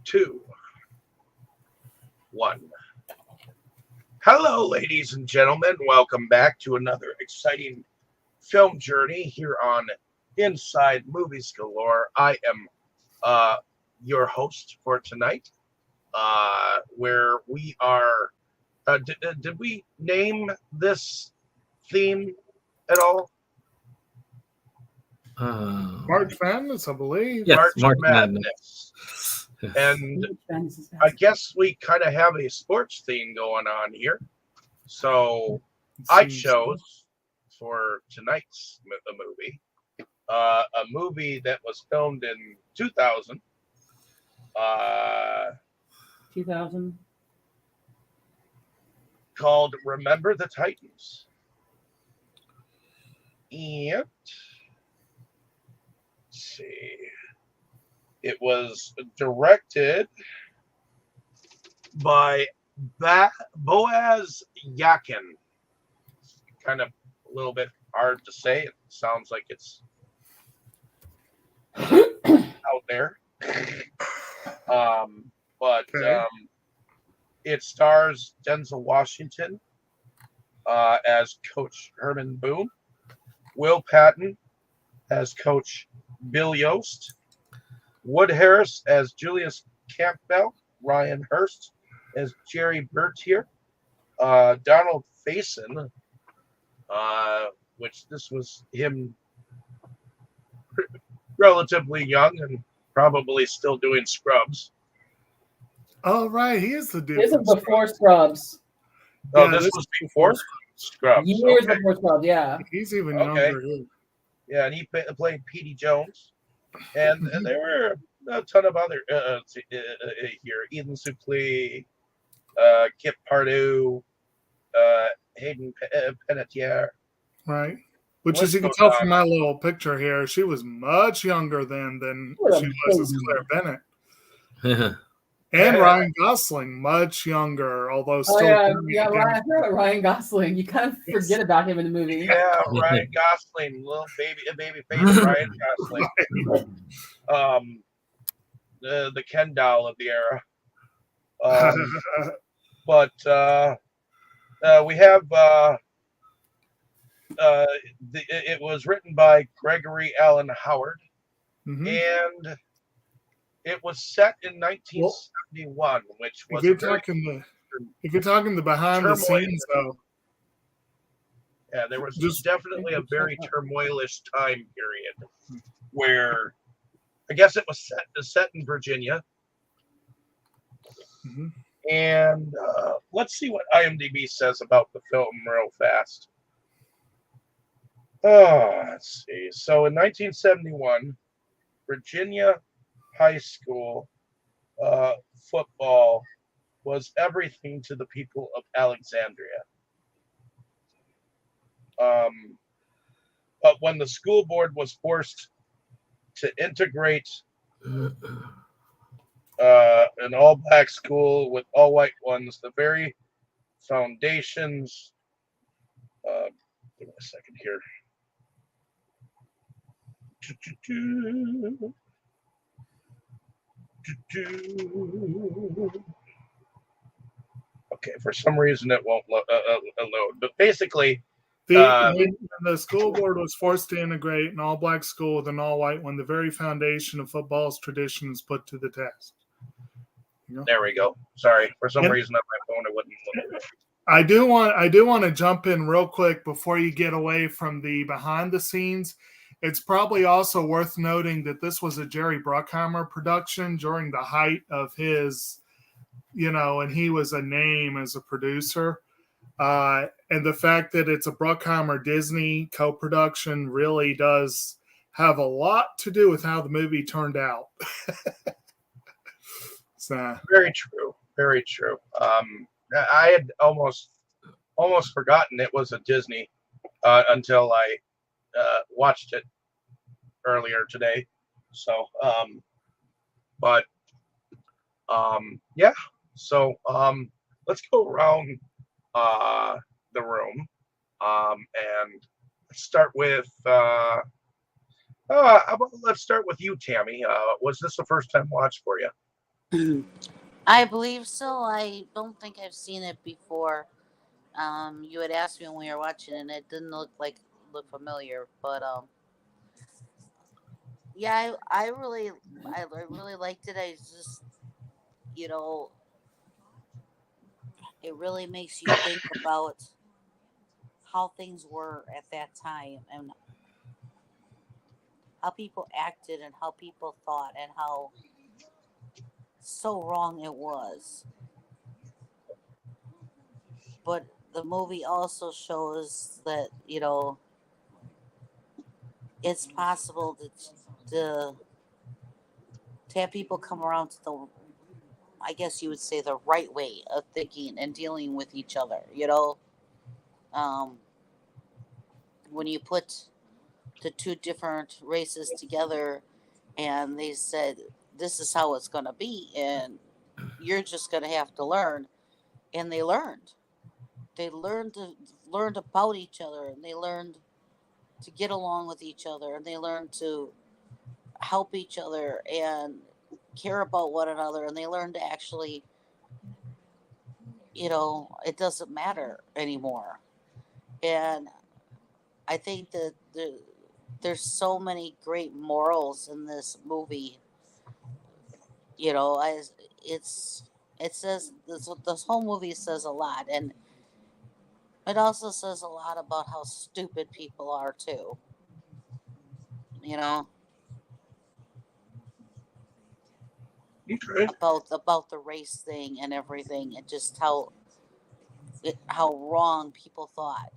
two, one. Hello, ladies and gentlemen. Welcome back to another exciting film journey here on Inside Movies Galore. I am your host for tonight, where we are. Did we name this theme at all? March Madness, I believe. Yes, March Madness. And I guess we kind of have a sports theme going on here. So I chose for tonight's movie a movie that was filmed in 2000. 2000. Called Remember the Titans. And let's see. It was directed by Boaz Yakin. Kind of a little bit hard to say. It sounds like it's out there. But it stars Denzel Washington as Coach Herman Boone, Will Patton as Coach Bill Yost, Wood Harris as Julius Campbell, Ryan Hurst as Jerry Bertier, Donald Faison, which this was him relatively young and probably still doing Scrubs. Oh, right. He is the dude. This is before Scrubs. Oh, yeah, this was before Scrubs. Years before Scrubs, yeah. He's even younger. Yeah, and he played Petey Jones. And there were a ton of other here. Ethan Suplee, Kip Pardue, Hayden Panettiere. Right. Which, as you can tell from my little picture here, she was much younger than she was as Claire Bennett. And Ryan Gosling, much younger, although still. Ryan Gosling. You kind of forget about him in the movie. Yeah, Ryan Gosling, little baby face Ryan Gosling. The Ken doll of the era. But we have. It was written by Gregory Allen Howard, and it was set in 1971, which was. If you're talking the behind the scenes, though. Yeah, there was definitely a very turmoilish time period where, I guess it was set in Virginia. And let's see what IMDb says about the film real fast. Let's see. So in 1971, Virginia high school football was everything to the people of Alexandria. But when the school board was forced to integrate an all-black school with all-white ones, the very foundations. Give me a second here. Okay, for some reason it won't load. But basically, when the school board was forced to integrate an all-black school with an all-white one, the very foundation of football's tradition is put to the test. There we go. Sorry, for some reason on my phone it wouldn't load. I do want to jump in real quick before you get away from the behind the scenes. It's probably also worth noting that this was a Jerry Bruckheimer production during the height of his, and he was a name as a producer. And the fact that it's a Bruckheimer Disney co-production really does have a lot to do with how the movie turned out. So. Very true. Very true. I had almost forgotten it was a Disney until I watched it earlier today. So, yeah. So, let's go around the room and start with let's start with you, Tammy. Was this the first time watch for you? I believe so. I don't think I've seen it before. You had asked me when we were watching, and it didn't look familiar. But yeah, I really liked it. I just, you know, it really makes you think about how things were at that time and how people acted and how people thought and how so wrong it was. But the movie also shows that it's possible to to have people come around to the, I guess you would say, the right way of thinking and dealing with each other. Um, when you put the two different races together and they said, this is how it's going to be, and you're just going to have to learn. And they learned. Learned about each other, and they learned to get along with each other, and they learned to help each other and care about one another, and they learned to actually, it doesn't matter anymore. And I think that there's so many great morals in this movie. As it says, this whole movie says a lot, and it also says a lot about how stupid people are too. You know, Okay. about the race thing and everything, and just how wrong people thought.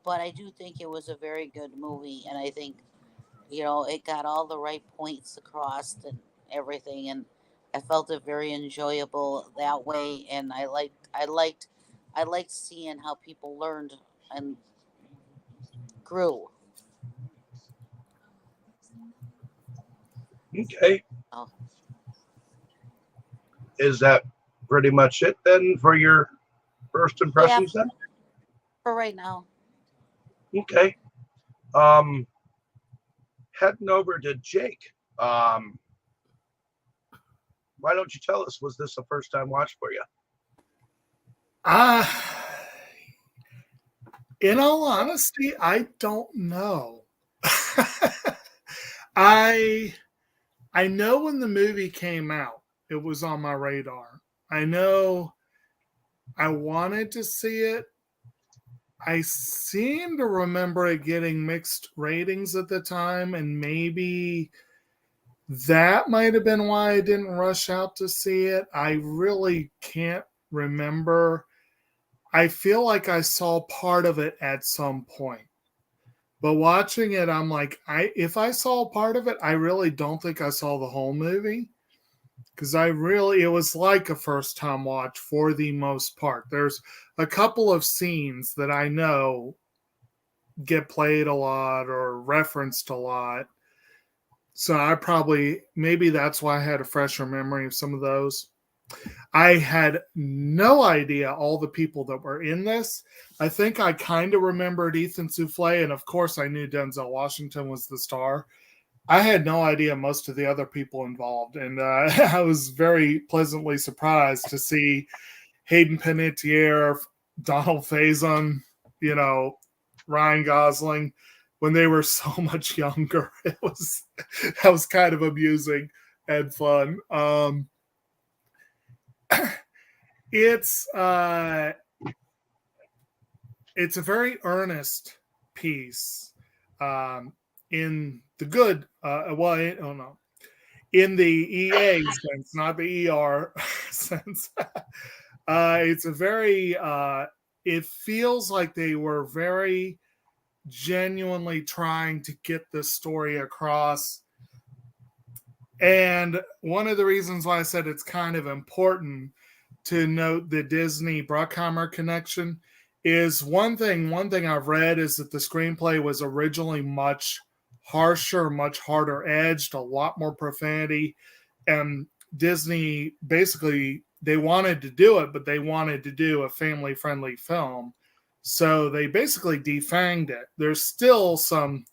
But I do think it was a very good movie, and I think it got all the right points across and everything, and I felt it very enjoyable that way. And I liked seeing how people learned and grew. Okay. Oh, Is that pretty much it then for your first yeah, impressions then? for right now. Okay. Heading over to Jake. Why don't you tell us, was this a first time watch for you? In all honesty, I don't know. I know when the movie came out, it was on my radar. I know I wanted to see it. I seem to remember it getting mixed ratings at the time, and maybe that might have been why I didn't rush out to see it. I really can't remember. I feel like I saw part of it at some point. But watching it, I'm like, if I saw part of it, I really don't think I saw the whole movie. Because it was like a first time watch for the most part. There's a couple of scenes that I know get played a lot or referenced a lot. So maybe that's why I had a fresher memory of some of those. I had no idea all the people that were in this. I think I kind of remembered Ethan Souffle, and of course I knew Denzel Washington was the star. I had no idea most of the other people involved, and I was very pleasantly surprised to see Hayden Panettiere, Donald Faison, Ryan Gosling, when they were so much younger. That was kind of amusing and fun. It's a very earnest piece, in the good. In the EA sense, not the ER sense. It's a very. It feels like they were very genuinely trying to get this story across. And one of the reasons why I said it's kind of important to note the Disney Bruckheimer connection is one thing I've read is that the screenplay was originally much harsher, much harder edged, a lot more profanity. And Disney, basically, they wanted to do it, but they wanted to do a family friendly film. So they basically defanged it. There's still some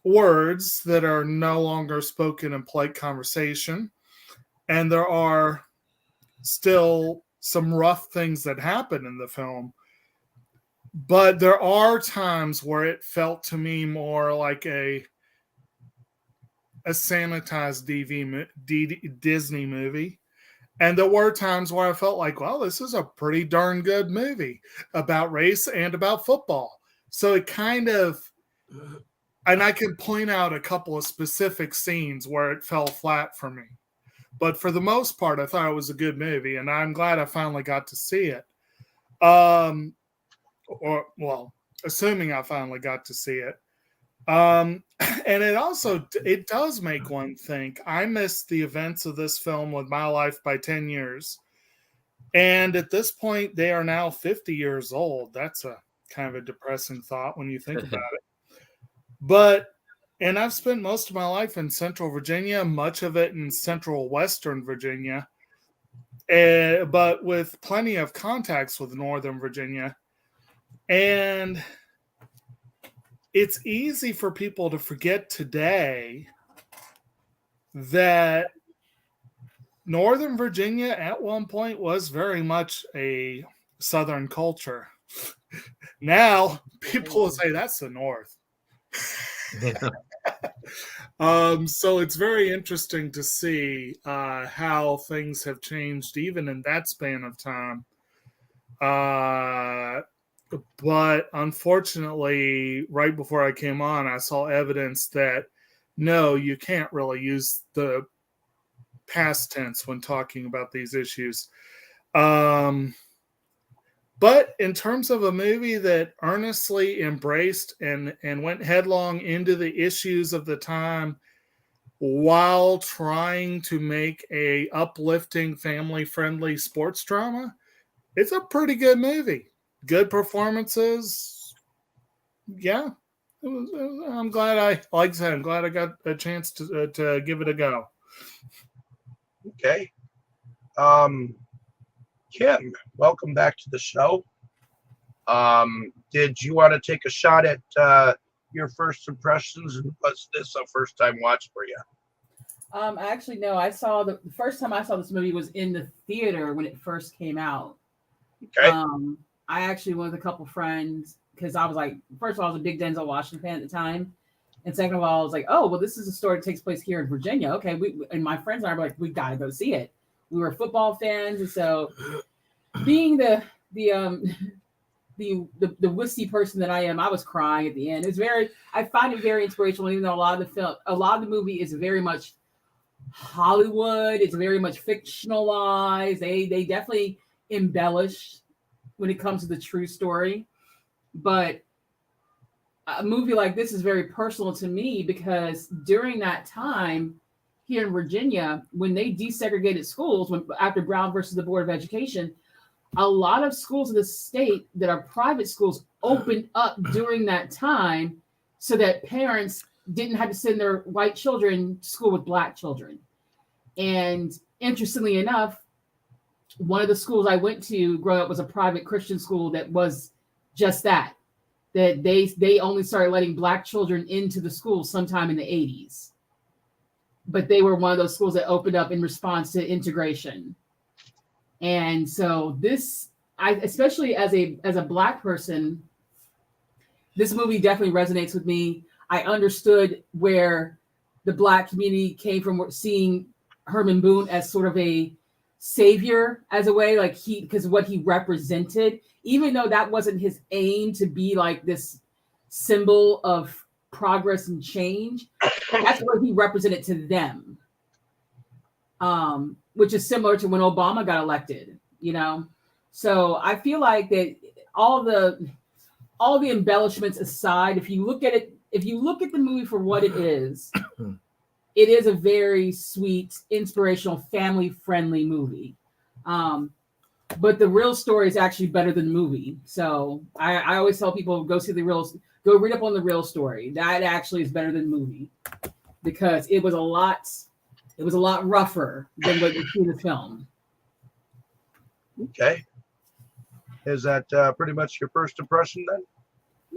words that are no longer spoken in polite conversation. And there are still some rough things that happen in the film. But there are times where it felt to me more like a sanitized Disney movie. And there were times where I felt like, well, this is a pretty darn good movie about race and about football. So it kind of, and I can point out a couple of specific scenes where it fell flat for me. But for the most part, I thought it was a good movie, and I'm glad I finally got to see it. Assuming I finally got to see it. And it does make one think. I missed the events of this film with my life by 10 years. And at this point, they are now 50 years old. That's a kind of a depressing thought when you think about it. And I've spent most of my life in Central Virginia, much of it in Central Western Virginia, but with plenty of contacts with Northern Virginia. And it's easy for people to forget today that Northern Virginia at one point was very much a Southern culture. Now people will say that's the North. So it's very interesting to see how things have changed even in that span of time. But unfortunately, right before I came on, I saw evidence that no, you can't really use the past tense when talking about these issues. But in terms of a movie that earnestly embraced and went headlong into the issues of the time while trying to make a uplifting, family-friendly sports drama, it's a pretty good movie. Good performances. Yeah. I'm glad I'm glad I got a chance to give it a go. Okay. Kim, welcome back to the show. Did you want to take a shot at your first impressions? And was this a first-time watch for you? Actually, no. I saw the first time I saw this movie was in the theater when it first came out. Okay. I actually went with a couple friends because I was like, first of all, I was a big Denzel Washington fan at the time. And second of all, I was like, oh, well, this is a story that takes place here in Virginia. Okay. And my friends and I were like, we got to go see it. We were football fans. And so being the wussy person that I am, I was crying at the end. I find it very inspirational, even though a lot of the movie is very much Hollywood. It's very much fictionalized. They definitely embellish when it comes to the true story. But a movie like this is very personal to me because during that time here in Virginia, when they desegregated schools, after Brown versus the Board of Education, a lot of schools in the state that are private schools opened up during that time so that parents didn't have to send their white children to school with black children. And interestingly enough, one of the schools I went to growing up was a private Christian school that was just that they only started letting black children into the school sometime in the 80s. But they were one of those schools that opened up in response to integration. And so especially as a black person, this movie definitely resonates with me. I understood where the black community came from, seeing Herman Boone as sort of a savior, as a way, like because of what he represented, even though that wasn't his aim to be like this symbol of progress and change. That's what he represented to them. Which is similar to when Obama got elected, So I feel like that all the embellishments aside, if you look at the movie for what it is a very sweet, inspirational, family-friendly movie. But the real story is actually better than the movie. So I always tell people, go read up on the real story. That actually is better than the movie because it was a lot rougher than what you see in the film. Okay. Is that pretty much your first impression then?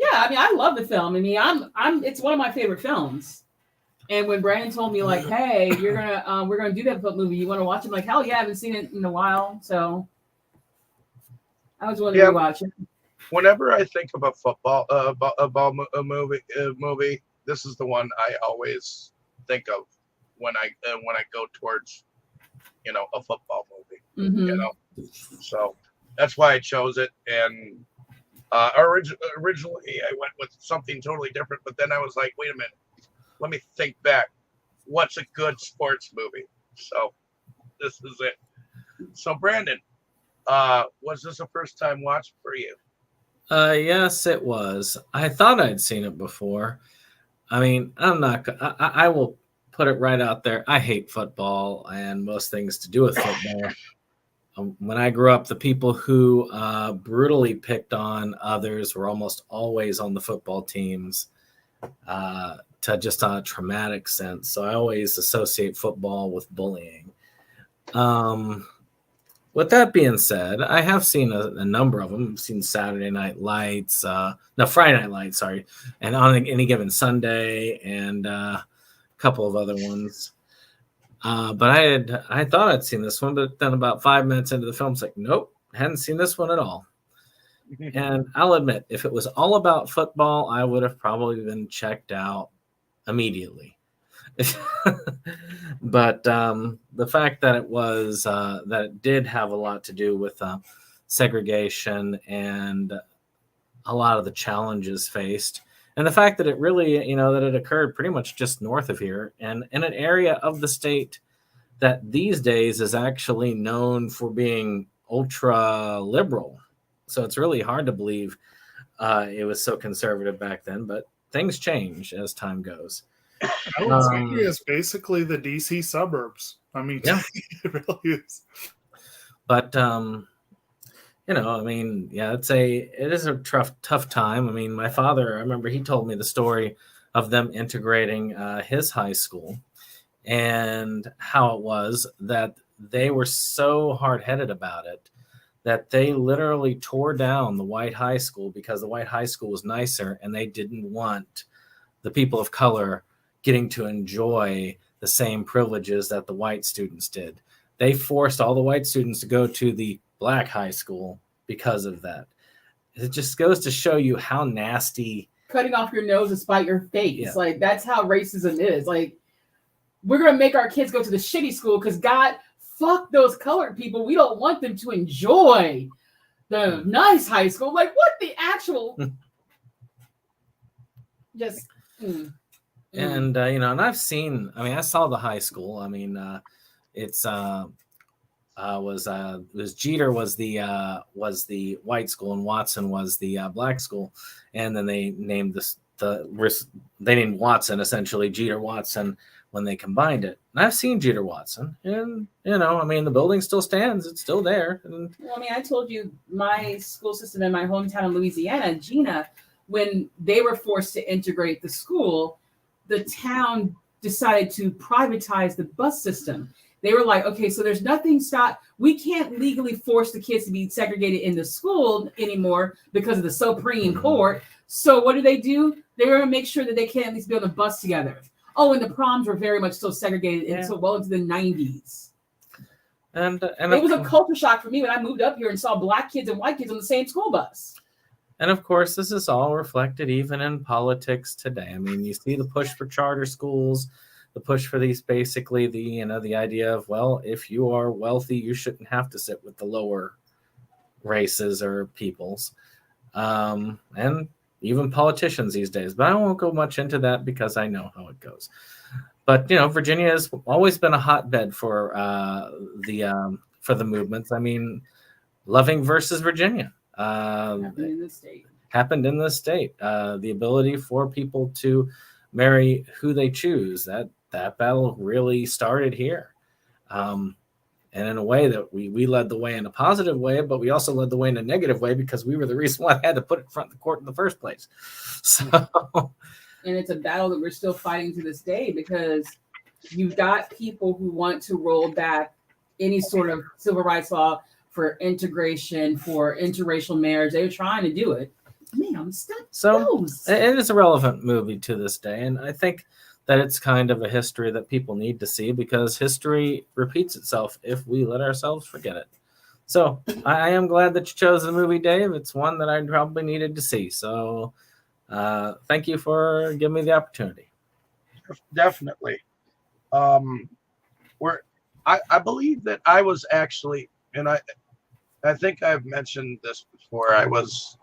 Yeah, I mean, I love the film. I mean, it's one of my favorite films. And when Brandon told me like, "Hey, we're gonna do that movie. You want to watch it?" I'm like, hell yeah, I haven't seen it in a while, so I was willing to rewatch it. Whenever I think of a football movie, this is the one I always think of when I go towards, a football movie. Mm-hmm. So that's why I chose it. And originally I went with something totally different, but then I was like, wait a minute, let me think back. What's a good sports movie? So this is it. So Brandon, was this a first time watch for you? Yes, it was. I thought I'd seen it before. I mean, I will put it right out there. I hate football and most things to do with football. When I grew up, the people who brutally picked on others were almost always on the football teams, to just on a traumatic sense. So I always associate football with bullying. With that being said, I have seen a number of them. I've seen Friday Night Lights, sorry, and On Any Given Sunday, and a couple of other ones. But I thought I'd seen this one, but then about 5 minutes into the film, it's like, nope, hadn't seen this one at all. And I'll admit, if it was all about football, I would have probably been checked out immediately. But the fact that it did have a lot to do with segregation and a lot of the challenges faced, and the fact that it really, that it occurred pretty much just north of here and in an area of the state that these days is actually known for being ultra liberal. So it's really hard to believe it was so conservative back then, but things change as time goes. Alexandria is basically the DC suburbs. I mean, yeah, it really is. But it is a tough time. I mean, my father, I remember he told me the story of them integrating his high school and how it was that they were so hard-headed about it that they literally tore down the white high school because the white high school was nicer and they didn't want the people of color getting to enjoy the same privileges that the white students did. They forced all the white students to go to the black high school because of that. It just goes to show you how nasty. Cutting off your nose to spite your face. Yeah. Like, that's how racism is. Like, we're going to make our kids go to the shitty school because God, fuck those colored people. We don't want them to enjoy the nice high school. Like, what the actual... just... And and I've seen. I mean, I saw the high school. I mean, it's was Jeter was the white school and Watson was the black school, and then they named they named Watson essentially Jeter Watson when they combined it. And I've seen Jeter Watson, and I mean, the building still stands. It's still there. And, well, I mean, I told you my school system in my hometown of Louisiana, Gina, when they were forced to integrate the school, the town decided to privatize the bus system. They were like, okay, so there's nothing we can't legally force the kids to be segregated in the school anymore because of the Supreme Court. So what do? They're going to make sure that they can at least be on the bus together. Oh, and the proms were very much still segregated until well into the 90s. And it was a culture shock for me when I moved up here and saw black kids and white kids on the same school bus. And of course, this is all reflected even in politics today. I mean, you see the push for charter schools, the push for these, basically the idea of, well, if you are wealthy, you shouldn't have to sit with the lower races or peoples, and even politicians these days. But I won't go much into that because I know how it goes. But Virginia has always been a hotbed for the movements. I mean, Loving versus Virginia. Happened in this state. The ability for people to marry who they choose, that battle really started here. And in a way that we led the way in a positive way, but we also led the way in a negative way because we were the reason why I had to put it in front of the court in the first place. So, and it's a battle that we're still fighting to this day because you've got people who want to roll back any sort of civil rights law for integration, for interracial marriage. They were trying to do it. Damn, stop So those. it is a relevant movie to this day, and I think that it's kind of a history that people need to see because history repeats itself if we let ourselves forget it. So I am glad that you chose the movie, Dave. It's one that I probably needed to see. So thank you for giving me the opportunity. Definitely. Where I believe that I was actually, and I think I've mentioned this before. I was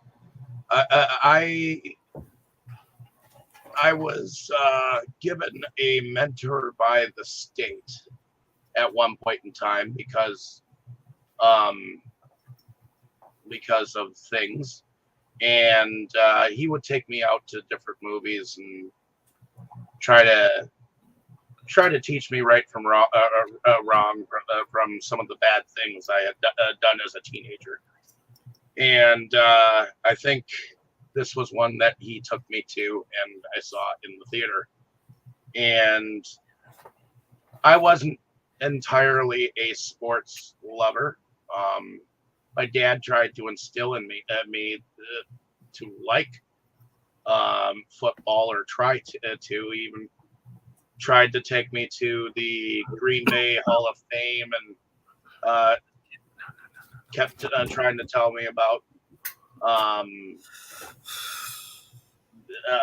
given a mentor by the state at one point in time because of things, and he would take me out to different movies and try to teach me right from wrong from some of the bad things I had done as a teenager. And I think this was one that he took me to, and I saw it in the theater. And I wasn't entirely a sports lover. My dad tried to instill in me to like football, or try to even tried to take me to the Green Bay Hall of Fame, and kept trying to tell me about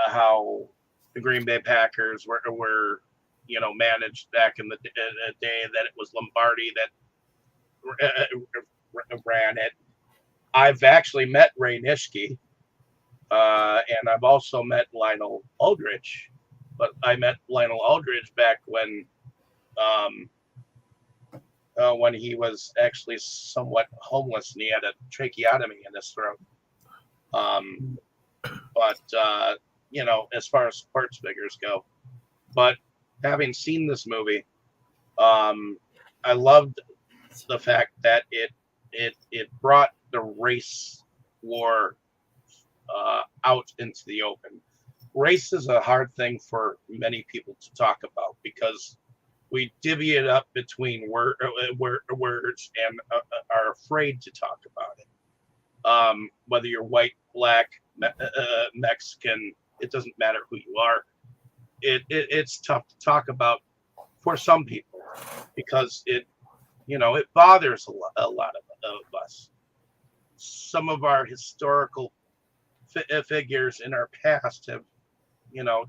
how the Green Bay Packers were managed back in the day, that it was Lombardi that ran it. I've actually met Ray Nitschke, and I've also met Lionel Aldridge. But I met Lionel Aldridge back when he was actually somewhat homeless and he had a tracheotomy in his throat. But as far as sports figures go, but having seen this movie, I loved the fact that it brought the race war out into the open. Race is a hard thing for many people to talk about because we divvy it up between words and are afraid to talk about it. Whether you're white, black, Mexican, it doesn't matter who you are. It's tough to talk about for some people because it bothers a lot of us. Some of our historical figures in our past have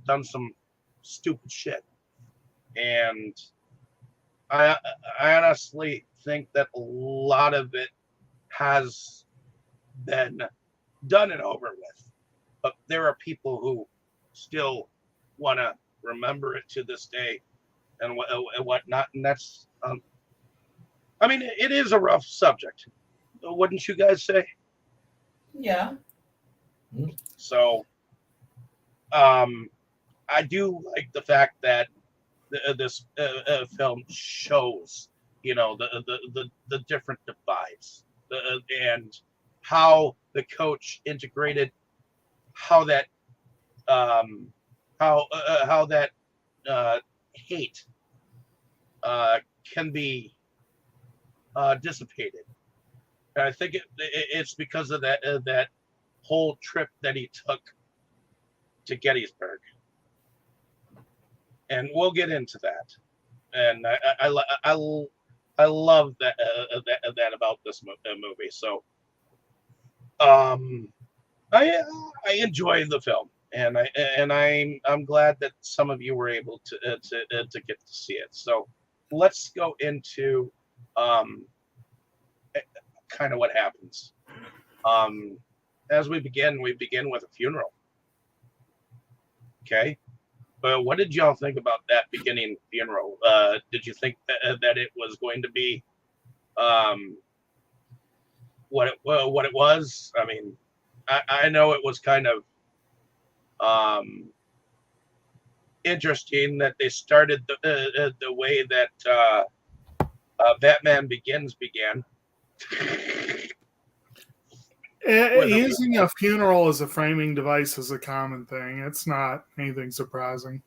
done some stupid shit, and I honestly think that a lot of it has been done and over with, but there are people who still want to remember it to this day and whatnot, and that's it is a rough subject, wouldn't you guys say? Yeah. So I do like the fact that this film shows, the different divides, and how the coach integrated, how that hate can be dissipated. And I think it's because of that whole trip that he took to Gettysburg, and we'll get into that. And I love that about this movie. So I enjoy the film, and I'm glad that some of you were able to get to see it. So let's go into kind of what happens. As we begin with a funeral. Okay. But what did y'all think about that beginning funeral? Did you think that it was going to be what it was? I mean, I know it was kind of interesting that they started the way that Batman Begins began. Using a funeral as a framing device is a common thing. It's not anything surprising.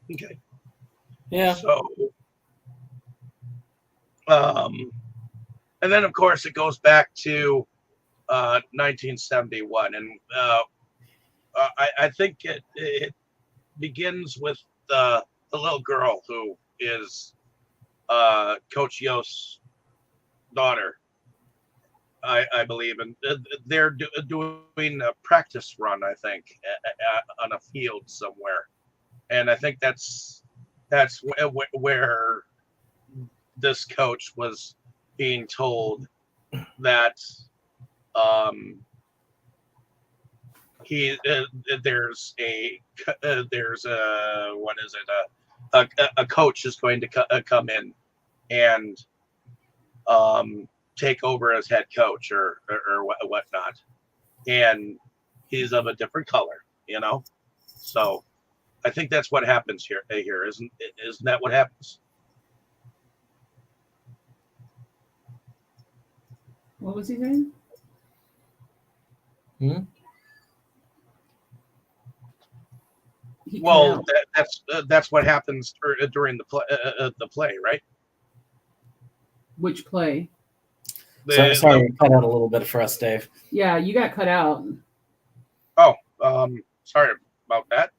Okay. Yeah. So, and then of course it goes back to 1971, and I think it begins with the little girl who is Coach Yost's daughter, I believe, and they're doing a practice run, I think, on a field somewhere, and I think that's where this coach was being told that there's a what is it, a coach is going to come in and take over as head coach or whatnot, and he's of a different color, so I think that's what happens here isn't that what happens? What was he saying? Well, that's what happens during the play, right? Which play? Sorry, you cut out a little bit for us, Dave. Yeah, you got cut out. Oh, sorry about that.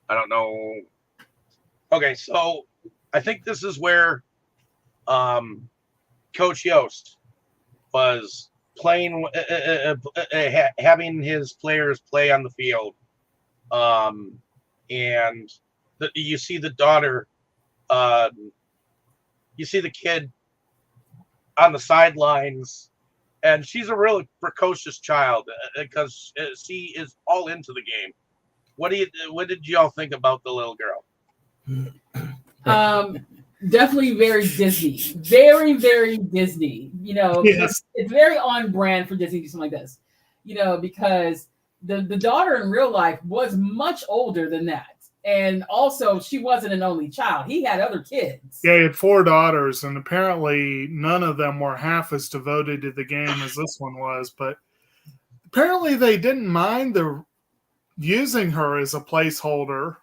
I don't know. Okay, so I think this is where Coach Yost was playing, having his players play on the field, and you see the daughter, you see the kid on the sidelines, and she's a really precocious child because she is all into the game. What did y'all think about the little girl? Definitely very Disney, very, very Disney. Yes. It's very on brand for Disney to do something like this. Because the daughter in real life was much older than that, and also she wasn't an only child. He had other kids. Yeah, he had 4 daughters, and apparently none of them were half as devoted to the game as this one was. But apparently they didn't mind using her as a placeholder.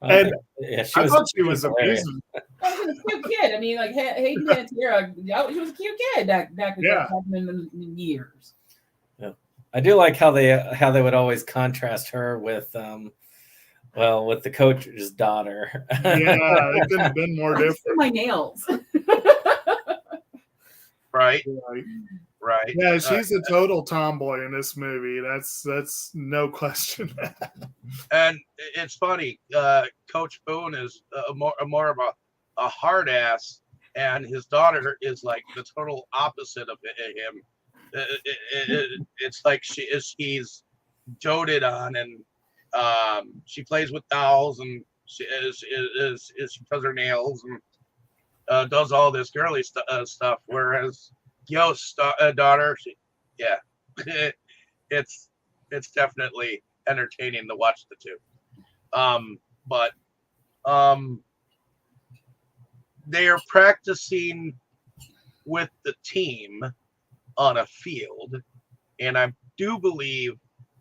And yeah, I thought she was amazing. She was a cute kid. I mean, like Hayden Panettiere, she was a cute kid back in the years. Yeah. I do like how they would always contrast her with with the coach's daughter. Yeah, it couldn't have been more different. My nails. Right. Yeah, she's a total tomboy in this movie. That's no question. And it's funny. Coach Boone is more of a hard ass, and his daughter is like the total opposite of him. It's like he's doted on, and she plays with dolls, and she does her nails and does all this girly stuff. Whereas Yost's daughter, it's definitely entertaining to watch the two. But they are practicing with the team on a field, and I do believe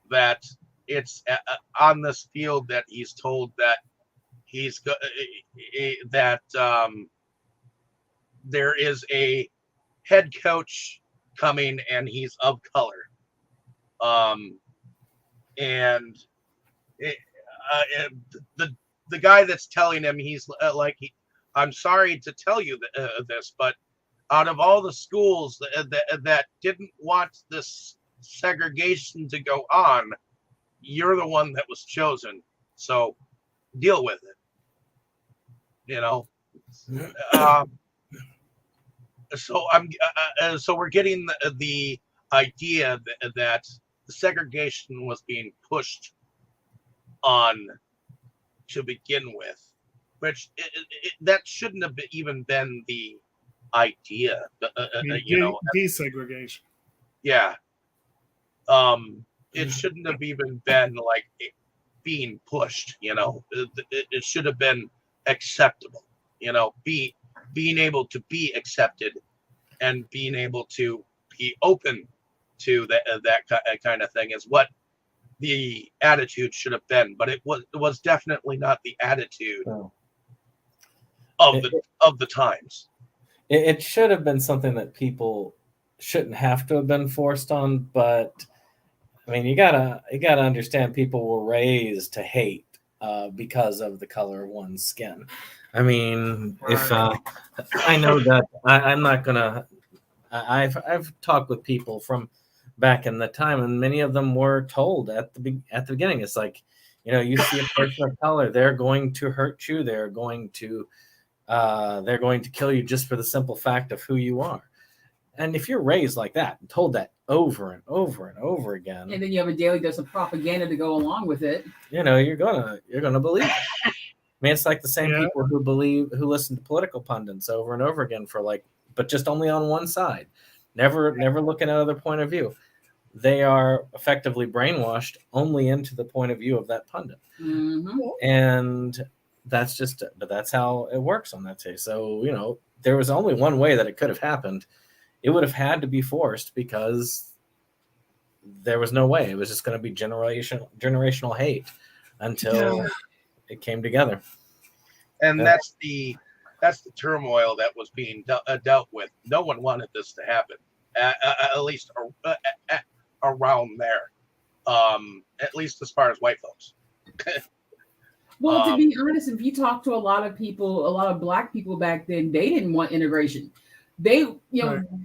that it's on this field that he's told that there is a head coach coming, and he's of color. And the guy that's telling him, he's I'm sorry to tell you this, but out of all the schools that didn't want this segregation to go on, you're the one that was chosen. So deal with it. So we're getting the idea that the segregation was being pushed on to begin with, which that shouldn't have even been the idea. Desegregation. Yeah. It shouldn't have even been like being pushed. It should have been acceptable. Being able to be accepted and being able to be open to that kind of thing is what the attitude should have been, but it was definitely not the attitude of the times. It should have been something that people shouldn't have to have been forced on, but I mean, you gotta understand people were raised to hate because of the color of one's skin. I mean, if I know that I'm not gonna. I've talked with people from back in the time, and many of them were told at the beginning, it's like, you see a person of color, they're going to hurt you, they're going to kill you just for the simple fact of who you are. And if you're raised like that and told that over and over and over again, and then you have a daily dose of propaganda to go along with it, you're gonna believe it. I mean, it's like the same people who listen to political pundits over and over again but just only on one side, never looking at other point of view. They are effectively brainwashed only into the point of view of that pundit. Mm-hmm. And that's how it works on that day. So, there was only one way that it could have happened. It would have had to be forced because there was no way. It was just going to be generational hate until it came together. And that's the turmoil that was being dealt with. No one wanted this to happen, at least around there, at least as far as white folks. Well, to be honest, if you talk to a lot of Black people back then, they didn't want integration. They,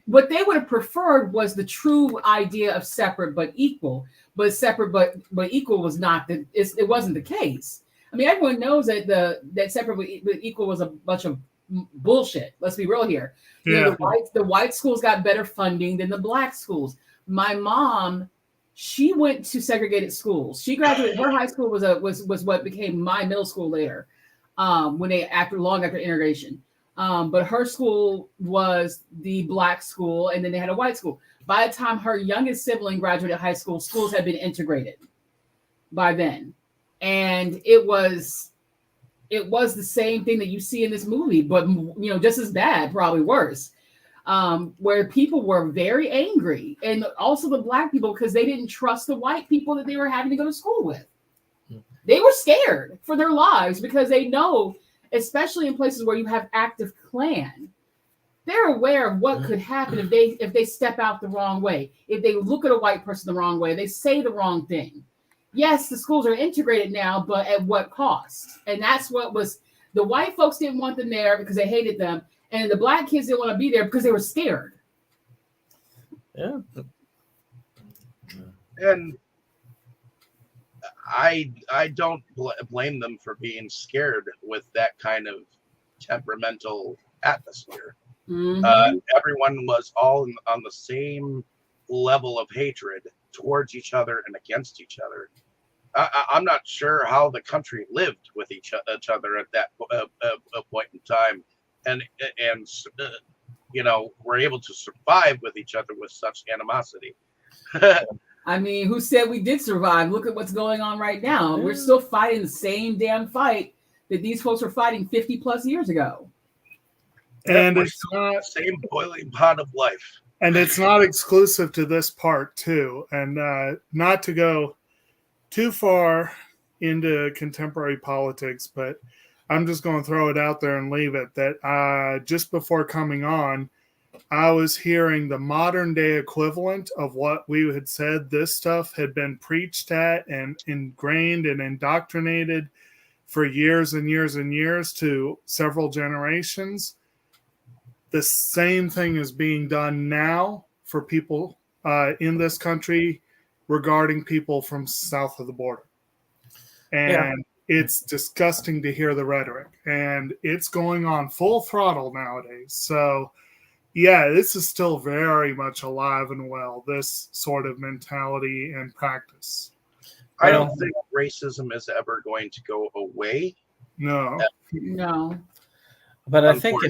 what they would have preferred was the true idea of separate but equal. But separate but equal was not it wasn't the case. I mean, everyone knows that that separate but equal was a bunch of bullshit. Let's be real here. The white schools got better funding than the Black schools. My mom, she went to segregated schools. She graduated. Her high school was what became my middle school later, long after integration. But her school was the Black school, and then they had a white school. By the time her youngest sibling graduated high school, schools had been integrated by then. And it was the same thing that you see in this movie, but just as bad, probably worse. Where people were very angry, and also the Black people, because they didn't trust the white people that they were having to go to school with. They were scared for their lives because they know, especially in places where you have active Klan, they're aware of what could happen if they step out the wrong way, if they look at a white person the wrong way, they say the wrong thing. Yes, the schools are integrated now, but at what cost? And that's what was, the white folks didn't want them there because they hated them, and the Black kids didn't want to be there because they were scared. Yeah. And I don't blame them for being scared with that kind of temperamental atmosphere. Mm-hmm. Everyone was all on the same level of hatred towards each other and against each other. I'm not sure how the country lived with each other at that point in time, and we're able to survive with each other with such animosity. I mean, who said we did survive? Look at what's going on right now. We're still fighting the same damn fight that these folks were fighting 50 plus years ago. And it's not the same boiling pot of life. And it's not exclusive to this part, too. And not to go too far into contemporary politics, but I'm just going to throw it out there and leave it that just before coming on, I was hearing the modern day equivalent of what we had said. This stuff had been preached at and ingrained and indoctrinated for years and years and years to several generations. The same thing is being done now for people in this country regarding people from south of the border. And it's disgusting to hear the rhetoric. And it's going on full throttle nowadays. So, yeah, this is still very much alive and well, this sort of mentality and practice. I don't think racism is ever going to go away. No. But I think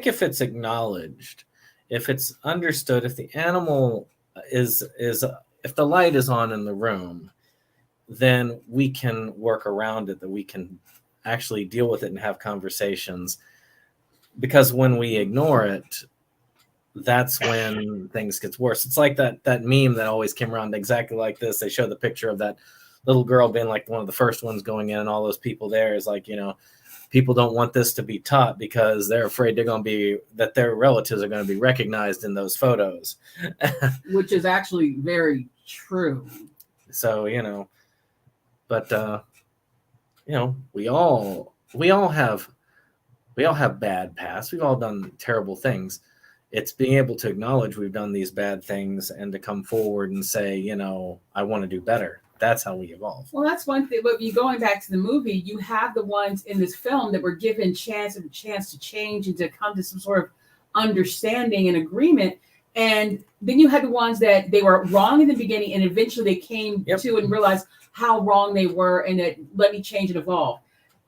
if it's acknowledged, if it's understood, if the animal is if the light is on in the room, then we can work around it, that we can actually deal with it and have conversations. Because when we ignore it, that's when things get worse. It's like that meme that always came around exactly like this. They show the picture of that little girl being like one of the first ones going in, and all those people there is like, people don't want this to be taught because they're afraid their relatives are going to be recognized in those photos. Which is actually very True. So, but we all have bad pasts. We've all done terrible things. It's being able to acknowledge we've done these bad things and to come forward and say, I want to do better. That's how we evolve. Well, that's one thing. But you going back to the movie, you have the ones in this film that were given chance to change and to come to some sort of understanding and agreement. And then you had the ones that they were wrong in the beginning, and eventually they came to and realized how wrong they were, and that let me change and evolve.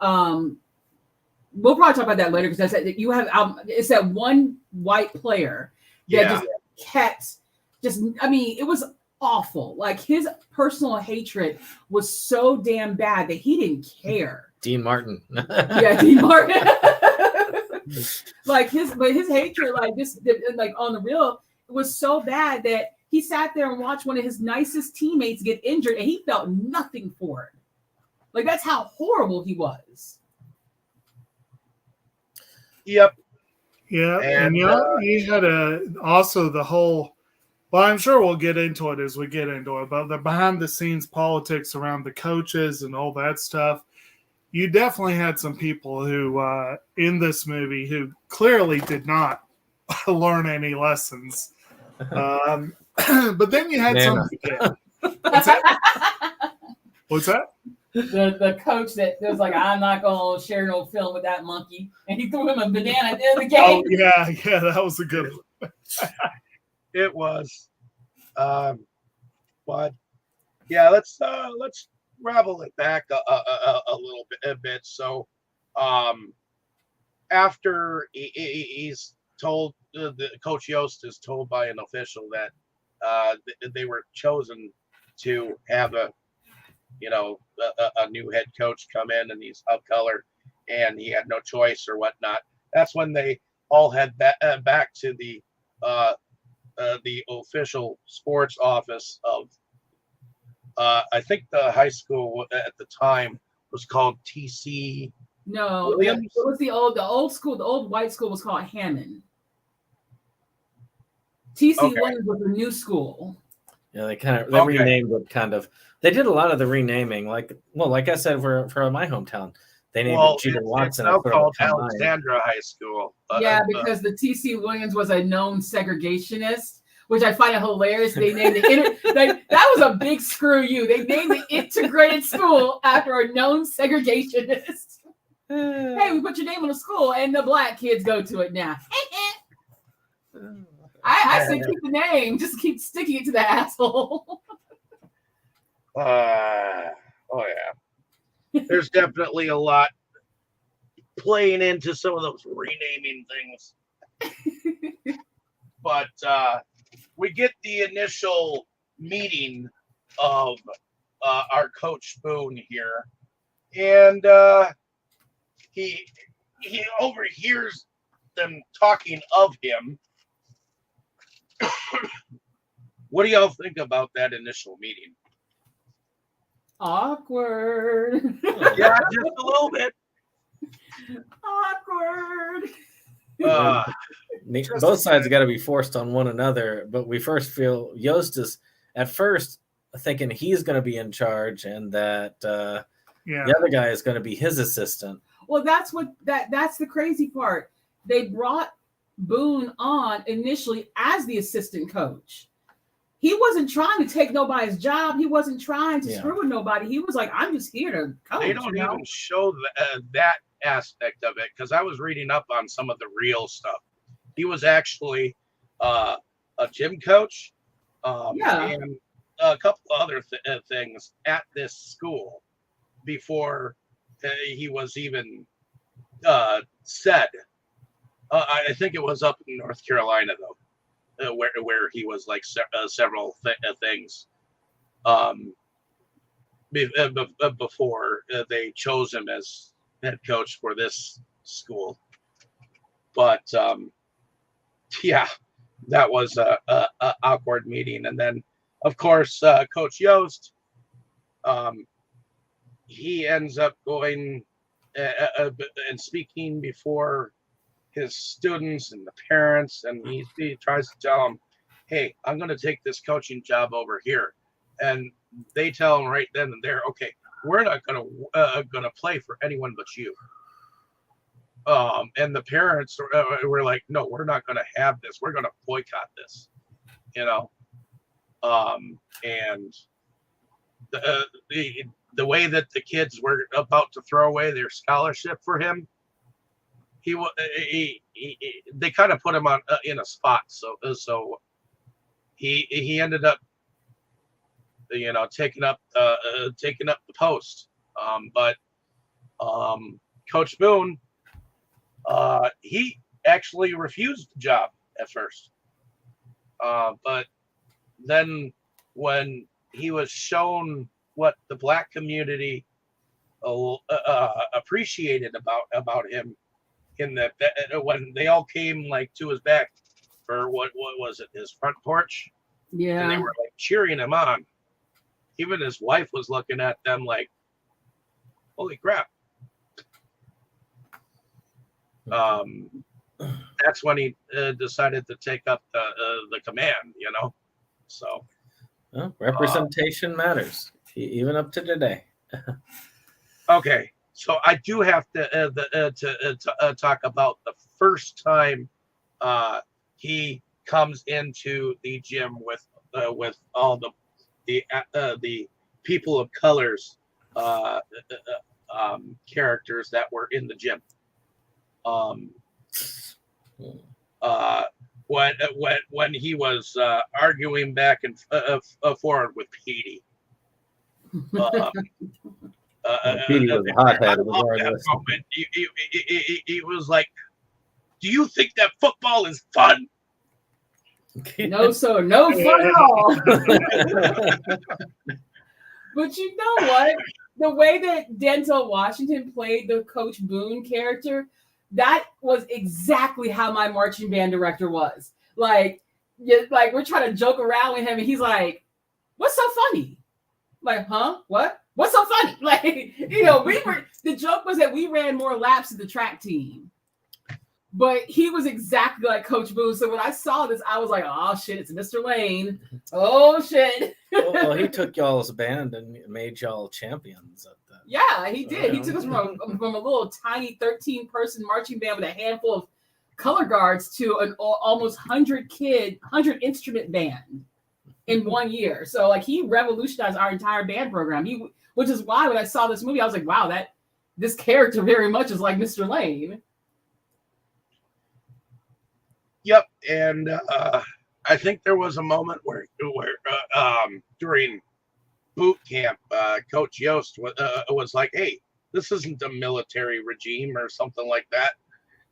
We'll probably talk about that later, because you have it's that one white player that just kept it was awful. Like, his personal hatred was so damn bad that he didn't care. Dean Martin. Yeah, Dean Martin. Like, his hatred, like, just like on the real, it was so bad that he sat there and watched one of his nicest teammates get injured, and he felt nothing for it. Like, that's how horrible he was. Yep. Yeah, and he had also the whole. Well, I'm sure we'll get into it as we get into it, but the behind the scenes politics around the coaches and all that stuff. You definitely had some people who in this movie who clearly did not learn any lessons. But then you had some who did. What's that? What's that? The coach that was like, I'm not going to share no film with that monkey. And he threw him a banana at the end of the game. Oh, yeah, that was a good one. It was. But, yeah, let's ravel it back a little bit. So, after he's told, the Coach Yost is told by an official that they were chosen to have a new head coach come in, and he's of color, and he had no choice or whatnot. That's when they all head back to the official sports office of, I think the high school at the time was called TC. No, Williams? it was the old school. The old white school was called Hammond. TC Williams was the new school. Yeah, they renamed it kind of. They did a lot of the renaming, like I said, for my hometown, they named it Jeter Watson. It's now called Alexandra High School. Yeah, because the TC Williams was a known segregationist, which I find it hilarious. They named it. That was a big screw you. They named the integrated school after a known segregationist. Hey, we put your name on the school, and the black kids go to it now. I say keep the name, just keep sticking it to the asshole. Oh yeah, there's definitely a lot playing into some of those renaming things. But we get the initial meeting of our coach Spoon here, and he overhears them talking of him. What do y'all think about that initial meeting? Awkward. Yeah, just a little bit. Awkward. Both sides got to be forced on one another, but we first feel Yost is at first thinking he's going to be in charge, and that the other guy is going to be his assistant. Well, that's the crazy part. They brought Boone on initially as the assistant coach. He wasn't trying to take nobody's job. He wasn't trying to screw with nobody. He was like, I'm just here to coach. They don't even show that aspect of it, because I was reading up on some of the real stuff. He was actually a gym coach and a couple other things at this school before he was even said. I think it was up in North Carolina, though. Where he was like several things before they chose him as head coach for this school. But that was a awkward meeting. And then, of course, Coach Yost, he ends up going and speaking before his students and the parents, and he tries to tell them, hey, I'm going to take this coaching job over here. and they tell him right then and there, okay, we're not gonna play for anyone but you. And the parents were like, no, we're not gonna have this. We're gonna boycott this. And the way that the kids were about to throw away their scholarship for him, they kind of put him on in a spot. So he ended up, taking up the post. But Coach Boone, he actually refused the job at first. But then when he was shown what the Black community appreciated about him, in that when they all came like to his back for what was it, his front porch, and they Yeah. were like cheering him on. Even his wife was looking at them like, "Holy crap!" That's when he decided to take up the command. So. Well, representation matters, even up to today. Okay, so I do have to talk about the first time he comes into the gym with all the people of colors characters that were in the gym. When he was arguing back and forward with Petey. Petey was a hothead regardless. He was like, "Do you think that football is fun?" No, sir. No fun at all. But you know what? The way that Denzel Washington played the Coach Boone character, that was exactly how my marching band director was. Like we're trying to joke around with him, and he's like, "What's so funny?" Like, huh? What? What's so funny? Like, the joke was that we ran more laps than the track team. But he was exactly like Coach Boone. So when I saw this, I was like, oh shit, it's Mr. Lane. Oh shit. Well, he took y'all's band and made y'all champions at that. Yeah, he did. He took us from a little tiny 13-person marching band with a handful of color guards to an almost 100 instrument band in 1 year. So he revolutionized our entire band program. Which is why when I saw this movie, I was like, wow, this character very much is like Mr. Lane. Yep, and I think there was a moment where during boot camp, Coach Yost was like, "Hey, this isn't a military regime or something like that."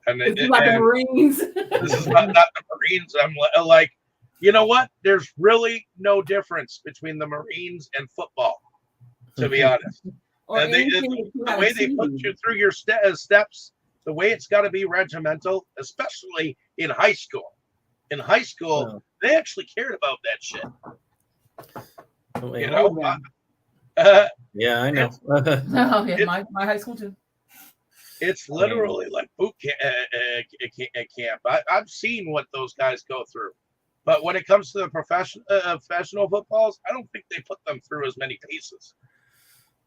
And it's like the Marines. This is not the Marines. I'm like, you know what? There's really no difference between the Marines and football, to be honest. The way they put you through your steps, the way it's got to be regimental, especially in high school. In high school, they actually cared about that shit. Yeah, I know. My high school too. It's literally like boot camp. I've seen what those guys go through. But when it comes to the professional footballs, I don't think they put them through as many paces.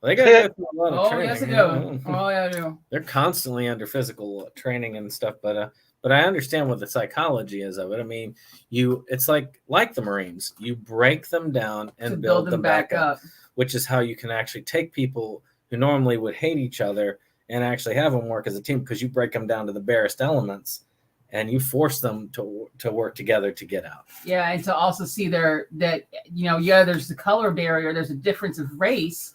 They got to go through a lot of training. Yes, they do. Oh, yeah, they do. They're constantly under physical training and stuff, but I understand what the psychology is of it. I mean, it's like the Marines. You break them down and build them back up, which is how you can actually take people who normally would hate each other and actually have them work as a team, because you break them down to the barest elements and you force them to work together to get out. Yeah, and to also see there's the color barrier, there's a difference of race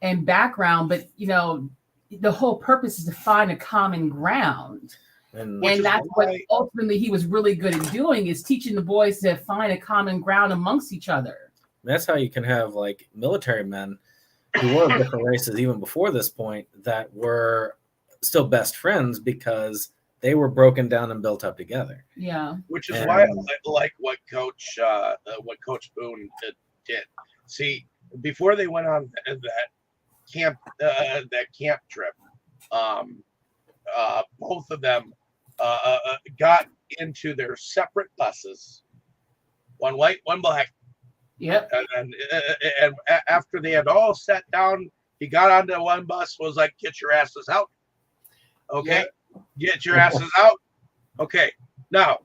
and background, but the whole purpose is to find a common ground. And that's what ultimately he was really good at doing, is teaching the boys to find a common ground amongst each other. That's how you can have military men who were of different races even before this point that were still best friends because they were broken down and built up together. Yeah. Which is why I like what Coach Boone did. See, before they went on that camp trip, both of them got into their separate buses, one white, one black, Yep. And after they had all sat down, he got onto one bus, was like, "Get your asses out." Okay, get your asses out. Okay, now,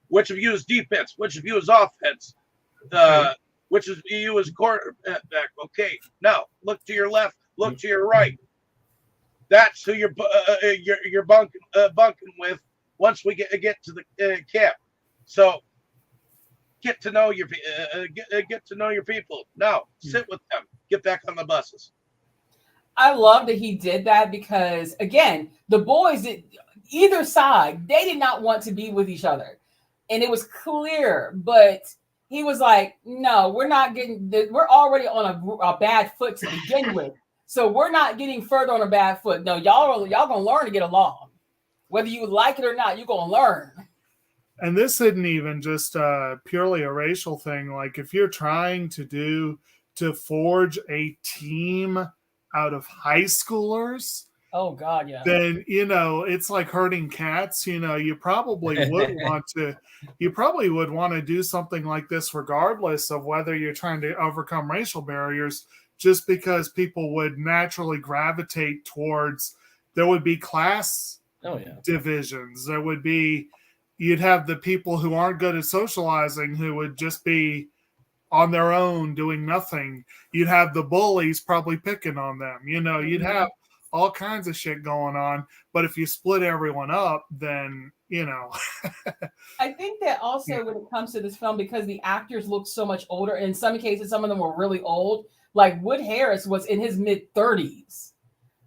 which of you is defense? Which of you is offense? Which of you is quarterback? Okay, now look to your left, look to your right. That's who you're bunking with. Once we get to the camp, so get to know your people. Now sit with them. Get back on the buses. I love that he did that because, again, the boys, either side, they did not want to be with each other. And it was clear, but he was like, no, we're already on a bad foot to begin with. So we're not getting further on a bad foot. No, y'all going to learn to get along. Whether you like it or not, you're going to learn. And this isn't even just purely a racial thing. Like if you're trying to forge a team out of high schoolers, oh God, yeah, then it's like herding cats. You probably would want to do something like this regardless of whether you're trying to overcome racial barriers, just because people would naturally gravitate towards, there would be class divisions. You'd have the people who aren't good at socializing who would just be on their own doing nothing. You'd have the bullies probably picking on them. You'd have all kinds of shit going on. But if you split everyone up, then, I think that also when it comes to this film, because the actors look so much older, in some cases, some of them were really old. Like Wood Harris was in his mid-30s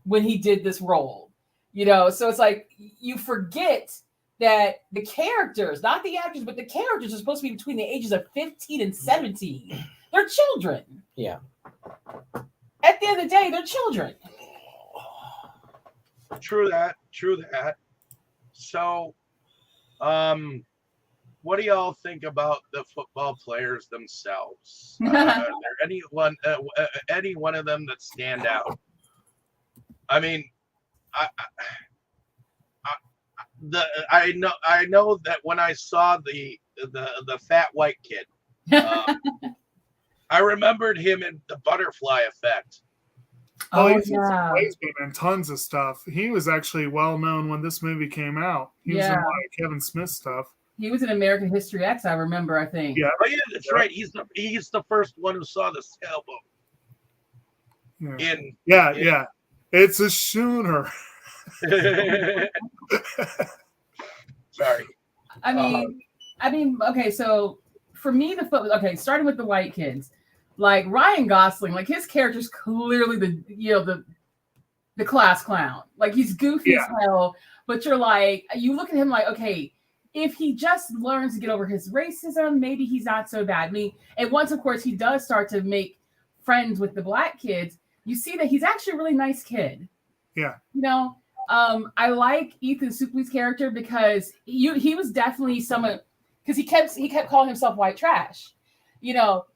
when he did this role. So it's like you forget that the characters, not the actors, but the characters are supposed to be between the ages of 15 and 17. They're children. Yeah. At the end of the day, they're children. True that. So, what do y'all think about the football players themselves? Are there any one of them that stand out? I mean, I know that when I saw the fat white kid, I remembered him in The Butterfly Effect. He's been in tons of stuff. He was actually well known when this movie came out. He was in Kevin Smith stuff. He was in American History X, I remember, I think. Yeah, that's right. He's the first one who saw the sailboat. Yeah. It's a schooner. Sorry. I mean, okay, so for me, starting with the white kids, like Ryan Gosling, like his character's clearly the class clown. Like he's goofy as hell, but you look at him like, okay, if he just learns to get over his racism, maybe he's not so bad. I mean, and once, of course, he does start to make friends with the black kids, you see that he's actually a really nice kid. Yeah. I like Ethan Suplee's character because he was definitely someone, because he kept calling himself white trash.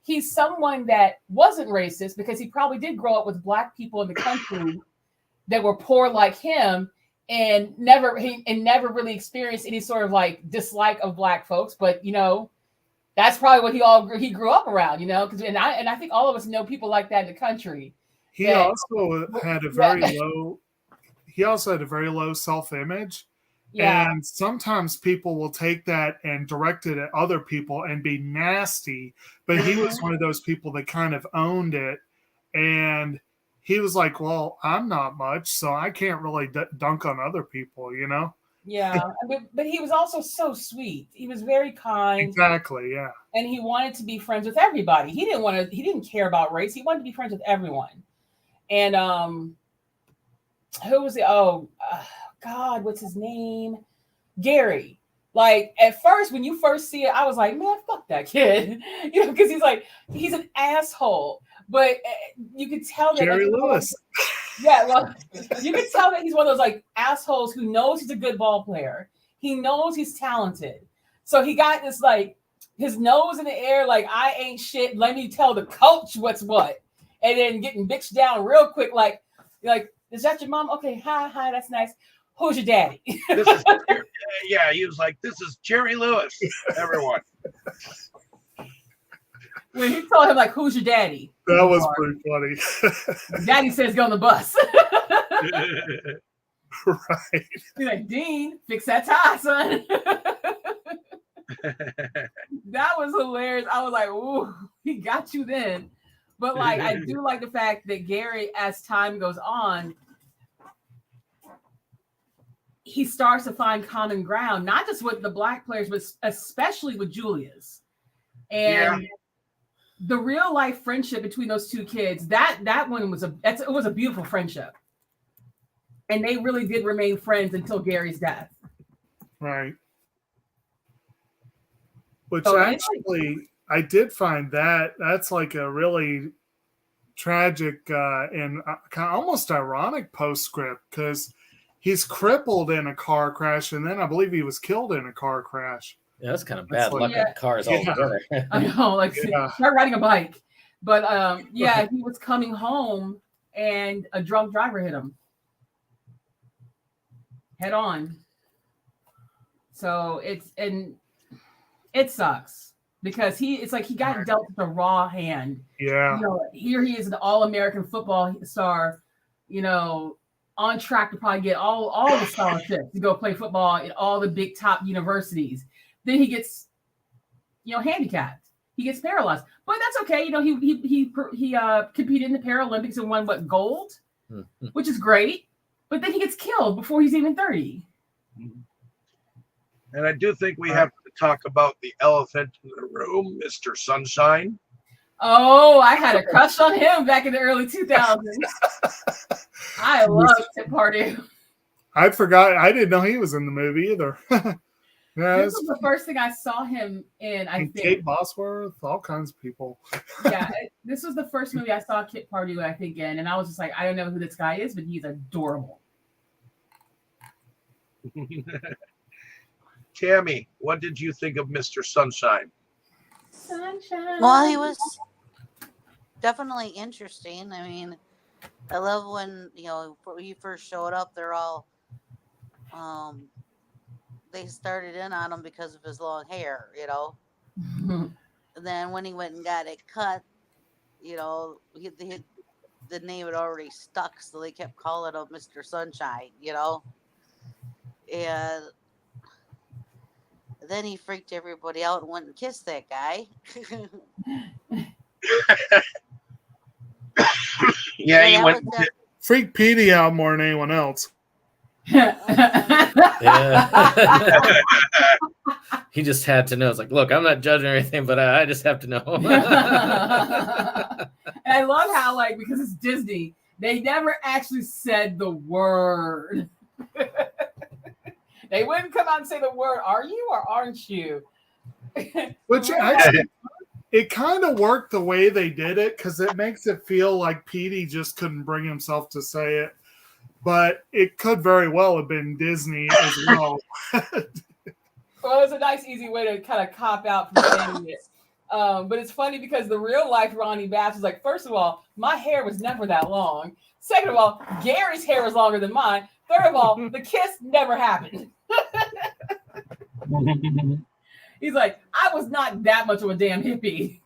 He's someone that wasn't racist because he probably did grow up with black people in the country that were poor like him and never really experienced any sort of like dislike of black folks. But that's probably what he grew up around. Because I think all of us know people like that in the country. He also had a very low. He also had a very low self-image. Yeah. And sometimes people will take that and direct it at other people and be nasty. But he was one of those people that kind of owned it. And he was like, well, I'm not much, so I can't really dunk on other people, Yeah. But he was also so sweet. He was very kind. Exactly, yeah. And he wanted to be friends with everybody. He didn't care about race. He wanted to be friends with everyone. And who was it? Oh, God, what's his name? Gary. Like at first, when you first see it, I was like, man, fuck that kid, because he's an asshole. But you could tell that Jerry Lewis. You could tell that he's one of those like assholes who knows he's a good ball player. He knows he's talented, so he got this like his nose in the air, like I ain't shit. Let me tell the coach what's what, and then getting bitched down real quick, like. Is that your mom? Okay, hi, that's nice. Who's your daddy? He was like, this is Jerry Lewis, everyone. when he told him like, "Who's your daddy?" That was pretty funny. Daddy says go on the bus. Right. He's like, Dean, fix that tie, son. That was hilarious. I was like, ooh, he got you then. But like, I do like the fact that Gary, as time goes on, he starts to find common ground, not just with the black players, but especially with Julia's. And the real life friendship between those two kids, that one was a beautiful friendship. And they really did remain friends until Gary's death. Right. Which So actually, I did find that's like a really tragic and kind of almost ironic postscript, because he's crippled in a car crash, and then I believe he was killed in a car crash. Yeah, that's kind of bad luck Yeah. on cars altogether. I know, like start riding a bike. But he was coming home and a drunk driver hit him head on. So it sucks because it's like he got dealt with a raw hand. Yeah. You know, here he is, an all-American football star, you know, on track to probably get all the scholarships to go play football at all the big top universities. Then he gets, you know, handicapped. He gets paralyzed, but that's okay. You know, he competed in the Paralympics and won gold, which is great. But then he gets killed before he's even 30. And I do think we have to talk about the elephant in the room, Mr. Sunshine. Oh, I had a crush on him back in the early 2000s. I love Tip Pardue. I forgot. I didn't know he was in the movie either. This was the first thing I saw him in. I think Kate Bosworth, all kinds of people. Yeah, this was the first movie I saw Kit Pardue, I think, in, and I was just like, I don't know who this guy is, but he's adorable. Tammy, what did you think of Mr. Sunshine? Sunshine. Well, he was definitely interesting. I mean, I love when, you know, when he first showed up, they're all, they started in on him because of his long hair, you know. And then when he went and got it cut, you know, the name had already stuck, so they kept calling him Mr. Sunshine, you know. And then he freaked everybody out and went and kissed that guy. Yeah, he went. Freaked Petey out more than anyone else. Yeah. He just had to know. It's like, look, I'm not judging or anything, but I just have to know. And I love how, like, because it's Disney, they never actually said the word. They wouldn't come out and say the word, are you or aren't you? Which actually, it kind of worked the way they did it, because it makes it feel like Petey just couldn't bring himself to say it. But it could very well have been Disney as well. Well, it's a nice, easy way to kind of cop out from saying it. But it's funny because the real life Ronnie Bass was like, first of all, my hair was never that long. Second of all, Gary's hair was longer than mine. Third of all, the kiss never happened. He's like, I was not that much of a damn hippie.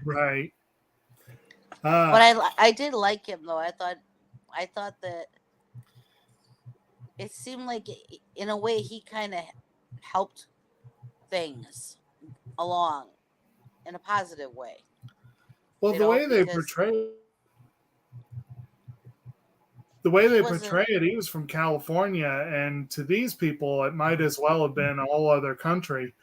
Right. But I did like him though. I thought that it seemed like in a way he kind of helped things along in a positive way. Well, the way they portray it, he was from California, and to these people, it might as well have been a whole other country.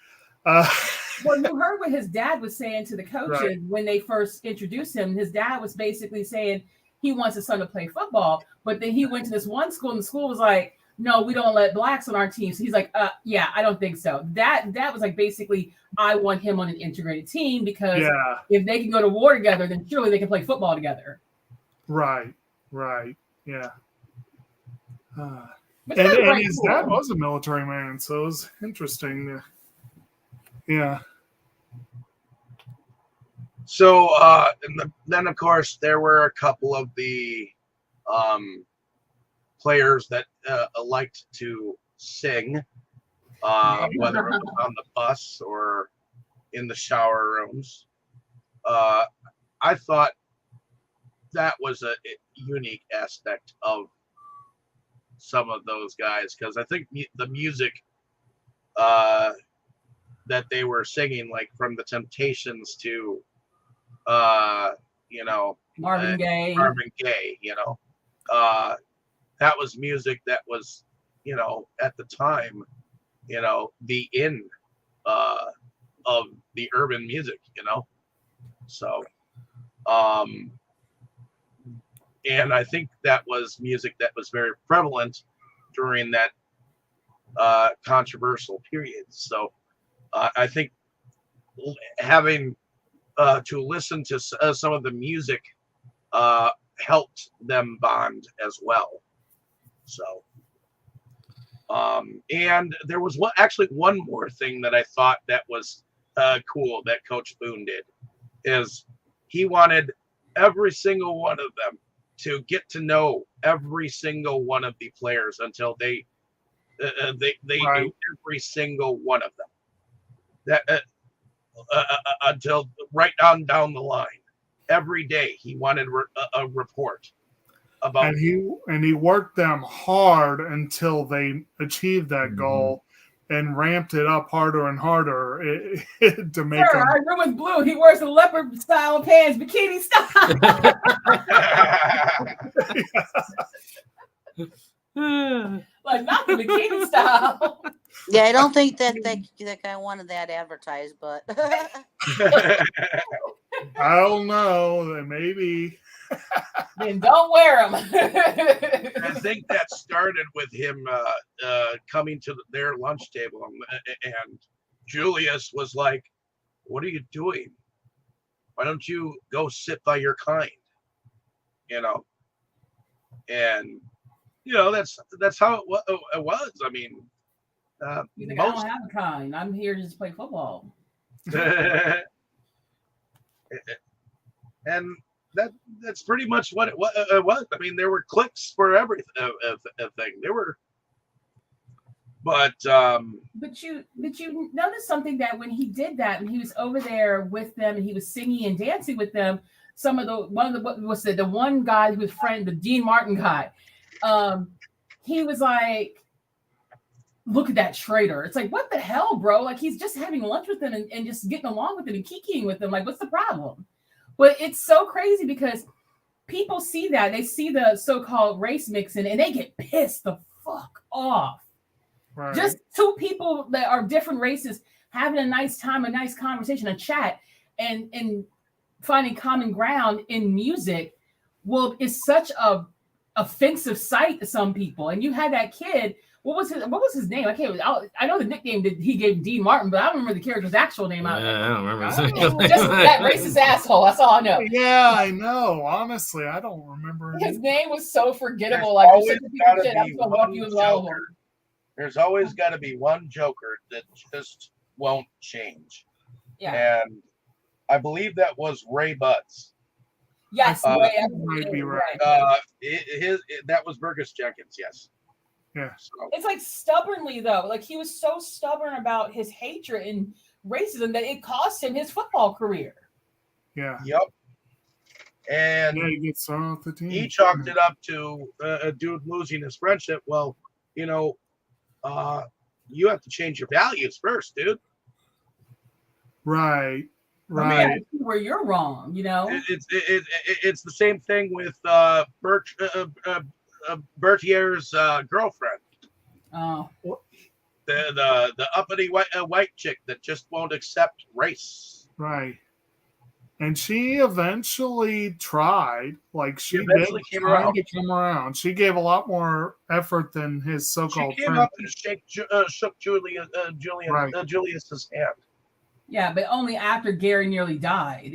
Well, you heard what his dad was saying to the coaches when they first introduced him. His dad was basically saying he wants his son to play football, but then he went to this one school, and the school was like, no, we don't let blacks on our team. So he's like, yeah, I don't think so. That was like basically, I want him on an integrated team because if they can go to war together, then surely they can play football together. Right. Yeah. And his dad was a military man, so it was interesting. Yeah. So, then of course there were a couple of the players that liked to sing, whether it was on the bus or in the shower rooms. I thought that was a unique aspect of some of those guys, because I think the music that they were singing, like from the Temptations to Marvin Gaye. That was music that was, at the time, the in of the urban music, so and I think that was music that was very prevalent during that controversial period. So I think having to listen to some of the music helped them bond as well. So and there was actually one more thing that I thought that was cool that Coach Boone did, is he wanted every single one of them to get to know every single one of the players until they knew every single one of them. That until right on down the line. Every day he wanted a report about, and he worked them hard until they achieved that goal, and ramped it up harder and harder to make Sir, our room is blue. He wears a leopard style pants, bikini style. Like not the bikini style. Yeah, I don't think that guy wanted that advertised, but I don't know. Maybe. Then don't wear them. I think that started with him coming to their lunch table, and Julius was like, "What are you doing? Why don't you go sit by your kind?" And that's how it was. I mean, I don't have a kind. I'm here to just play football. And that's pretty much what it was. I mean, there were cliques for everything. There were, but you notice something, that when he did that, and he was over there with them, and he was singing and dancing with them. The one guy who was friend, the Dean Martin guy, he was like, "Look at that traitor." It's like, what the hell, bro? Like, he's just having lunch with them and just getting along with them and kikiing with them. Like, what's the problem? But it's so crazy because people see that. They see the so-called race mixing and they get pissed the fuck off. Right. Just two people that are different races having a nice time, a nice conversation, a chat, and finding common ground in music, well, it's such a offensive sight to some people. And you had that kid. What was his name? I know the nickname that he gave Dean Martin, but I don't remember the character's actual name. I don't remember his name. Just that racist asshole. That's all I know. Yeah, I know. Honestly, I don't remember. His name was so forgettable. There's always got to be one Joker that just won't change. Yeah. And I believe that was Ray Butts. Yes, Ray. Might be right. That was Burgess Jenkins. Yes. Yeah. So. It's like stubbornly though. Like he was so stubborn about his hatred and racism that it cost him his football career. Yeah. Yep. And he gets thrown off the team. He chalked it up to a dude losing his friendship. Well, you have to change your values first, dude. Right. Right. I mean, where you're wrong, It's the same thing with Bertier's girlfriend. Oh. The uppity white chick that just won't accept race. Right. And she eventually tried. Like she eventually came around. She gave a lot more effort than his so-called friend. She came up and shook Julius's hand. Yeah, but only after Gary nearly died.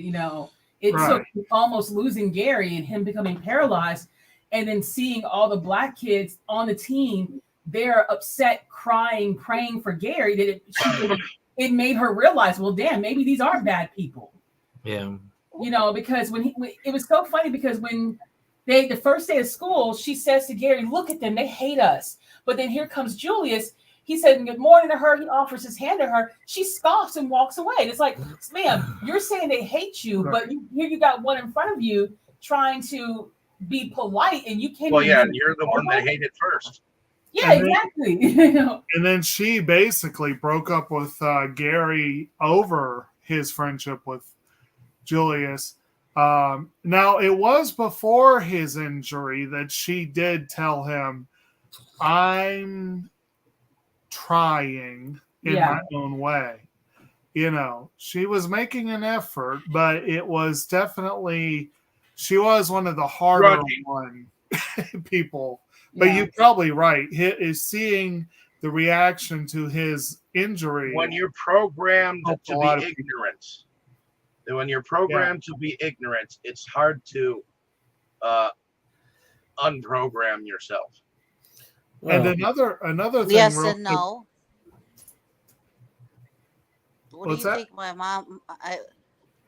It took almost losing Gary and him becoming paralyzed, and then seeing all the black kids on the team, they're upset, crying, praying for Gary. That it made her realize, well, damn, maybe these are bad people. Yeah. Because when it was so funny, because when the first day of school, she says to Gary, "Look at them, they hate us." But then here comes Julius. He said good morning to her. He offers his hand to her. She scoffs and walks away. And it's like, ma'am, you're saying they hate you, but here you got one in front of you trying to be polite, and you can't. Well, yeah, and you're the one that hated first. Yeah, exactly. And then she basically broke up with Gary over his friendship with Julius. Now, it was before his injury that she did tell him, I'm trying in my own way. You know, she was making an effort, but it was definitely, she was one of the harder one people. But you're probably right. Is seeing the reaction to his injury. When you're programmed to be ignorant, to be ignorant, it's hard to unprogram yourself. And another thing. Yes and no. What What's do you that? think?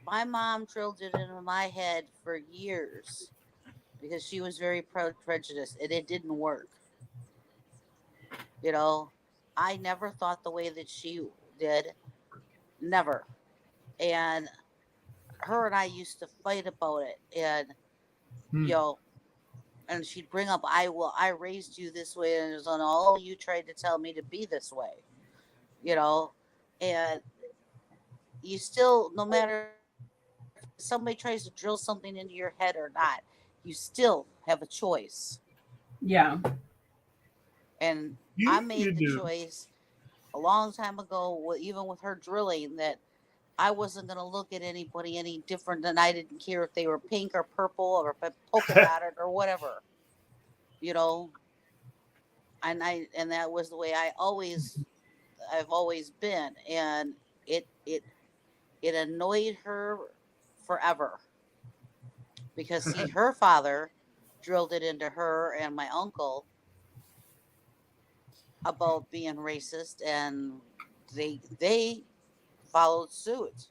My mom drilled it into my head for years because she was very prejudiced, and it didn't work. You know, I never thought the way that she did. Never. And her and I used to fight about it. And, you know, and she'd bring up, I raised you this way, and it was on all you tried to tell me to be this way. You know, and you still, no matter if somebody tries to drill something into your head or not, you still have a choice. Yeah. And I made the choice a long time ago, even with her drilling, that I wasn't going to look at anybody any different than I didn't care if they were pink or purple or polka dotted or whatever, you know. And that was the way I've always been, and it annoyed her forever because see, her father drilled it into her and my uncle about being racist, and they followed suit.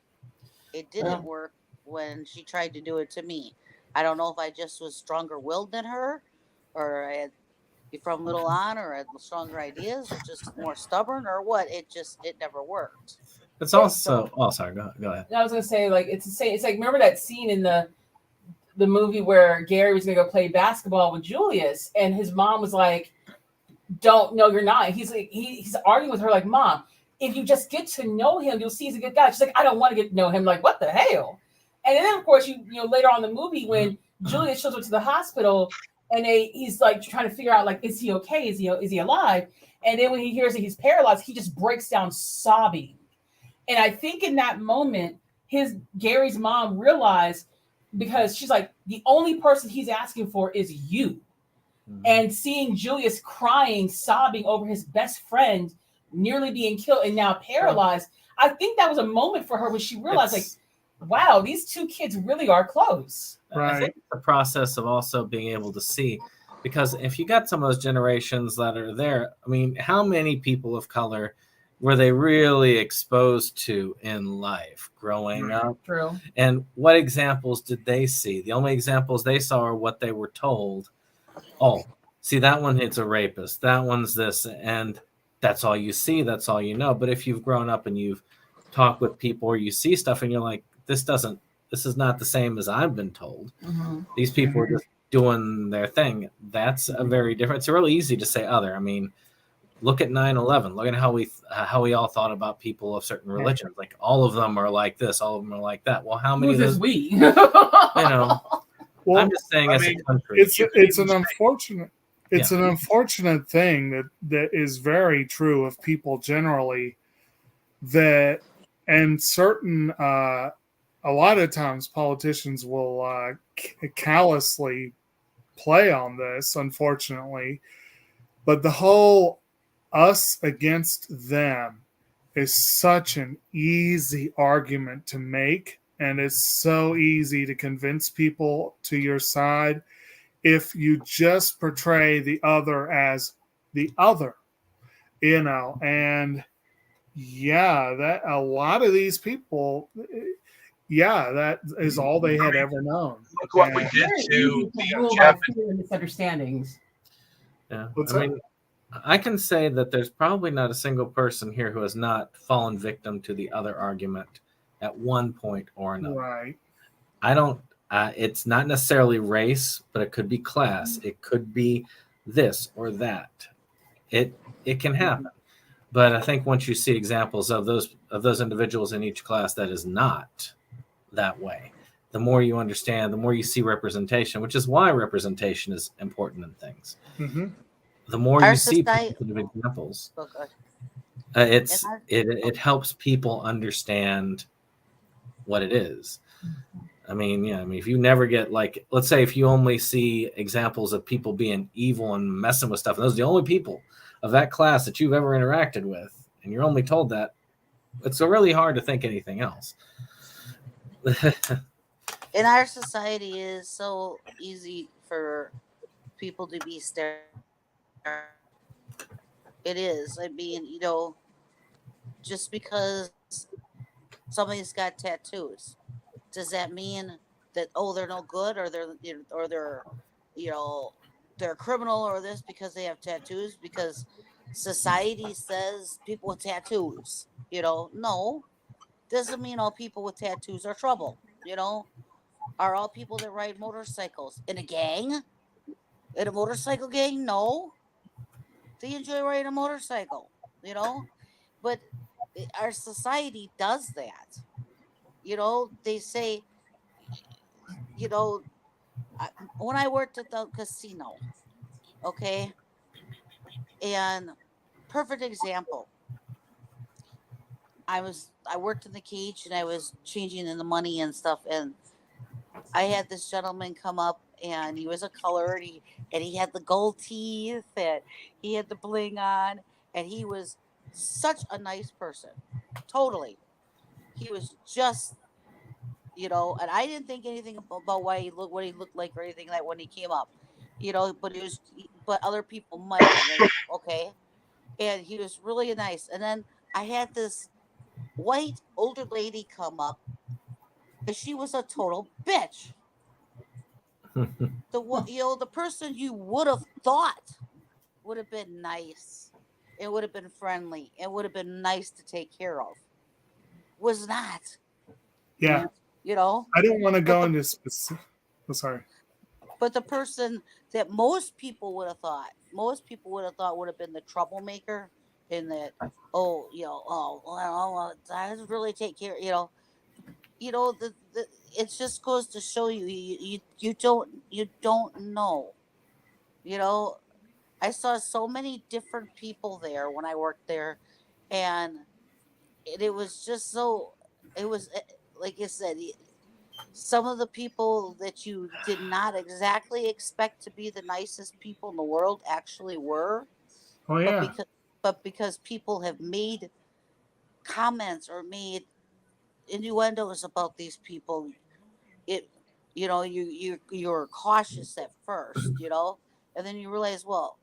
It didn't work when she tried to do it to me. I don't know if I just was stronger willed than her, or I had from little on, or had stronger ideas, or just more stubborn, or what. It never worked. It's also sorry, go ahead. I was gonna say, like, it's the same. It's like, remember that scene in the movie where Gary was gonna go play basketball with Julius, and his mom was like, "Don't, no, you're not." He's like, he's arguing with her, like, "Mom, if you just get to know him, you'll see he's a good guy." She's like, "I don't want to get to know him." Like, what the hell? And then, of course, you know, later on in the movie when Julius shows up to the hospital, and he's like trying to figure out, like, is he okay? Is he alive? And then when he hears that he's paralyzed, he just breaks down sobbing. And I think in that moment, Gary's mom realized, because she's like, the only person he's asking for is you. Mm-hmm. And seeing Julius crying, sobbing over his best friend nearly being killed and now paralyzed, I think that was a moment for her when she realized, like, wow, these two kids really are close. Right. I think the process of also being able to see, because if you got some of those generations that are there, I mean, how many people of color were they really exposed to in life growing up? True. And what examples did they see? The only examples they saw are what they were told. Oh, see, that one, it's a rapist. That one's this. And that's all you see. That's all you know. But if you've grown up and you've talked with people, or you see stuff and you're like, this is not the same as I've been told. Mm-hmm. These people are just doing their thing. That's a very different. It's really easy to say other. I mean, look at 9/11. Look at how we all thought about people of certain religions. Like, all of them are like this. All of them are like that. Well, how many of those? We? You know, well, I'm just saying, as a country, it's an unfortunate. It's an unfortunate thing that is very true of people generally. That, and certain a lot of times politicians will callously play on this, unfortunately. But the whole us against them is such an easy argument to make, and it's so easy to convince people to your side if you just portray the other as the other, you know. And that a lot of these people, that is all they had ever known. Look what we did to the Japanese misunderstandings. Yeah, What's I mean, I can say that there's probably not a single person here who has not fallen victim to the other argument at one point or another. Right. I don't. It's not necessarily race, but it could be class. It could be this or that. It can happen. But I think once you see examples of those individuals in each class, that is not that way. The more you understand, the more you see representation, which is why representation is important in things. Mm-hmm. The more Our you see society- positive examples, Oh, God. it helps people understand what it is. I mean, if you never get, like, let's say if you only see examples of people being evil and messing with stuff, and those are the only people of that class that you've ever interacted with, and you're only told that, it's really hard to think anything else. In our society, it is so easy for people to be stereotyped. It is. I mean, just because somebody's got tattoos, does that mean that they're no good, or they're they're a criminal or this because they have tattoos? Because society says people with tattoos, no, doesn't mean all people with tattoos are trouble. Are all people that ride motorcycles in a gang, in a motorcycle gang? No, they enjoy riding a motorcycle, but our society does that. They say, when I worked at the casino, okay, and perfect example, I worked in the cage and I was changing in the money and stuff, and I had this gentleman come up, and he was a color, and he had the gold teeth, and he had the bling on, and he was such a nice person. Totally. He was just, and I didn't think anything about what he looked like or anything like when he came up, but other people might have, okay. And he was really nice. And then I had this white older lady come up, and she was a total bitch. The person you would have thought would have been nice, it would have been friendly, it would have been nice to take care of, was not. Yeah. I don't want to go into specific. Oh, sorry. But the person that most people would have thought would have been the troublemaker, in that, I really take care, it just goes to show you don't know. I saw so many different people there when I worked there, and it was just so, it was like I said, some of the people that you did not exactly expect to be the nicest people in the world actually were. Oh yeah. But because people have made comments or made innuendos about these people, you're cautious at first, and then you realize, well,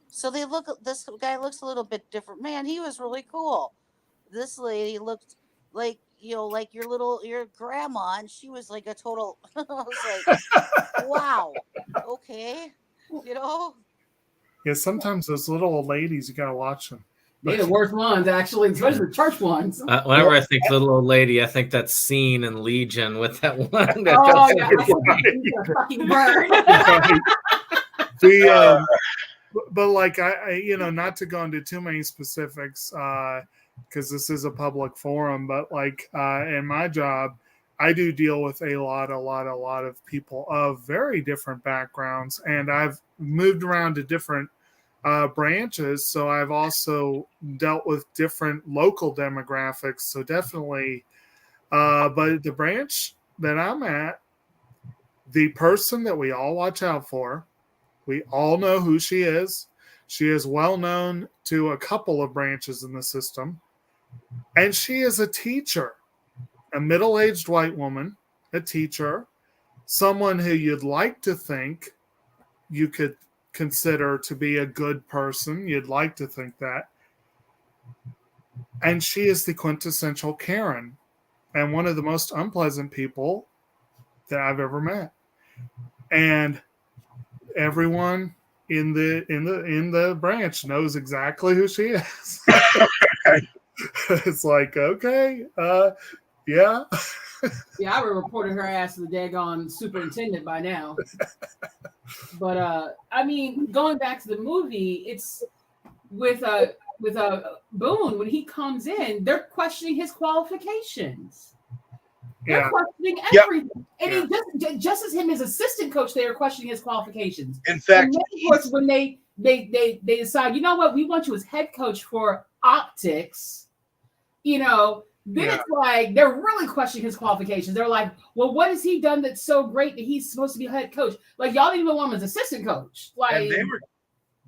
so this guy looks a little bit different. Man, he was really cool. This lady looked like, like your grandma, and she was like a total I was like, wow, okay. Yeah, sometimes those little old ladies, you gotta watch them. They're the worst ones, actually, especially the church ones. Whenever I think little old lady, I think that scene in Legion with that one. Fucking burn. But like I not to go into too many specifics, because this is a public forum, but like in my job, I do deal with a lot of people of very different backgrounds, and I've moved around to different branches, so I've also dealt with different local demographics. So definitely, but the branch that I'm at, the person that we all watch out for, we all know who she is. She is well known to a couple of branches in the system, and she is a teacher, a middle-aged white woman, a teacher, someone who you'd like to think you could consider to be a good person. You'd like to think that. And she is the quintessential Karen, and one of the most unpleasant people that I've ever met. And everyone in the branch knows exactly who she is. It's like, okay, yeah. Yeah, I would have reported her ass to the daggone superintendent by now. But I mean, going back to the movie, it's with Boone, when he comes in, they're questioning his qualifications. They're questioning everything. And he just as him as assistant coach, they are questioning his qualifications. In fact, and then, of course, when they decide, you know what, we want you as head coach for optics, then it's like they're really questioning his qualifications. They're like, well, what has he done that's so great that he's supposed to be head coach? Like, y'all didn't even want him as assistant coach. Like, and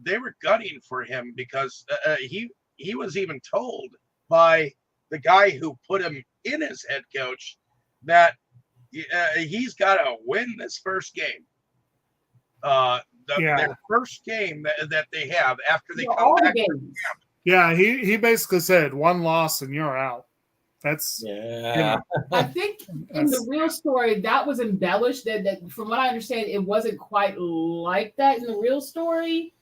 they were gutting for him because he was even told by the guy who put him in as head coach that he's got to win this first game. Their first game that they have after they come back. Yeah, he basically said, one loss and you're out. That's I think in the real story that was embellished. That from what I understand, it wasn't quite like that in the real story,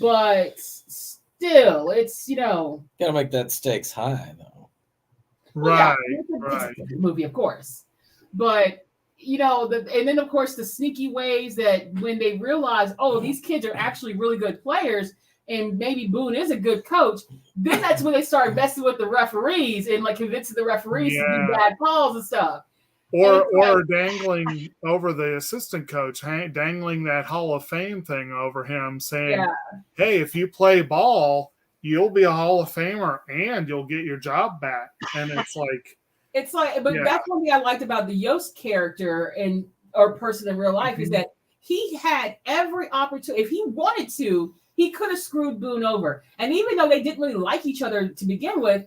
but still, it's gotta make that stakes high though. Right. It's a movie, of course, but and then of course the sneaky ways that when they realize, oh, these kids are actually really good players. And maybe Boone is a good coach, then that's when they start messing with the referees and like convincing the referees to do bad calls and stuff. Or dangling over the assistant coach, dangling that Hall of Fame thing over him, saying, hey, if you play ball, you'll be a Hall of Famer and you'll get your job back. And it's like... That's one thing I liked about the Yost character or person in real life is that he had every opportunity. If he wanted to, he could have screwed Boone over. And even though they didn't really like each other to begin with,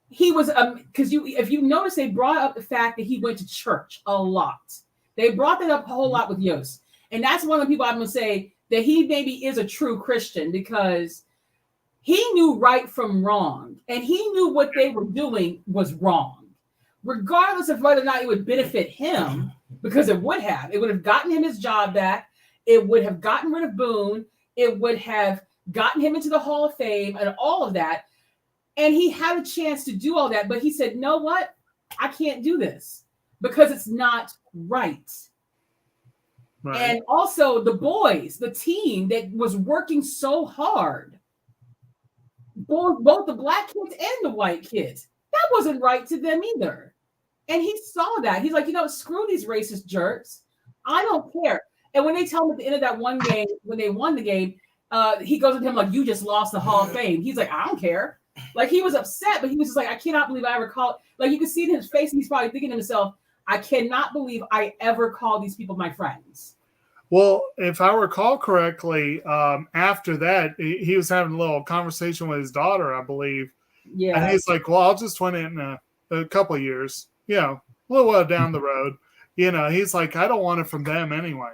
he was because if you notice, they brought up the fact that he went to church a lot. They brought that up a whole lot with Yost. And that's one of the people I'm going to say that he maybe is a true Christian because he knew right from wrong. And he knew what they were doing was wrong. Regardless of whether or not it would benefit him, because it would have. It would have gotten him his job back. It would have gotten rid of Boone. It would have gotten him into the Hall of Fame and all of that. And he had a chance to do all that. But he said, know what? I can't do this because it's not right. And also the boys, the team that was working so hard, both the black kids and the white kids, that wasn't right to them either. And he saw that. He's like, screw these racist jerks. I don't care. And when they tell him at the end of that one game, when they won the game, he goes to him like, you just lost the Hall of Fame. He's like, I don't care. Like, he was upset, but he was just like, I cannot believe I ever called. Like, you can see it in his face, and he's probably thinking to himself, I cannot believe I ever called these people my friends. Well, if I recall correctly, after that, he was having a little conversation with his daughter, I believe. Yeah. And he's like, well, I'll just win it in a couple of years, a little while down the road. He's like, I don't want it from them anyway.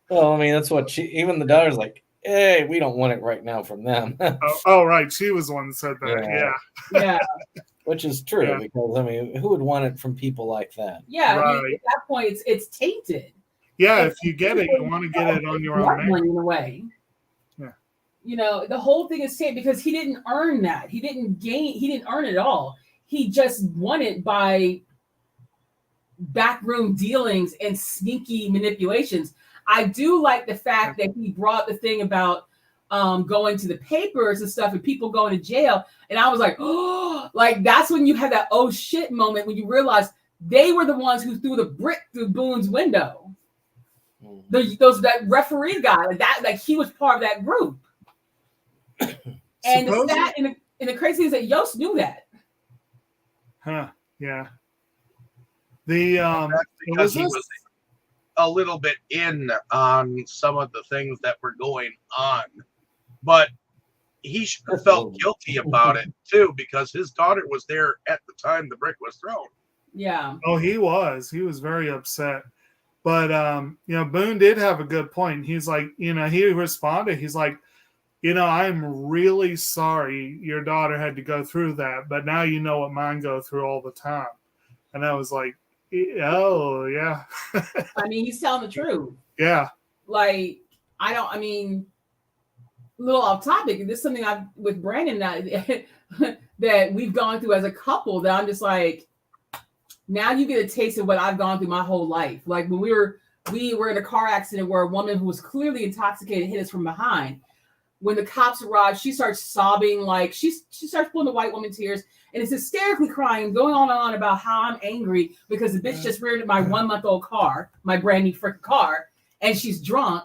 Well, I mean, that's what even the daughter's like, hey, we don't want it right now from them. Right. She was the one that said that. Yeah. Which is true because, I mean, who would want it from people like that? Yeah. Right. I mean, at that point, it's tainted. Yeah. If you get it, you want to get it on your own name. In a way. Yeah. The whole thing is tainted because he didn't earn that. He didn't earn it at all. He just won it by backroom dealings and sneaky manipulations. I do like the fact that he brought the thing about going to the papers and stuff and people going to jail. And I was like, oh, like that's when you had that oh shit moment when you realize they were the ones who threw the brick through Boone's window. That referee guy, like he was part of that group. And the crazy thing is that Yost knew that. Huh? Yeah. Because he was a little bit in on some of the things that were going on, but he should have felt guilty about it too because his daughter was there at the time the brick was thrown. Yeah. Oh, he was very upset. But Boone did have a good point. He's like, he responded. He's like, I'm really sorry your daughter had to go through that, but now you know what mine go through all the time. And I was like, oh yeah. I mean, he's telling the truth. Yeah. Like, I mean, a little off topic. This is something I've with Brandon that we've gone through as a couple that I'm just like, now you get a taste of what I've gone through my whole life. Like when we were in a car accident where a woman who was clearly intoxicated hit us from behind. When the cops arrived, she starts sobbing, like she starts pulling the white woman tears and is hysterically crying, going on and on about how I'm angry because the bitch just reared my 1-month-old car, my brand new freaking car, and she's drunk.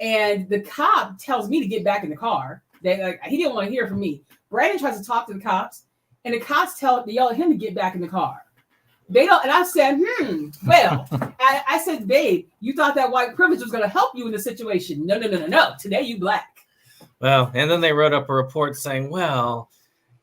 And the cop tells me to get back in the car. He didn't want to hear from me. Brandon tries to talk to the cops, and the cops yell at him to get back in the car. They don't, and I said, well, I said, babe, you thought that white privilege was going to help you in the situation. No. Today you black. Well, and then they wrote up a report saying, well,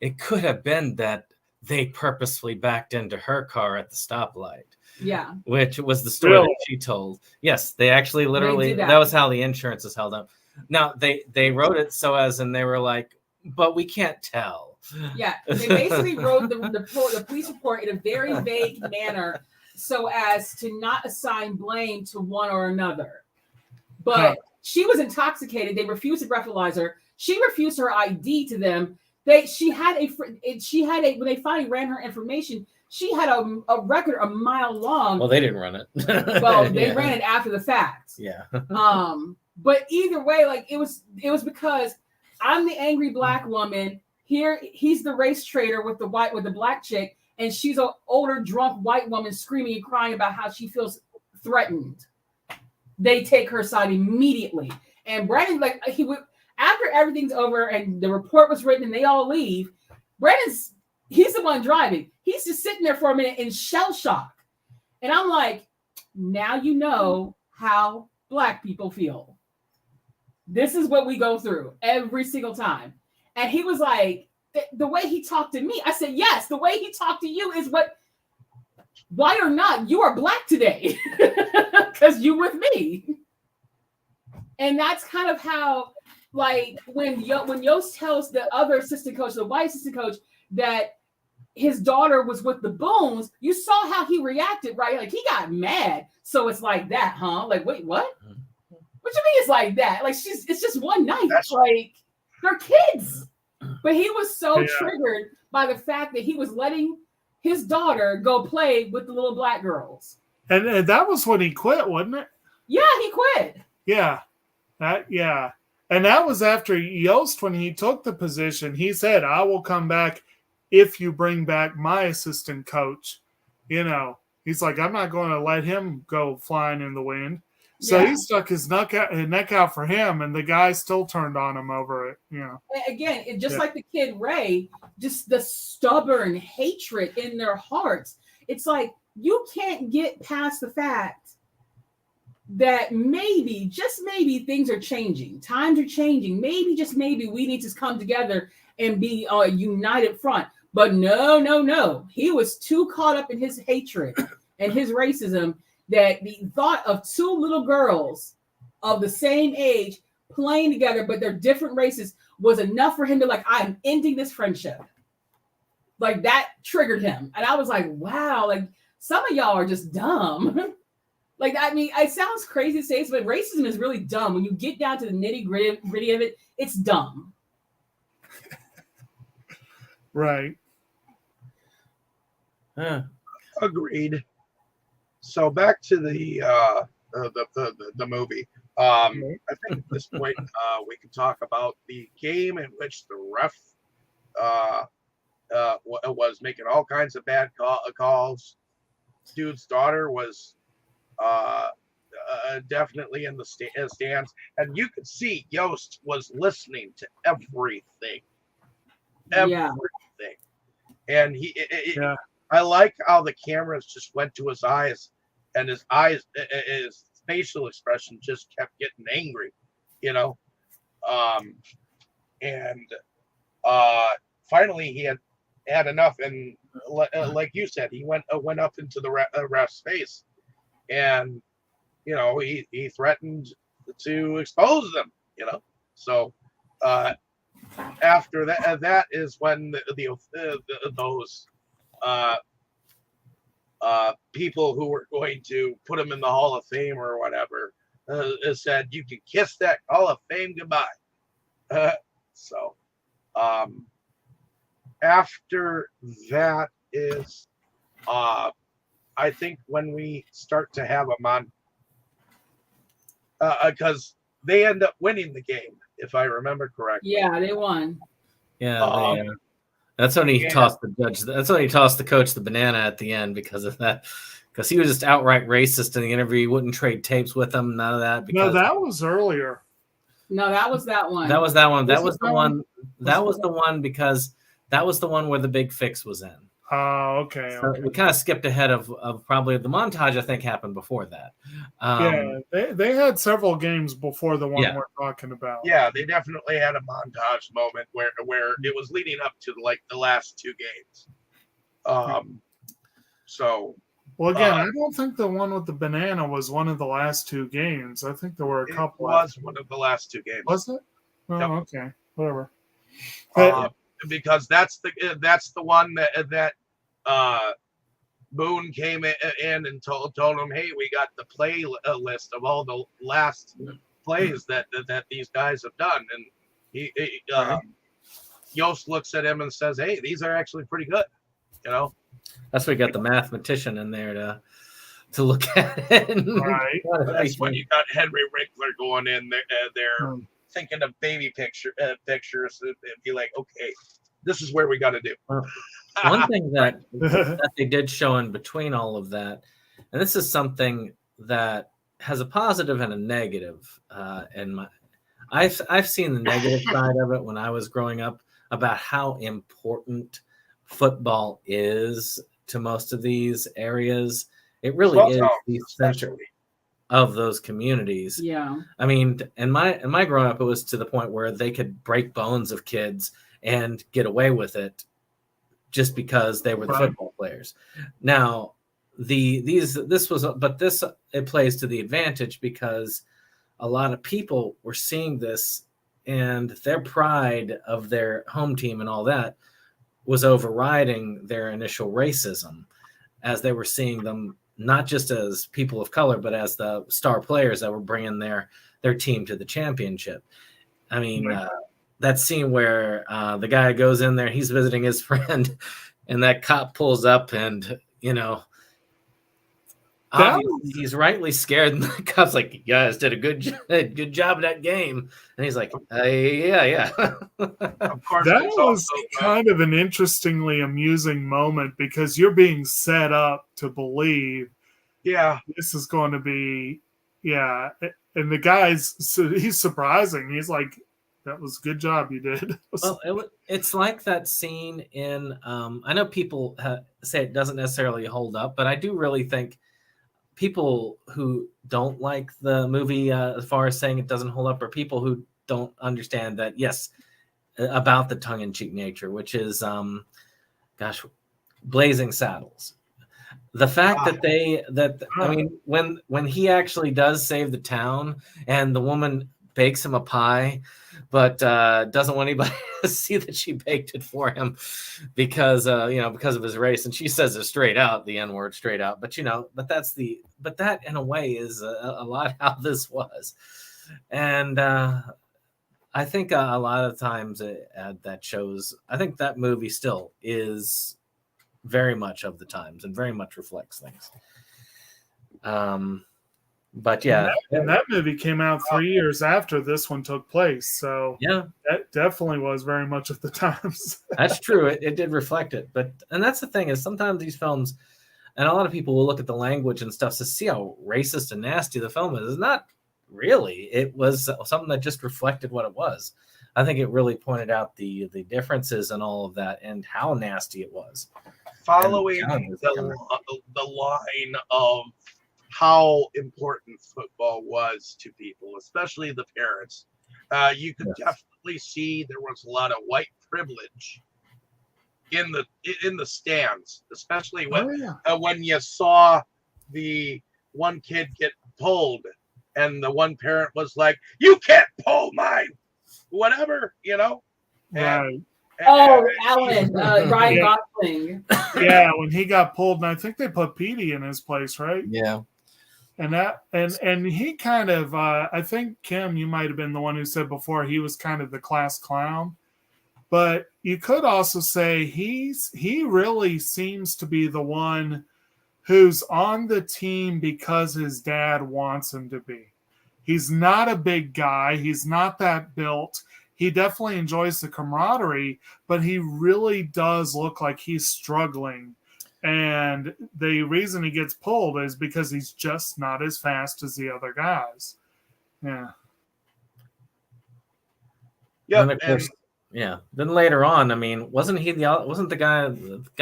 it could have been that they purposefully backed into her car at the stoplight. Yeah. Which was the story that she told. Yes, they actually literally, that was how the insurance is held up. Now, they wrote it so as, and they were like, but we can't tell. Yeah, they basically wrote the police report in a very vague manner so as to not assign blame to one or another. But she was intoxicated. They refused to breathalyze her. She refused her ID to them. When they finally ran her information, she had a record a mile long. Well, they didn't run it. Well, they ran it after the fact. Yeah. But either way, like it was because I'm the angry black woman. Here, he's the race trader with the black chick, and she's an older, drunk white woman screaming and crying about how she feels threatened. They take her side immediately, and Brandon, like he would, after everything's over and the report was written and they all leave. He's the one driving. He's just sitting there for a minute in shell shock, and I'm like, now you know how black people feel. This is what we go through every single time. And he was like, the way he talked to me, I said, yes, the way he talked to you is white or not, you are black today because you with me. And that's kind of how, like, when Yost tells the other assistant coach, the white assistant coach, that his daughter was with the Boones, you saw how he reacted, right? Like, he got mad. So it's like that, huh? Like, wait, what? What you mean it's like that? Like, it's just one night. Like, they're kids. But he was so triggered by the fact that he was letting his daughter go play with the little black girls. And that was when he quit, wasn't it? Yeah, he quit. Yeah. And that was after Yost, when he took the position, he said, I will come back if you bring back my assistant coach. You know, he's like, I'm not going to let him go flying in the wind. So he stuck his neck out for him, and the guy still turned on him over it. You know. Again, just like the kid Ray, just the stubborn hatred in their hearts. It's like you can't get past the fact that maybe, just maybe, things are changing. Times are changing. Maybe, just maybe, we need to come together and be a united front. But no. He was too caught up in his hatred and his racism that the thought of two little girls of the same age playing together, but they're different races, was enough for him to like, I'm ending this friendship. Like, that triggered him. And I was like, wow, like, some of y'all are just dumb. Like, I mean, it sounds crazy to say this, but racism is really dumb. When you get down to the nitty gritty of it, it's dumb. Right. Agreed. So back to the movie. I think at this point we can talk about the game in which the ref was making all kinds of bad calls. Dude's daughter was definitely in the stands, and you could see Yost was listening to everything. And I like how the cameras just went to his eyes, and his facial expression just kept getting angry, you know. Finally he had enough, and like you said, he went up into the ref's face, and you know, he threatened to expose them, you know. So after that is when those people who were going to put him in the Hall of Fame or whatever said, "You can kiss that Hall of Fame goodbye." So after that is, I think when we start to have a because they end up winning the game, if I remember correctly. Yeah, they won. Yeah, that's when he tossed the judge. That's when he tossed the coach the banana at the end because of that. Because he was just outright racist in the interview. He wouldn't trade tapes with him. None of that. No, that was earlier. No, that was that one. That was that one. That was Was it the that one. one? That was the one because that was the one where the big fix was in. Oh, okay. So we kind of skipped ahead of probably the montage. I think happened before that. Yeah, they had several games before the one Yeah. we're talking about. Yeah, they definitely had a montage moment where it was leading up to like the last two games. So Well, again, I don't think the one with the banana was one of the last two games. I think there were a it couple. was one of the last two games. Was it? Oh, Yep. okay. Whatever. Because that's the one that Boone came in and told him, "Hey, we got the play list of all the last plays that these guys have done," and he Yost looks at him and says, "Hey, these are actually pretty good," you know. That's where we got the mathematician in there to look at it. Right. That's when you got Henry Winkler going in there thinking of baby pictures. And be like, okay, this is where we got to do. One thing that they did show in between all of that, and this is something that has a positive and a negative. I've seen the negative side of it when I was growing up about how important football is to most of these areas. It really is the center of those communities. Yeah. I mean, in my growing up, it was to the point where they could break bones of kids and get away with it just because they were the football players. Now, it plays to the advantage because a lot of people were seeing this and their pride of their home team and all that was overriding their initial racism as they were seeing them not just as people of color, but as the star players that were bringing their team to the championship. I mean, that scene where the guy goes in there, he's visiting his friend, and that cop pulls up and, obviously he's rightly scared. And the cop's like, "You guys did a good job of that game." And he's like, yeah. Of course, that was kind of an interestingly amusing moment because you're being set up to believe this is going to be, and the guy's, he's surprising. He's like, "That was a good job you did." Well, it's like that scene in, I know people say it doesn't necessarily hold up, but I do really think people who don't like the movie, as far as saying it doesn't hold up, are people who don't understand that, yes, about the tongue-in-cheek nature, which is, Blazing Saddles. The fact I mean, when he actually does save the town and the woman bakes him a pie, but doesn't want anybody to see that she baked it for him because of his race, and she says it straight out, the N-word straight out. But but that in a way is a lot how this was, and I think a lot of times that shows. I think that movie still is very much of the times and very much reflects things. But yeah, and that movie came out 3 years after this one took place, so yeah, that definitely was very much of the times. That's true. It did reflect it, and that's the thing is sometimes these films, and a lot of people will look at the language and stuff to see how racist and nasty the film is. It's not really. It was something that just reflected what it was. I think it really pointed out the differences and all of that and how nasty it was. Following the line of how important football was to people, especially the parents, you could definitely see there was a lot of white privilege in the stands, especially when you saw the one kid get pulled, and the one parent was like, "You can't pull mine," whatever, Right. Alan, Ryan Gosling. Yeah, when he got pulled, and I think they put Petey in his place, right? Yeah. And he kind of I think Kim, you might have been the one who said before he was kind of the class clown, but you could also say he really seems to be the one who's on the team because his dad wants him to be. He's not a big guy, he's not that built. He definitely enjoys the camaraderie, but he really does look like he's struggling. And the reason he gets pulled is because he's just not as fast as the other guys. Yeah. Yeah. And of course, yeah. Then later on, I mean, wasn't the guy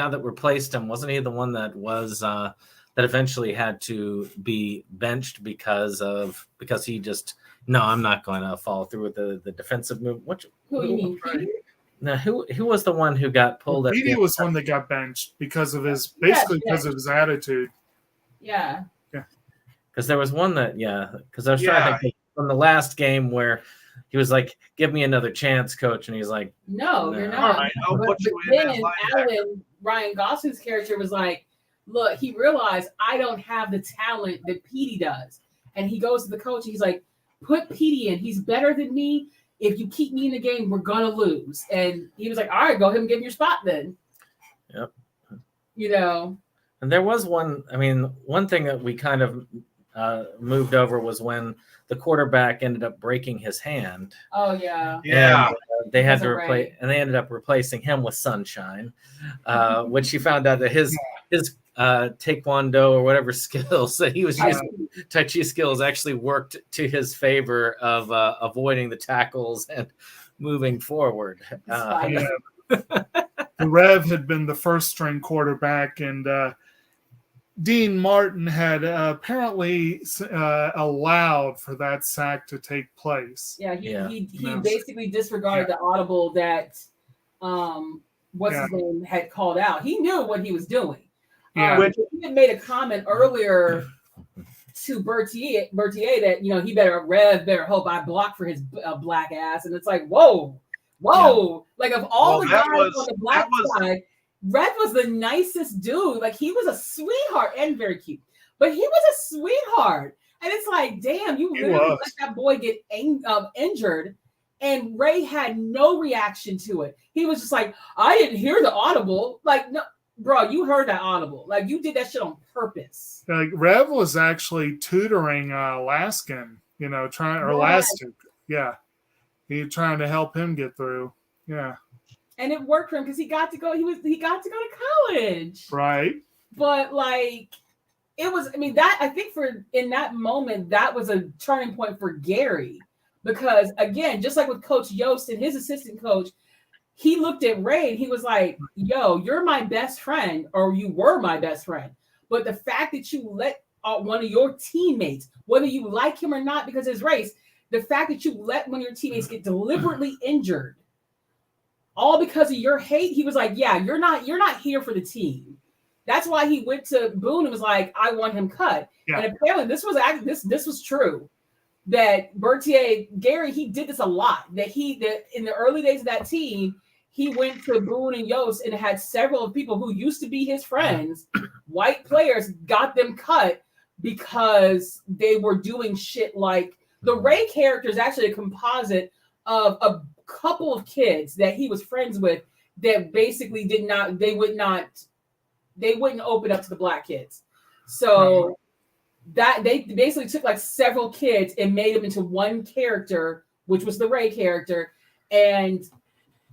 that replaced him? Wasn't he the one that was that eventually had to be benched because he just no, I'm not going to follow through with the defensive move. Who was the one who got pulled? Petey was one that got benched because of his because of his attitude. Yeah. Yeah. Because there was one that because I was trying to think from the last game where he was like, "Give me another chance, coach," and he's like, "No, you're not." All right, I'll put you in then Ryan Gosling's character was like, "Look," he realized I don't have the talent that Petey does, and he goes to the coach. And he's like, "Put Petey in. He's better than me. If you keep me in the game, we're gonna lose." And he was like, "All right, go ahead and give him your spot then." Yep. You know. And there was one. I mean, one thing that we kind of moved over was when the quarterback ended up breaking his hand. Oh yeah. Yeah. And, they had to replace, and they ended up replacing him with Sunshine, which he found out that his taekwondo or whatever skills that he was using, Tai Chi skills, actually worked to his favor of avoiding the tackles and moving forward. The Rev had been the first string quarterback, and Dean Martin had apparently allowed for that sack to take place. Yeah, he basically disregarded the audible that his name had called out. He knew what he was doing. Yeah. He had made a comment earlier to Berthier that he better hope I block for his black ass, and it's like whoa, like of all the guys on the black side. Red was the nicest dude. Like he was a sweetheart and very cute, but he was a sweetheart. And it's like, damn, you literally let that boy get injured, and Ray had no reaction to it. He was just like, I didn't hear the audible. Like, no, bro, you heard that audible. Like you did that shit on purpose. Like Rev was actually tutoring Laskin, Lastic. Yeah, he trying to help him get through. Yeah. And it worked for him because he got to go to college. Right. But like it was, that I think in that moment, that was a turning point for Gary. Because again, just like with Coach Yost and his assistant coach, he looked at Ray and he was like, yo, you're my best friend, or you were my best friend. But the fact that you let one of your teammates, whether you like him or not because of his race, the fact that you let one of your teammates get deliberately injured, all because of your hate, he was like, yeah, you're not here for the team. That's why he went to Boone and was like, I want him cut. Yeah. And apparently this was true. That Gary, he did this a lot. That in the early days of that team, he went to Boone and Yost and had several people who used to be his friends, white players, got them cut because they were doing shit like the Ray character is actually a composite of a couple of kids that he was friends with that basically they wouldn't open up to the black kids. So that they basically took like several kids and made them into one character, which was the Ray character. And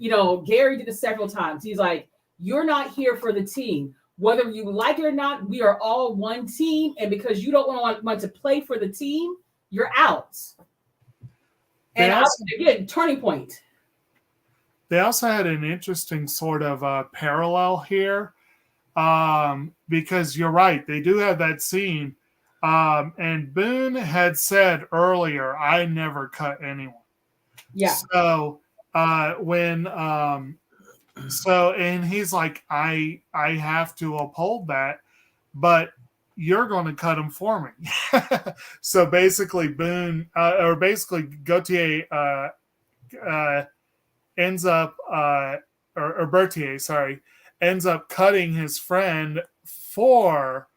Gary did this several times. He's like, you're not here for the team. Whether you like it or not, we are all one team. And because you don't want to play for the team, you're out. And again, turning point. They also had an interesting sort of parallel here because you're right. They do have that scene. And Boone had said earlier, I never cut anyone. Yeah. So and he's like, I have to uphold that, but you're going to cut him for me. So basically Boone or basically Gautier ends up or Berthier, sorry, ends up cutting his friend for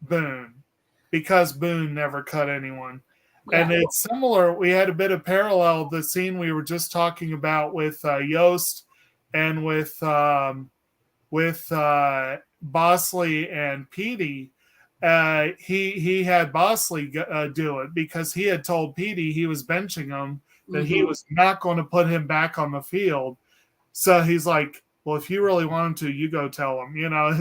Boone because Boone never cut anyone. Yeah. And it's similar. We had a bit of parallel. The scene we were just talking about with Yost and with Bosley and Petey. He had Bosley do it because he had told Petey he was benching him, that he was not going to put him back on the field. So he's like, well, if you really want him to, you go tell him, you know.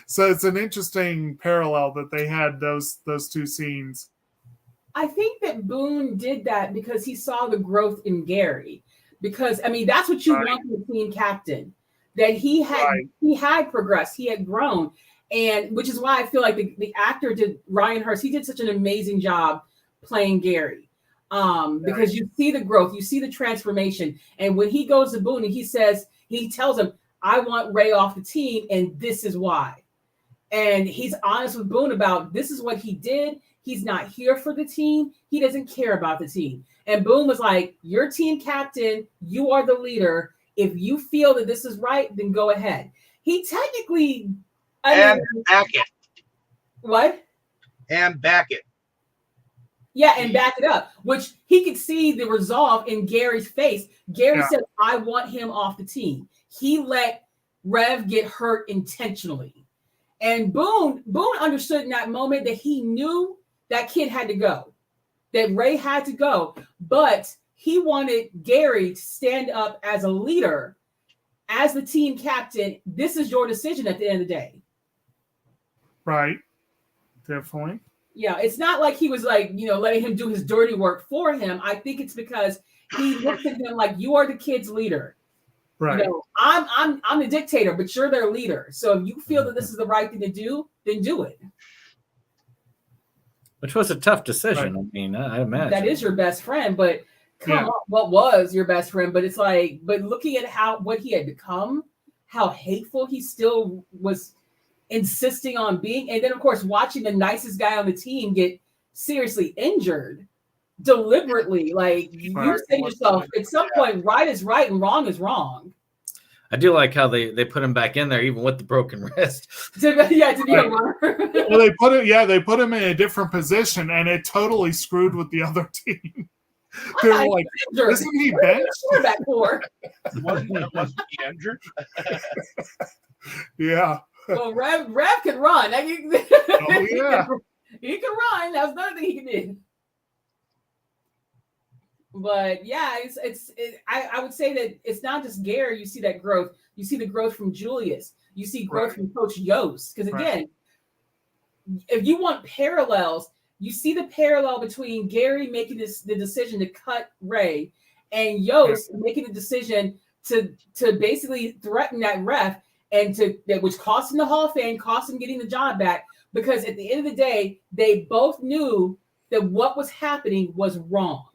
So it's an interesting parallel that they had those two scenes. I think that Boone did that because he saw the growth in Gary. Because, I mean, that's what you want from the team captain, that he had progressed, he had grown. And which is why I feel like the actor Ryan Hurst, he did such an amazing job playing Gary. Because you see the growth, you see the transformation. And when he goes to Boone and he tells him, I want Ray off the team, and this is why. And he's honest with Boone about this is what he did. He's not here for the team. He doesn't care about the team. And Boone was like, you're team captain. You are the leader. If you feel that this is right, then go ahead. He technically... back it. What? And back it. Yeah, and back it up, which he could see the resolve in Gary's face. Gary said, I want him off the team. He let Rev get hurt intentionally. And Boone understood in that moment that he knew that kid had to go, that Ray had to go, but he wanted Gary to stand up as a leader, as the team captain. This is your decision at the end of the day. Right. Definitely. Yeah, it's not like he was like, letting him do his dirty work for him. I think it's because he looked at him like, you are the kid's leader. Right. I'm the dictator, but you're their leader. So if you feel that this is the right thing to do, then do it. Which was a tough decision. Right. I mean, I imagine. That is your best friend, but come on, what was your best friend? But it's like, but looking at what he had become, how hateful he still was insisting on being. And then, of course, watching the nicest guy on the team get seriously injured deliberately. Like, you say to yourself, at some point, right is right and wrong is wrong. I do like how they put him back in there, even with the broken wrist. To be a runner. Well, they put him in a different position, and it totally screwed with the other team. They're like, isn't he benched? Wasn't he injured? Yeah. Well, Rev can run. Oh, yeah. He can run. That's another thing he can do. But yeah, I would say that it's not just Gary. You see that growth. You see the growth from Julius. You see growth from Coach Yost. Because again, if you want parallels, you see the parallel between Gary making the decision to cut Ray and Yost making the decision to basically threaten that ref and which cost him the Hall of Fame, cost him getting the job back. Because at the end of the day, they both knew that what was happening was wrong.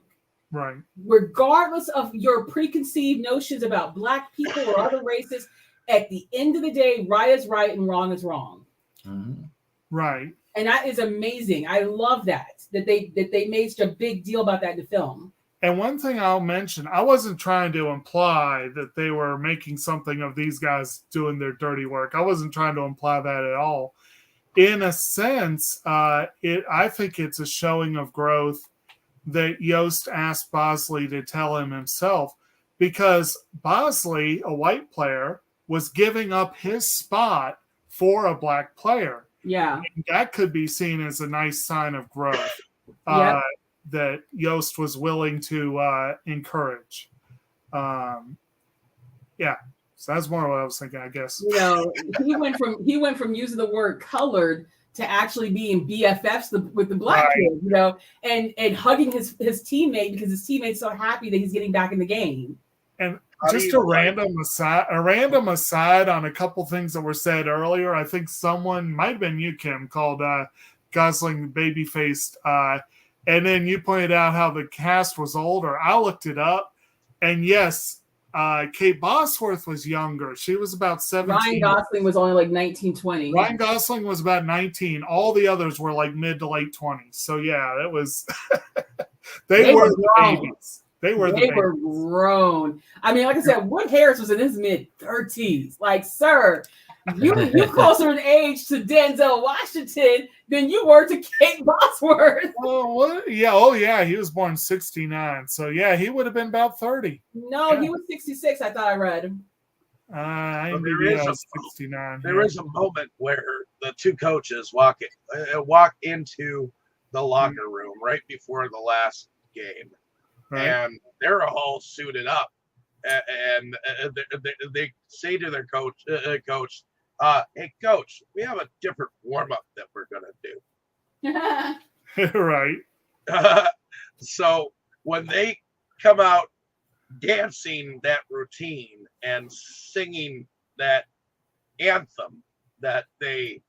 Right. Regardless of your preconceived notions about Black people or other races, at the end of the day, right is right and wrong is wrong. Mm-hmm. Right. And that is amazing. I love that they made such a big deal about that in the film. And one thing I'll mention, I wasn't trying to imply that they were making something of these guys doing their dirty work. I wasn't trying to imply that at all. In a sense, I think it's a showing of growth that Yost asked Bosley to tell him himself, because Bosley, a white player, was giving up his spot for a Black player. Yeah. And that could be seen as a nice sign of growth that Yost was willing to encourage. Yeah. So that's more what I was thinking, I guess. He went from using the word colored to actually being BFFs with the Black kid, and hugging his teammate because his teammate's so happy that he's getting back in the game. And just a random aside on a couple things that were said earlier. I think someone, might have been you, Kim, called Gosling baby-faced. And then you pointed out how the cast was older. I looked it up. And yes, Kate Bosworth was younger. She was about 17. Ryan Gosling was only like 19, 20. Ryan Gosling was about 19. All the others were like mid to late 20s. So yeah, it was they were the babies. They were grown. I mean, like I said, Wood Harris was in his mid 30s. Like, sir, You closer in age to Denzel Washington than you were to Kate Bosworth. Oh, what? Yeah. Oh, yeah. He was born 69. So, yeah, he would have been about 30. No, Yeah. he was 66. I thought I read. IMDb has 69. There is a moment where the two coaches walk into the locker room right before the last game, Right. and they're all suited up, and they say to their coach, "Hey, coach, we have a different warm up that we're gonna do." Right. So when they come out dancing that routine and singing that anthem that they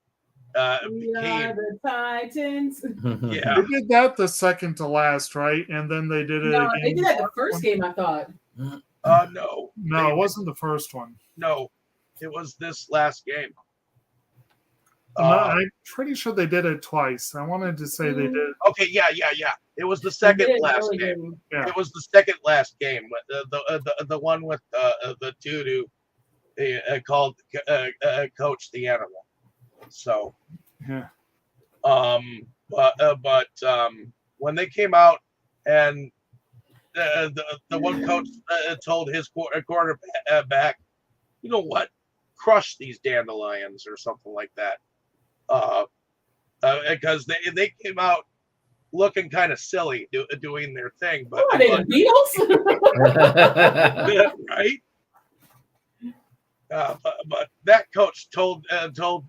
We are became, the Titans. yeah, They did that the second to last, right? And then they did it No, again. they did that the first game, I thought. no, No, it wasn't the first one. no, it was this last game. I'm pretty sure they did it twice. I wanted to say they did. Okay, yeah. It was the They second did it last early game. Yeah. It was the second last game. The one with the dude who called Coach the Animal. So, Yeah. but when they came out and the one coach told his quarterback, you know what, crush these dandelions or something like that, because they came out looking kind of silly doing their thing, but What are they, the Beatles? right. But that coach told them to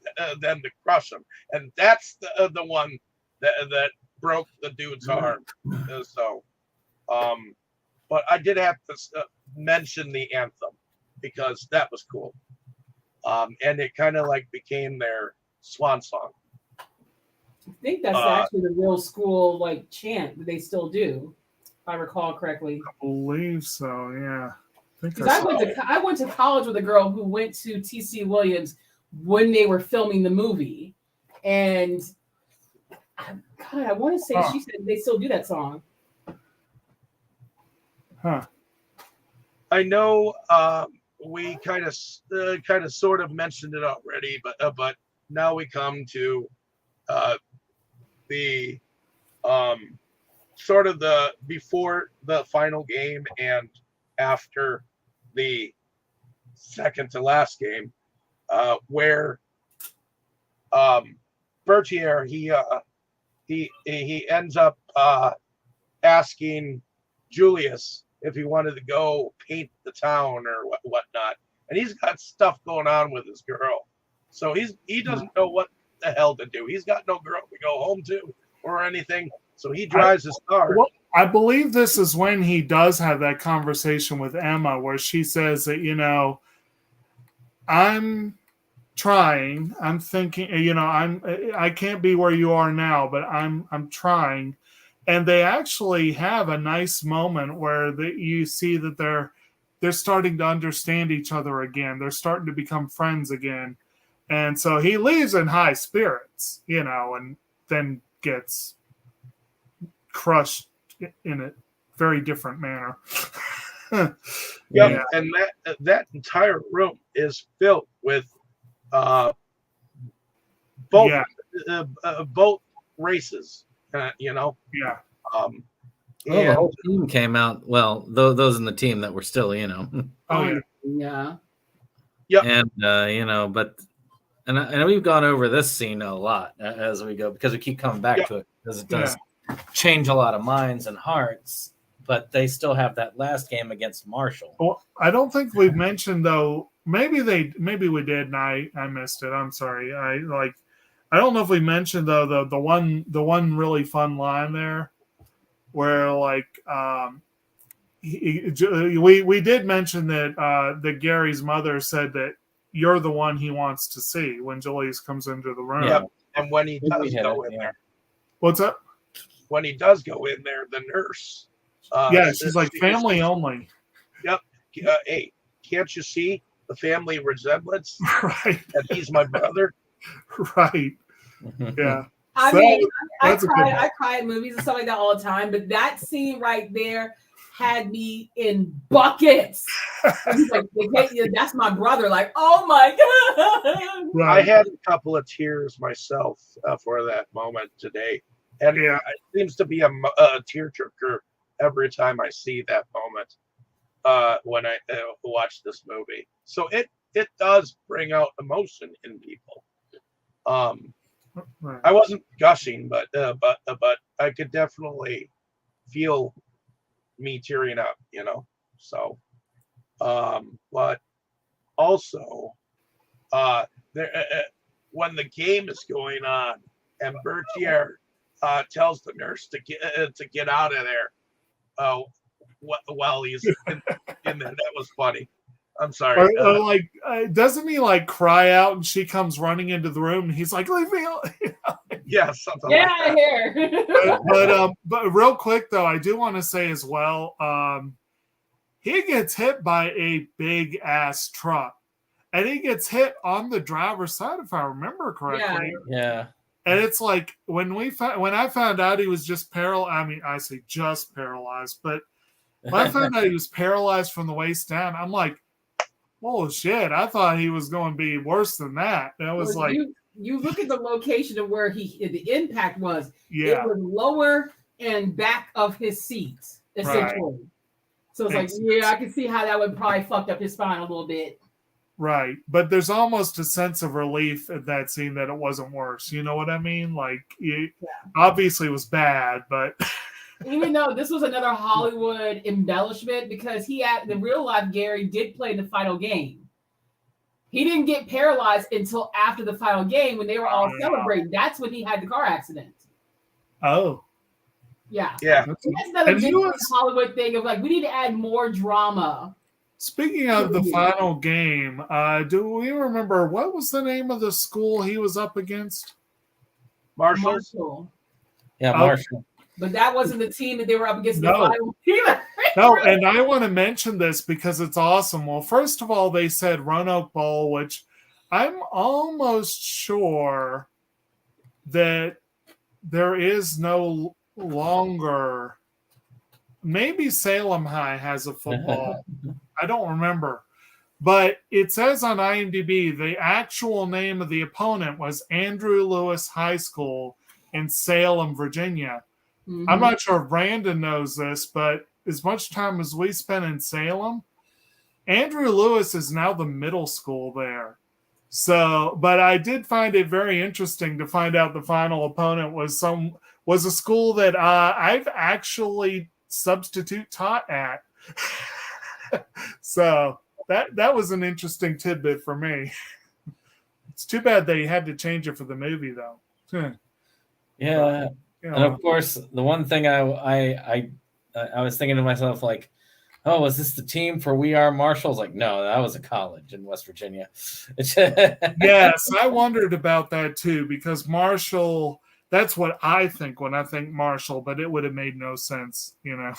crush them, and that's the one that broke the dude's arm. But I did have to mention the anthem because that was cool, and it kind of like became their swan song. I think that's actually the real school like chant that they still do, if I recall correctly. I believe so, yeah. Because I went to college with a girl who went to T.C. Williams when they were filming the movie, and God, I want to say she said they still do that song. Huh. I know we kind of sort of mentioned it already, but now we come to the sort of the before the final game and after the second to last game, where Bertier he ends up asking Julius if he wanted to go paint the town or whatnot, and he's got stuff going on with his girl, so he doesn't know what the hell to do. He's got no girl to go home to or anything, so he drives his car. Well, I believe this is when he does have that conversation with Emma where she says that, you know, I'm trying, I'm thinking, you know, I can't be where you are now, but I'm trying. And they actually have a nice moment where you see that they're starting to understand each other again. They're starting to become friends again. And so he leaves in high spirits, you know, and then gets crushed in a very different manner. Yeah, and that entire room is filled with both races, you know. Yeah. The whole team came out. Well, those in the team that were still, you know. Yeah. Yep. And you know, but and we've gone over this scene a lot as we go because we keep coming back to it because it does change a lot of minds and hearts. But they still have that last game against Marshall. Well, I don't think we've mentioned though. Maybe we did, and I missed it. I'm sorry. I don't know if we mentioned though the one really fun line there, where like we did mention that Gary's mother said that you're the one he wants to see when Julius comes into the room. Yeah, and when he does go in there, what's up? When he does go in there, the nurse. She's like family only. Yep. Hey, can't you see the family resemblance? Right. And he's my brother. Right. Yeah. I mean, I cry at movies and stuff like that all the time, but that scene right there had me in buckets. And he's like, that's my brother. Like, oh my God. Right. I had a couple of tears myself for that moment today. And Yeah. it seems to be a tearjerker every time I see that moment when I watch this movie. So it does bring out emotion in people. Right. I wasn't gushing, but I could definitely feel me tearing up, So, but also, there when the game is going on and Bertier tells the nurse to get out of there, while he's in there, that was funny. I'm sorry. Or doesn't he like cry out and she comes running into the room and he's like, leave me alone. Yeah, something like that. Here. But real quick though, I do want to say as well, he gets hit by a big ass truck, and he gets hit on the driver's side, if I remember correctly. Yeah. And it's like when I found out he was just paralyzed. I mean, I say just paralyzed, but when I found out he was paralyzed from the waist down, I'm like, oh shit! I thought he was going to be worse than that. That was like you look at the location of where the impact was. Yeah, it was lower and back of his seat, essentially. Right. So it's like, yeah, I can see how that would probably fucked up his spine a little bit. Right, but there's almost a sense of relief at that scene that it wasn't worse. You know what I mean? Like, obviously it was bad, but. Even though this was another Hollywood embellishment, because the real life Gary did play the final game. He didn't get paralyzed until after the final game when they were all celebrating. That's when he had the car accident. Oh. Yeah. Yeah. That's another big Hollywood thing of like, we need to add more drama. Speaking of the final game, do we remember what was the name of the school he was up against? Marshall. Yeah, Marshall. But that wasn't the team that they were up against. The final team. No, and I want to mention this because it's awesome. Well, first of all, they said Roanoke Bowl, which I'm almost sure that there is no longer. Maybe Salem High has a football. I don't remember. But it says on IMDb the actual name of the opponent was Andrew Lewis High School in Salem, Virginia. Mm-hmm. I'm not sure if Brandon knows this, but as much time as we spent in Salem, Andrew Lewis is now the middle school there. So, but I did find it very interesting to find out the final opponent was a school that I've actually substitute taught at. So that was an interesting tidbit for me. It's too bad they had to change it for the movie, though. Yeah. And of course, the one thing I was thinking to myself, like, oh, is this the team for We Are Marshalls? Like, no, that was a college in West Virginia. Yes, I wondered about that too, because Marshall, that's what I think when I think Marshall, but it would have made no sense, Yeah,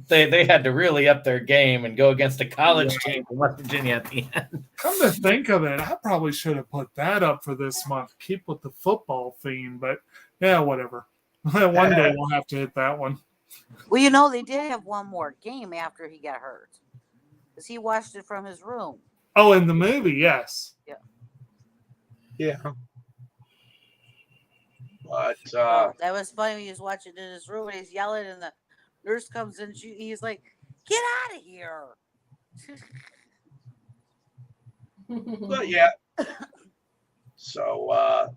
they had to really up their game and go against a college team from West Virginia at the end. Come to think of it, I probably should have put that up for this month. Keep with the football theme, but yeah, whatever. One day we'll have to hit that one. Well, they did have one more game after he got hurt, because he watched it from his room. Oh, in the movie, yes. Yeah. But that was funny when he was watching it in his room and he's yelling, and the nurse comes in. He's like, "Get out of here!" But yeah. So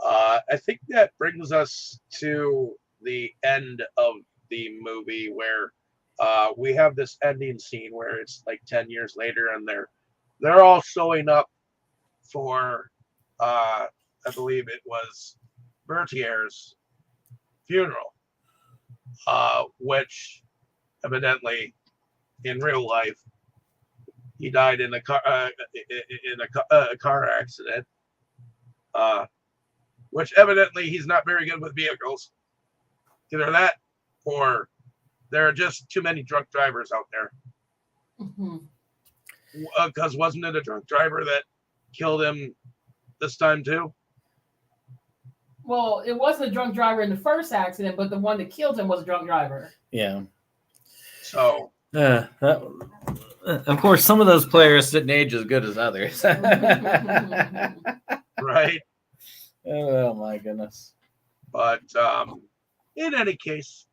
I think that brings us to the end of the movie where we have this ending scene where it's like 10 years later and they're all showing up for I believe it was Bertier's funeral, which evidently in real life he died in a car accident, which evidently he's not very good with vehicles. Either that, or there are just too many drunk drivers out there. Because wasn't it a drunk driver that killed him this time too? Well, it wasn't a drunk driver in the first accident, but the one that killed him was a drunk driver. Yeah. So, of course, some of those players didn't age as good as others. right. Oh my goodness. But in any case,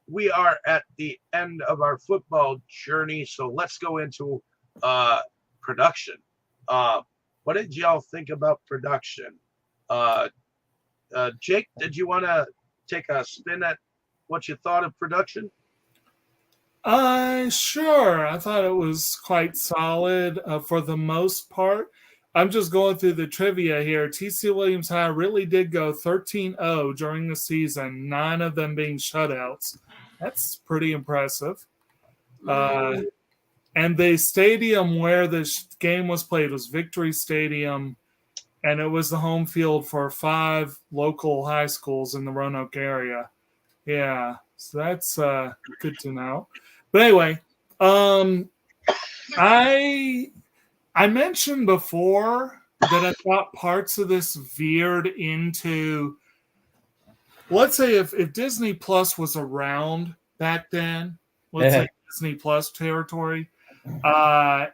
we are at the end of our football journey. So let's go into production. What did y'all think about production? Jake, did you want to take a spin at what you thought of production? Sure. I thought it was quite solid for the most part. I'm just going through the trivia here. T.C. Williams High really did go 13-0 during the season, 9 of them being shutouts. That's pretty impressive. And the stadium where this game was played was Victory Stadium, and it was the home field for 5 local high schools in the Roanoke area. Yeah, so that's good to know. But anyway, I mentioned before that I thought parts of this veered into, let's say if Disney Plus was around back then, let's say Disney Plus territory,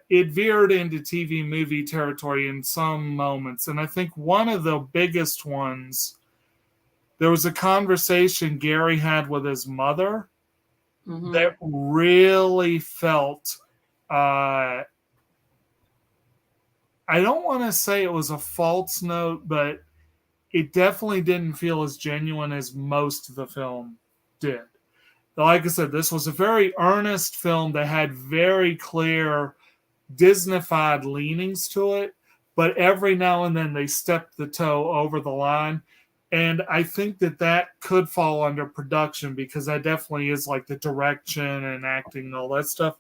it veered into TV movie territory in some moments. And I think one of the biggest ones, there was a conversation Gary had with his mother that really felt, I don't want to say it was a false note, but it definitely didn't feel as genuine as most of the film did. Like I said, this was a very earnest film that had very clear Disney-fied leanings to it, but every now and then they stepped the toe over the line. And I think that could fall under production because that definitely is like the direction and acting and all that stuff.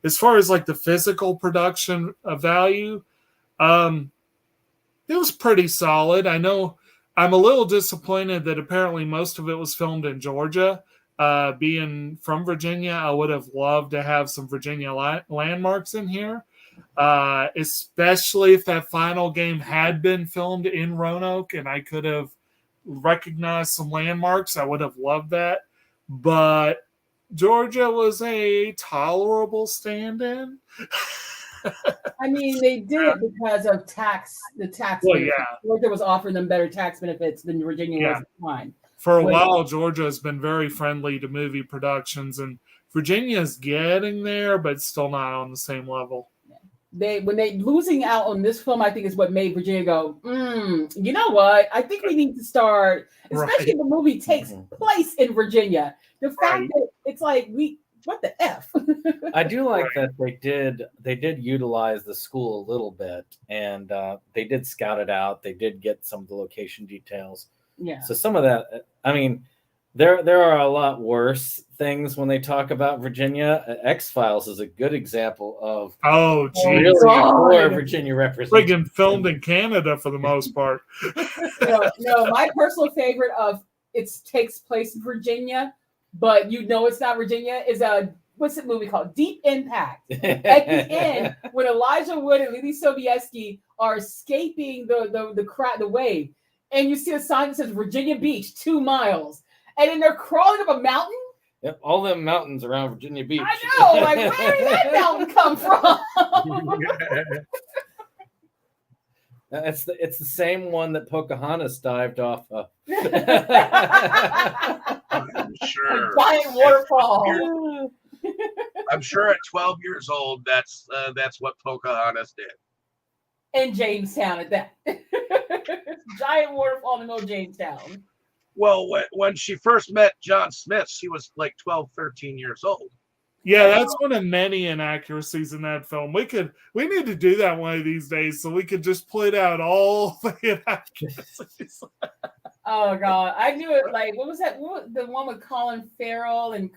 As far as like the physical production value, it was pretty solid. I know I'm a little disappointed that apparently most of it was filmed in Georgia. Being from Virginia, I would have loved to have some Virginia landmarks in here, especially if that final game had been filmed in Roanoke and I could have recognized some landmarks. I would have loved that. But Georgia was a tolerable stand-in. I mean, they did it because of the tax. Well, yeah. Georgia was offering them better tax benefits than Virginia was at the time. For a while, Georgia has been very friendly to movie productions, and Virginia is getting there, but still not on the same level. When they losing out on this film, I think is what made Virginia go, you know what? I think we need to start, especially if the movie takes place in Virginia. The fact that it's like, what the F? I do like that they did utilize the school a little bit, and they did scout it out. They did get some of the location details. Yeah. So some of that, I mean, there are a lot worse things when they talk about Virginia. X-Files is a good example of really poor Virginia representation. Friggin' filmed in Canada for the most part. No, my personal favorite of it takes place in Virginia, but you know it's not Virginia, is what's the movie called? Deep Impact. At the end, when Elijah Wood and Lily Sobieski are escaping the wave, and you see a sign that says Virginia Beach, 2 miles, and then they're crawling up a mountain. Yep, all them mountains around Virginia Beach. I know, like where did that mountain come from? It's the same one that Pocahontas dived off of. I'm sure. A giant waterfall. I'm sure at 12 years old, that's what Pocahontas did. In Jamestown at that. Giant waterfall in the middle of Jamestown. Well, when she first met John Smith, she was like 12, 13 years old. Yeah, that's one of many inaccuracies in that film. We need to do that one of these days so we could just put out all the inaccuracies. Oh God, I knew it. Like, what was that? The one with Colin Farrell and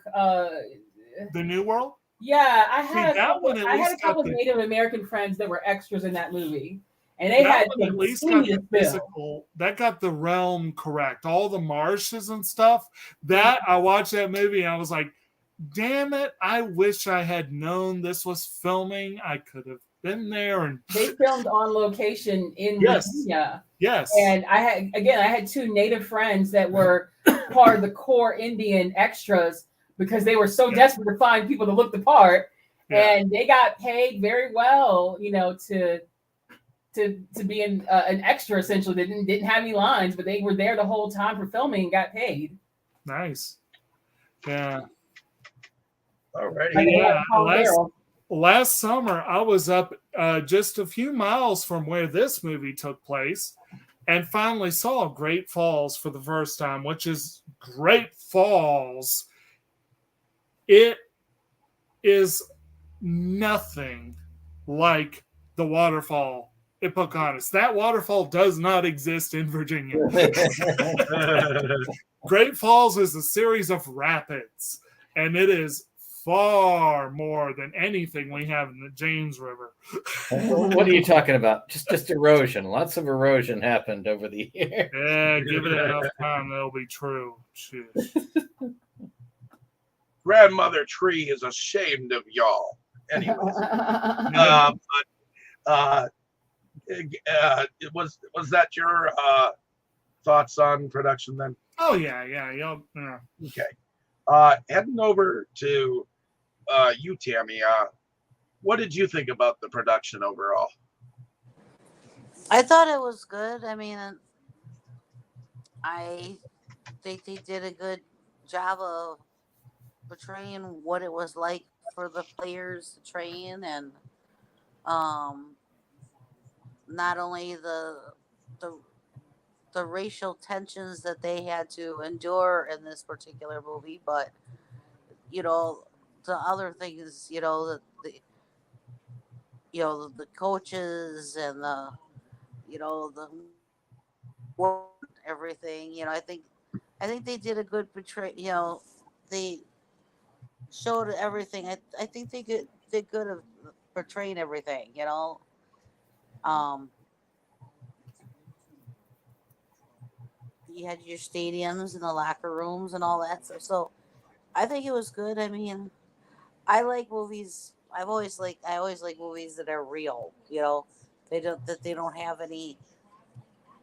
The New World? Yeah, I had a couple of Native American friends that were extras in that movie, and they had at least got the physical. That got the realm correct. All the marshes and stuff. That I watched that movie and I was like, damn it! I wish I had known this was filming. I could have been there. And they filmed on location in Virginia. Yes, and I had 2 Native friends that were part of the core Indian extras. because they were so desperate to find people to look the part, Yeah. and they got paid very well, to be an extra essentially. They didn't have any lines, but they were there the whole time for filming and got paid. Nice. Yeah. Alrighty. Yeah. Last summer, I was up just a few miles from where this movie took place and finally saw Great Falls for the first time, which is Great Falls. It is nothing like the waterfall at Pocahontas. That waterfall does not exist in Virginia. Great Falls is a series of rapids, and it is far more than anything we have in the James River. What are you talking about? Just erosion. Lots of erosion happened over the years. Yeah, give it enough time, it'll be true. Shit. Grandmother Tree is ashamed of y'all. Anyways, was that your thoughts on production then? Oh yeah. Okay. Heading over to you, Tammy. What did you think about the production overall? I thought it was good. I mean, I think they did a good job of portraying what it was like for the players to train, and not only the racial tensions that they had to endure in this particular movie, but the other things, the coaches and the everything. I think they did a good portray. They showed everything. I think they did good of portraying everything. You had your stadiums and the locker rooms and all that stuff. So I think it was good. I mean, I like movies. I always like movies that are real. They don't have any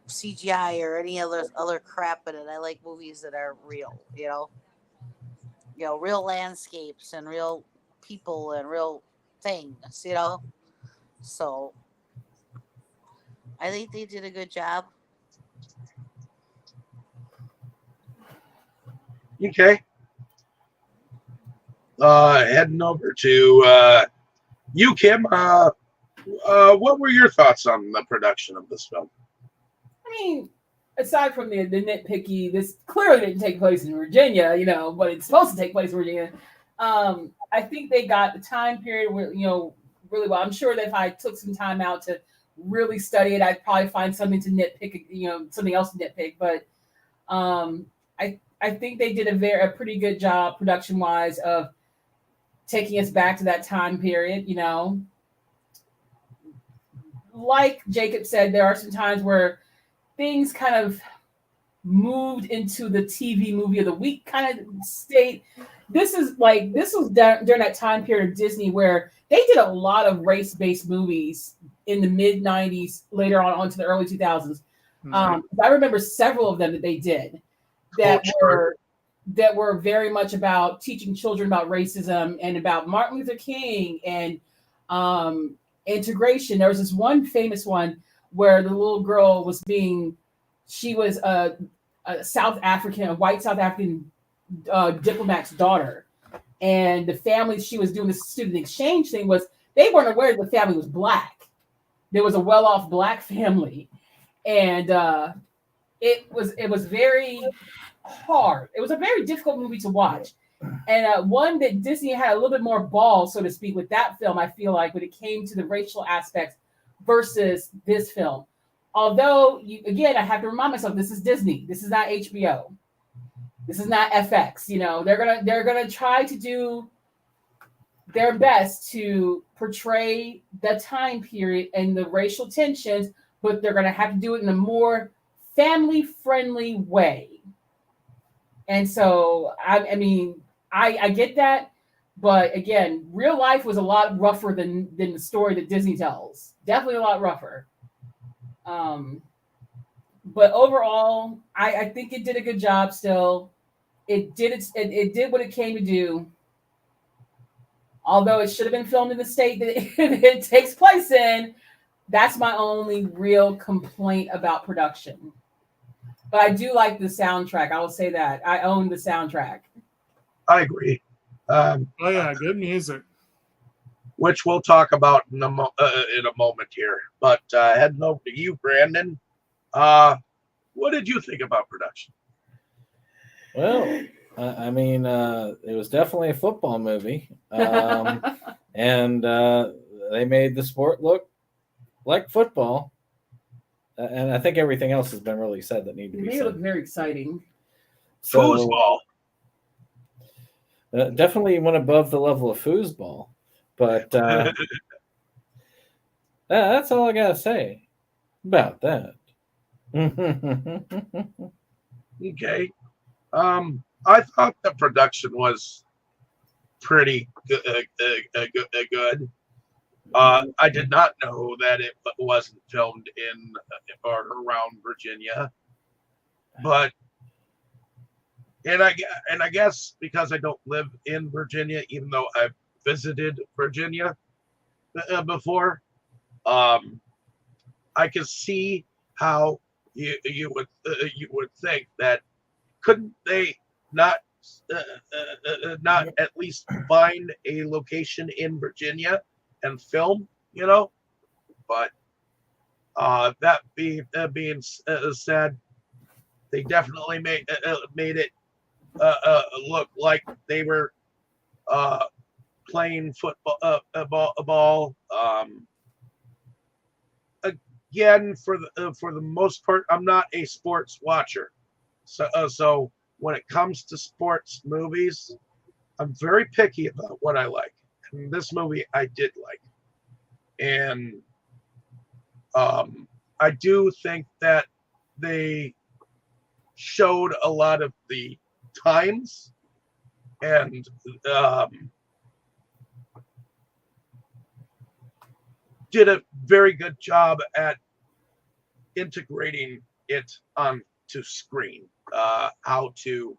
CGI or any other crap in it. I like movies that are real. Real landscapes and real people and real things. So I think they did a good job. Okay. Heading over to you, Kim. What were your thoughts on the production of this film? I mean, aside from the nitpicky, this clearly didn't take place in Virginia, but it's supposed to take place in Virginia. I think they got the time period where, really well. I'm sure that if I took some time out to really study it, I'd probably find something to nitpick, something else to nitpick. But I think they did a pretty good job production wise of taking us back to that time period. Like Jacob said, there are some times where things kind of moved into the TV movie of the week kind of state. This was during that time period of Disney where they did a lot of race-based movies in the mid 90s, later on to the early 2000s. I remember several of them that they did that were very much about teaching children about racism and about Martin Luther King and integration. There was this one famous one where the little girl she was a white South African diplomat's daughter. And the family she was doing this student exchange thing they weren't aware the family was Black. There was a well-off Black family. And it was very hard. It was a very difficult movie to watch. And one that Disney had a little bit more balls, so to speak, with that film, I feel like, when it came to the racial aspects versus this film. Although, again, I have to remind myself, this is Disney. This is not HBO. This is not FX. They're gonna try to do their best to portray the time period and the racial tensions, but they're gonna have to do it in a more family-friendly way. And so, I mean, I get that, but again, real life was a lot rougher than the story that Disney tells. Definitely a lot rougher. But overall, I think it did a good job still. It did what it came to do. Although it should have been filmed in the state that it takes place in, that's my only real complaint about production. But I do like the soundtrack. I will say that. I own the soundtrack. I agree. Oh yeah, good music. Which we'll talk about in a moment here. But heading over to you, Brandon. What did you think about production? Well, I mean, it was definitely a football movie, and they made the sport look like football. And I think everything else has been really said that needed to be It said. looked very exciting. So, Foosball. Definitely went above the level of foosball, but that's all I gotta say about that. Okay. I thought the production was pretty good. I did not know that it wasn't filmed in or around Virginia, but and I guess because I don't live in Virginia, even though I've visited Virginia before, I can see how you would think that couldn't they not at least find a location in Virginia and film, but that being said, they definitely made it look like they were playing football. Again, for the most part, I'm not a sports watcher, so when it comes to sports movies, I'm very picky about what I like. And this movie I did like, and I do think that they showed a lot of the times and did a very good job at integrating it onto screen. How to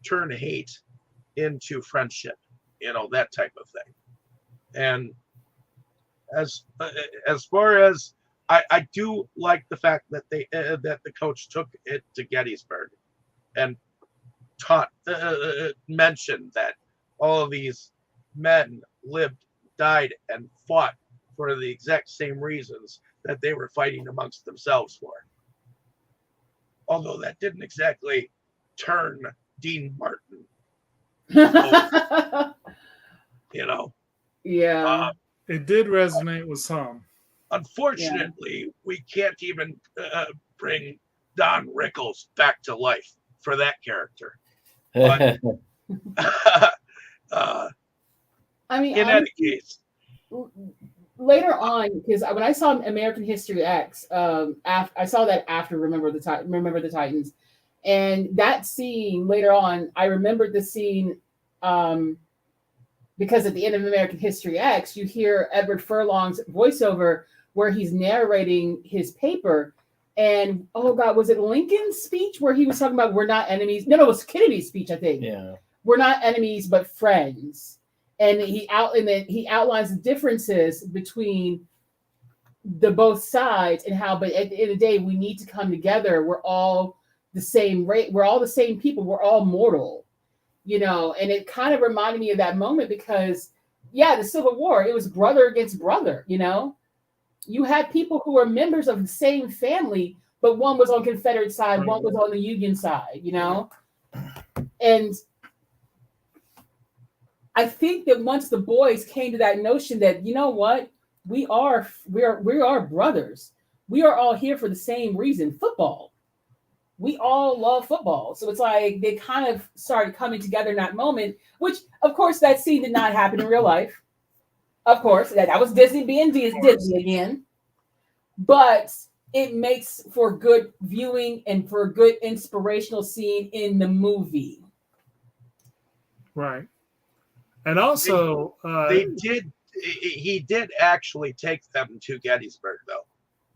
turn hate into friendship, that type of thing. And as far as I do like the fact that that the coach took it to Gettysburg and mentioned that all of these men lived, died, and fought for the exact same reasons that they were fighting amongst themselves for. Although that didn't exactly turn Dean Martin over, Yeah. It did resonate with some. Unfortunately, we can't even bring Don Rickles back to life for that character. But I mean, in any case, later on, because when I saw American History X, I saw that after Remember the Titans, and that scene later on, I remembered the scene because at the end of American History X, you hear Edward Furlong's voiceover where he's narrating his paper, and oh God, was it Lincoln's speech where he was talking about we're not enemies? No, it was Kennedy's speech, I think. Yeah, we're not enemies but friends. And he outlines the differences between the both sides and how, but at the end of the day, we need to come together. We're all the same rate. We're all the same people. We're all mortal, and it kind of reminded me of that moment because, yeah, the Civil War, it was brother against brother, you had people who were members of the same family, but one was on Confederate side, one was on the Union side, and I think that once the boys came to that notion that, you know what, we are brothers. We are all here for the same reason, football. We all love football. So it's like they kind of started coming together in that moment, which, of course, that scene did not happen in real life. Of course, that was Disney being Disney again. But it makes for good viewing and for a good inspirational scene in the movie. Right. And also, he did actually take them to Gettysburg, though.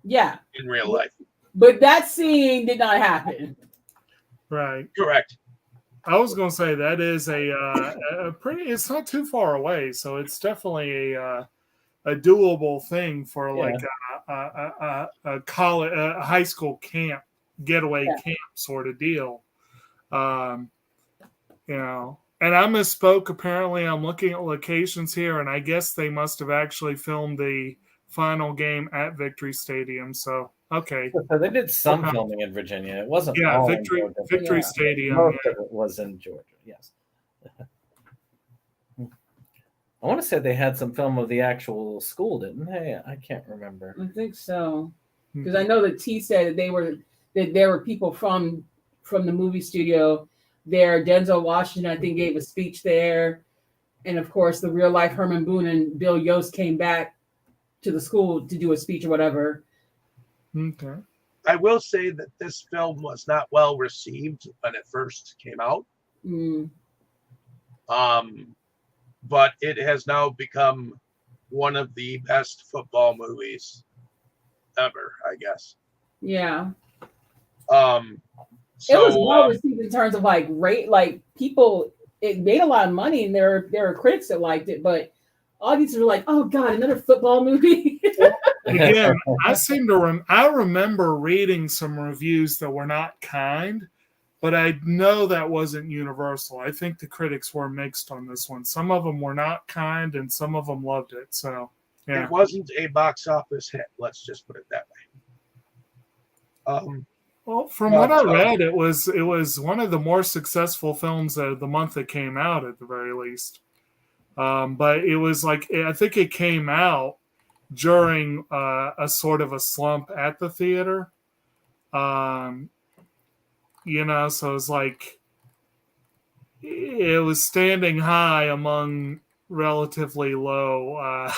Yeah. In real life. But that scene did not happen. Right. Correct. I was going to say that is a pretty. It's not too far away, so it's definitely a doable thing for like a college, a high school camp getaway camp sort of deal. You know, and I misspoke. Apparently, I'm looking at locations here, and I guess they must have actually filmed the final game at Victory Stadium. So, okay. So they did some filming in Virginia. It wasn't all Victory in Georgia. Victory Stadium. Most of it was in Georgia, yes. I want to say they had some film of the actual school, didn't they? I can't remember. I think so. Because I know that T said that there were people from the movie studio there. Denzel Washington, I think, gave a speech there. And of course, the real life Herman Boone and Bill Yost came back to the school to do a speech or whatever. Okay. I will say that this film was not well received when it first came out. But it has now become one of the best football movies ever, I guess. Yeah. So, it was well received in terms of like rate, like people. It made a lot of money, and there were critics that liked it, but audiences were like, "Oh God, another football movie." Again, I remember reading some reviews that were not kind, but I know that wasn't universal. I think the critics were mixed on this one. Some of them were not kind, and some of them loved it. So, yeah, it wasn't a box office hit. Let's just put it that way. Well, from what I read, it was one of the more successful films of the month that came out, at the very least. But it was like, I think it came out during a sort of a slump at the theater. You know, so it's like it was standing high among relatively low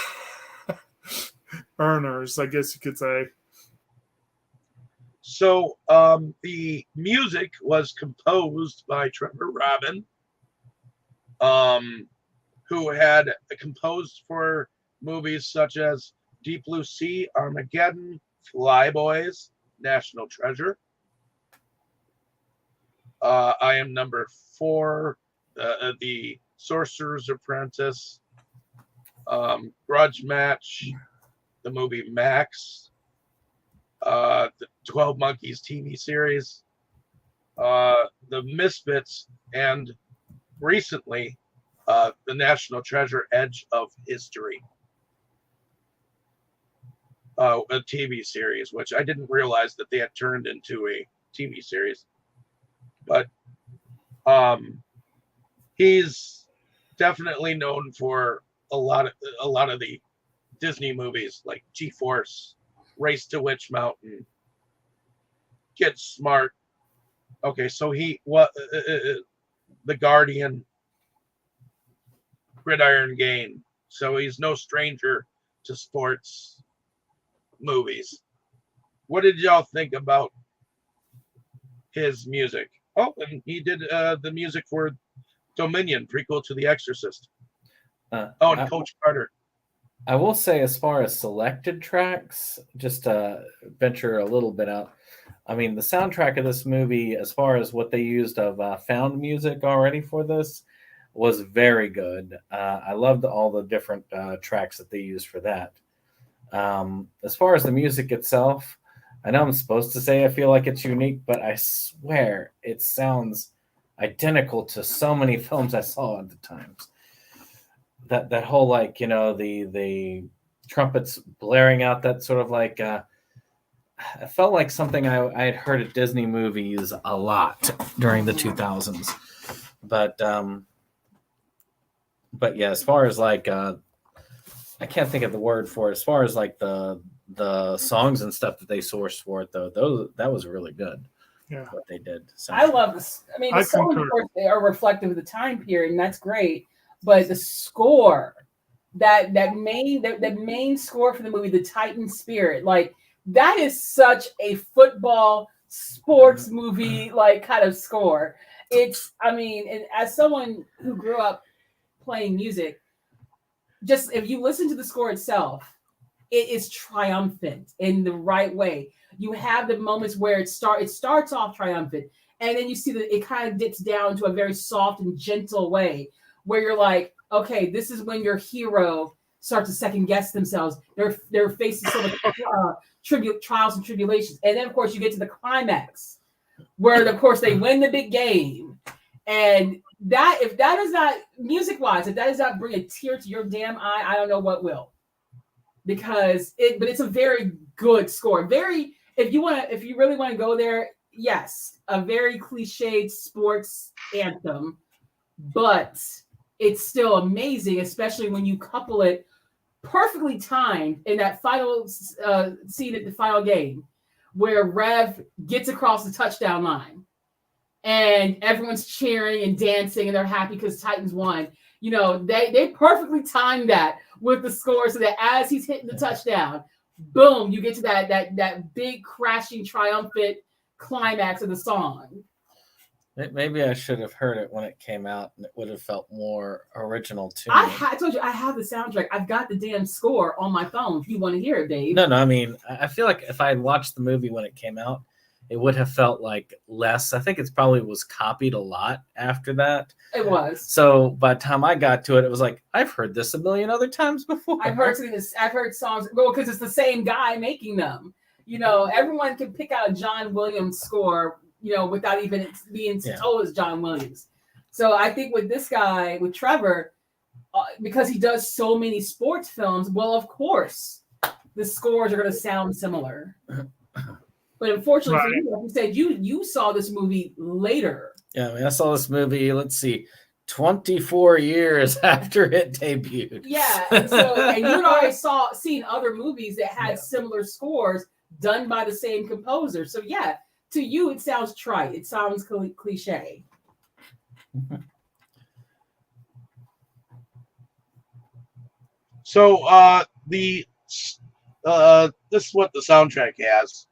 earners, I guess you could say. So the music was composed by Trevor Rabin, who had composed for movies such as Deep Blue Sea, Armageddon, Fly Boys, National Treasure, I Am Number 4, The Sorcerer's Apprentice, Grudge Match, the movie Max, the 12 Monkeys TV series, The Misfits, and recently the National Treasure Edge of History, a TV series, which I didn't realize that they had turned into a TV series. But he's definitely known for a lot of the Disney movies like G-Force, Race to Witch Mountain, Get Smart. Okay, so he The Guardian, Gridiron Game. So he's no stranger to sports movies. What did y'all think about his music? Oh, and he did the music for Dominion, prequel to The Exorcist. And Coach Carter. I will say, as far as selected tracks, just to venture a little bit out, I mean, the soundtrack of this movie, as far as what they used of found music already for this, was very good. I loved all the different tracks that they used for that. As far as the music itself, I know I'm supposed to say I feel like it's unique, but I swear it sounds identical to so many films I saw at the times. That whole, like, you know, the trumpets blaring out, that sort of like it felt like something I had heard at Disney movies a lot during the 2000s. But yeah, as far as like I can't think of the word for it. As far as like the songs and stuff that they sourced for it, though, that was really good. Yeah, what they did. I love this. I mean, the songs, of course, they are reflective of the time period, and that's great. But the score, that main score for the movie, the Titan Spirit, like, that is such a football sports movie, like, kind of score. It's, I mean, and as someone who grew up playing music, just if you listen to the score itself, it is triumphant in the right way. You have the moments where it starts off triumphant, And then you see that it kind of dips down to a very soft and gentle way where you're like, okay, this is when your hero starts to second guess themselves. They're facing so much trials and tribulations. And then, of course, you get to the climax where, of course, they win the big game. And that, if that is not music-wise, if that does not bring a tear to your damn eye, I don't know what will. But it's a very good score. If you really want to go there, yes, a very cliched sports anthem, but it's still amazing, especially when you couple it perfectly timed in that final scene at the final game where Rev gets across the touchdown line and everyone's cheering and dancing and they're happy because Titans won. You know, they perfectly timed that with the score so that as he's hitting the touchdown, boom, you get to that big crashing triumphant climax of the song. Maybe I should have heard it when it came out, and it would have felt more original to me. I told you I have the soundtrack. I've got the damn score on my phone. If you want to hear it, Dave. No. I mean, I feel like if I had watched the movie when it came out, it would have felt like less. I think it probably was copied a lot after that. It was. So by the time I got to it, it was like, I've heard this a million other times before. I've heard songs. Well, because it's the same guy making them. You know, everyone can pick out a John Williams score, you know, without even being told it's John Williams. So I think with this guy, with Trevor, because he does so many sports films, well, of course, the scores are going to sound similar. But unfortunately, for you, like you said, you saw this movie later. Yeah, I mean, I saw this movie, let's see, 24 years after it debuted. Yeah, and you had already seen other movies that had similar scores done by the same composer. So yeah, to you, it sounds trite. It sounds cliche. So this is what the soundtrack has.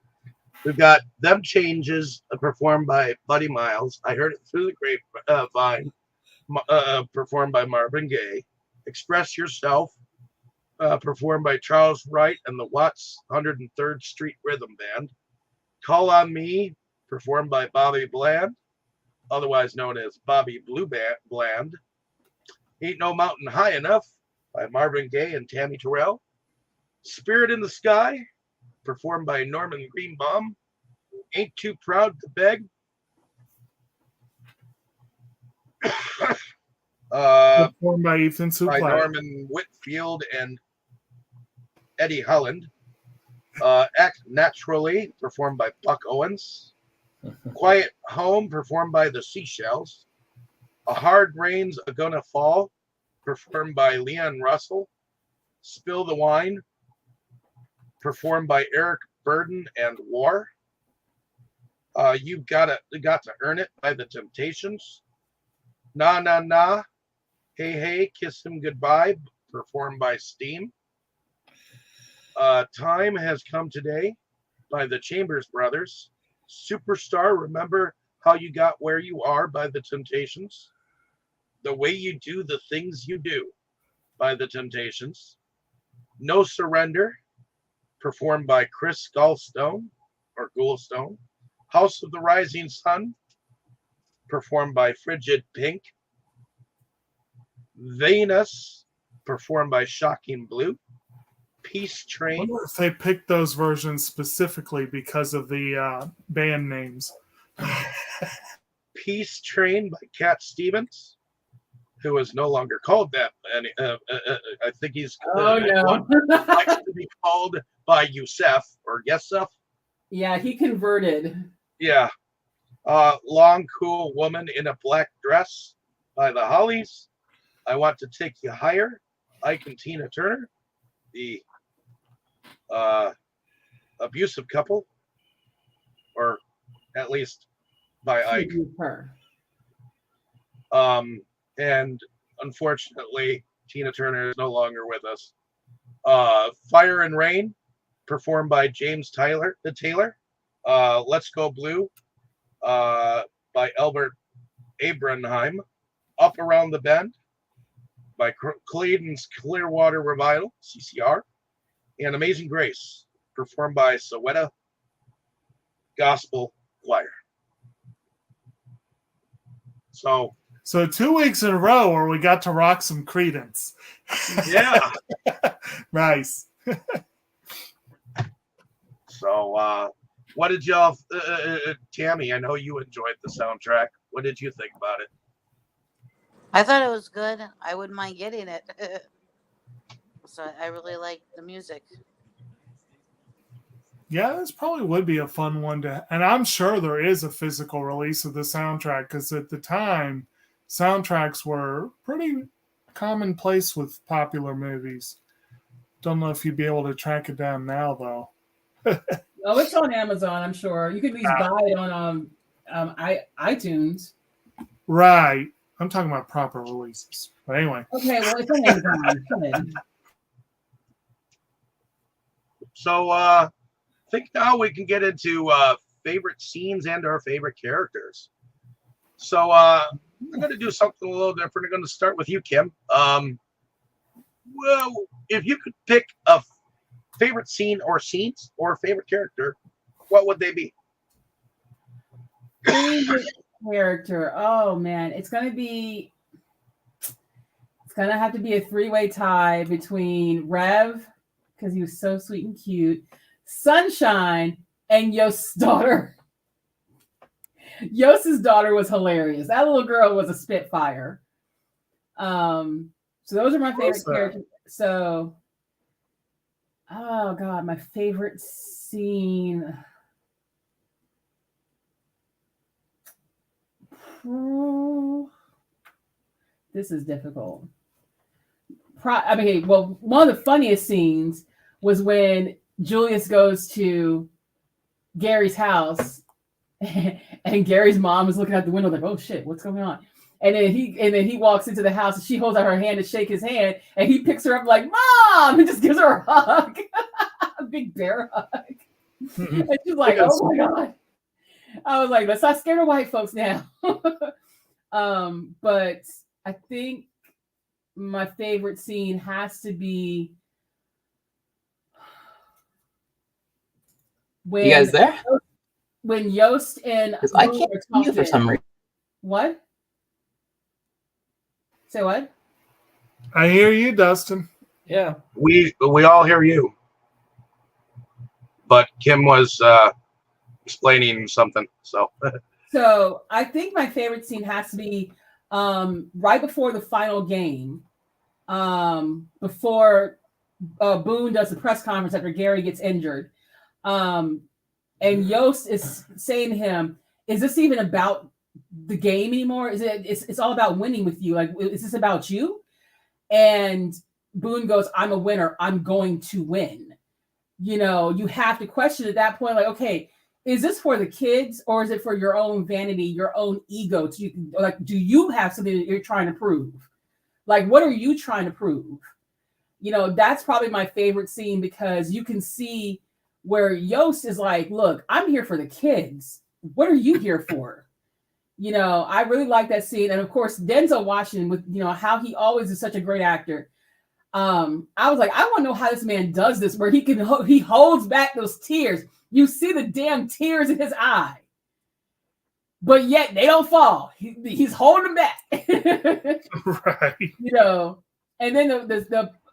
We've got Them Changes, performed by Buddy Miles. I Heard It Through the Grapevine, performed by Marvin Gaye. Express Yourself, performed by Charles Wright and the Watts 103rd Street Rhythm Band. Call on Me, performed by Bobby Bland, otherwise known as Bobby Blue Bland. Ain't No Mountain High Enough by Marvin Gaye and Tammy Terrell. Spirit in the Sky, performed by Norman Greenbaum. Ain't Too Proud to Beg. Performed by Ethan Suplee. By Norman Whitfield and Eddie Holland. Act Naturally, performed by Buck Owens. Quiet Home, performed by the Seashells. A Hard Rain's A Gonna Fall, performed by Leon Russell. Spill the Wine, performed by Eric Burden and War. You've Got to Earn It by the Temptations. Na Na Na, Hey Hey, Kiss Him Goodbye, performed by Steam. Time Has Come Today by the Chambers Brothers. Superstar, Remember How You Got Where You Are by the Temptations. The Way You Do the Things You Do by the Temptations. No Surrender, performed by Chris Goldstone. House of the Rising Sun, performed by Frigid Pink. Venus, performed by Shocking Blue. Peace I Train. wonder if they picked those versions specifically because of the band names. Peace Train by Cat Stevens, who is no longer called that. I think he's likes to be called by Yusef or Yesef. Yeah, he converted. Yeah. Long Cool Woman in a Black Dress by the Hollies. I Want to Take You Higher, Ike and Tina Turner. The abusive couple, or at least by Ike. Her. And unfortunately, Tina Turner is no longer with us. Fire and Rain, performed by James Taylor. Let's Go Blue, by Albert Abranheim. Up Around the Bend, by Clayton's Clearwater Revival, CCR. And Amazing Grace, performed by Soweta Gospel Choir. So 2 weeks in a row where we got to rock some Credence. yeah. Nice. So what did y'all, Tammy? I know you enjoyed the soundtrack. What did you think about it? I thought it was good. I wouldn't mind getting it. So I really liked the music. Yeah, this probably would be a fun one to, and I'm sure there is a physical release of the soundtrack because at the time, soundtracks were pretty commonplace with popular movies. Don't know if you'd be able to track it down now, though. Oh, it's on Amazon, I'm sure. You could at least buy it on iTunes. Right. I'm talking about proper releases. But anyway. Okay, well, it's on Amazon. Come in. So I think now we can get into favorite scenes and our favorite characters. So I'm going to do something a little different. I'm going to start with you, Kim. Well, if you could pick a favorite scene or scenes or favorite character, what would they be? Favorite character. Oh man, it's gonna have to be a three-way tie between Rev, because he was so sweet and cute, Sunshine, and Yost's daughter. Yost's daughter was hilarious. That little girl was a spitfire. So those are my favorite characters. So, oh god, my favorite scene. This is difficult. One of the funniest scenes was when Julius goes to Gary's house and Gary's mom is looking out the window like, oh shit, what's going on? And then he walks into the house and she holds out her hand to shake his hand and he picks her up like, Mom, and just gives her a hug. A big bear hug. And she's like, oh my God. I was like, let's not scare the white folks now. But I think my favorite scene has to be when you guys there? When Yost and I can't hear you for some reason. What? Say what? I hear you, Dustin. Yeah. We all hear you. But Kim was explaining something. So I think my favorite scene has to be right before the final game, before Boone does the press conference after Gary gets injured. And Yost is saying to him, is this even about the game anymore? It's all about winning with you. Like, is this about you? And Boone goes, I'm a winner. I'm going to win. You know, you have to question at that point, like, okay, is this for the kids or is it for your own vanity, your own ego? Do you have something that you're trying to prove? Like, what are you trying to prove? You know, that's probably my favorite scene because you can see where Yost is like, look, I'm here for the kids. What are you here for? You know, I really like that scene. And of course, Denzel Washington with, you know, how he always is such a great actor. I was like, I want to know how this man does this, where he holds back those tears. You see the damn tears in his eye, but yet they don't fall. He's holding them back. Right. You know, and then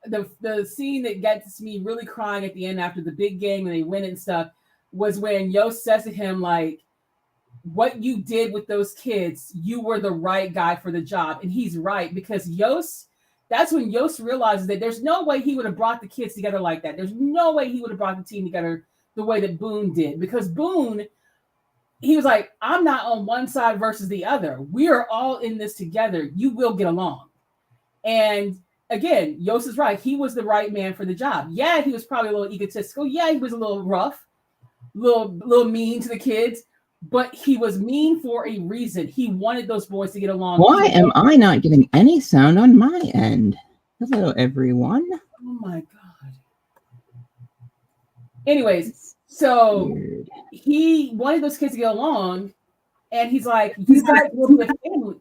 the scene that gets me really crying at the end after the big game and they win and stuff was when Yost says to him, like, what you did with those kids, you were the right guy for the job. And he's right, because that's when Yost realizes that there's no way he would have brought the kids together like that. There's no way he would have brought the team together the way that Boone did, because Boone, he was like, I'm not on one side versus the other. We are all in this together. You will get along. And again, Yost is right. He was the right man for the job. Yeah, he was probably a little egotistical. Yeah, he was a little rough, little mean to the kids, but he was mean for a reason. He wanted those boys to get along. Why am I not getting any sound on my end? Hello, everyone. Oh my God. Anyways, so Weird. he wanted those kids to get along, and he's like, you guys will be a family.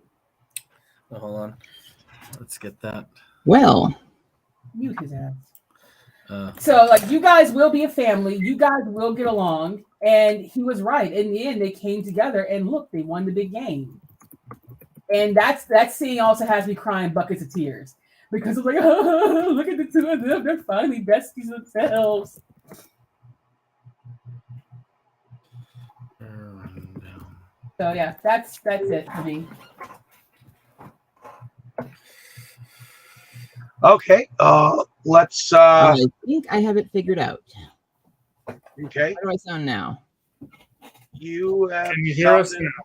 Oh, hold on. Let's get that. Well, Mute his ass. So, like, you guys will be a family. You guys will get along. And he was right. In the end, they came together, and look, they won the big game. And that scene also has me crying buckets of tears because I'm like, oh, look at the two of them. They're finally besties themselves. So yeah, that's it for me. Okay. Let's. I think I have it figured out. Okay. How do I sound now? You have. Can you hear us sounded- now?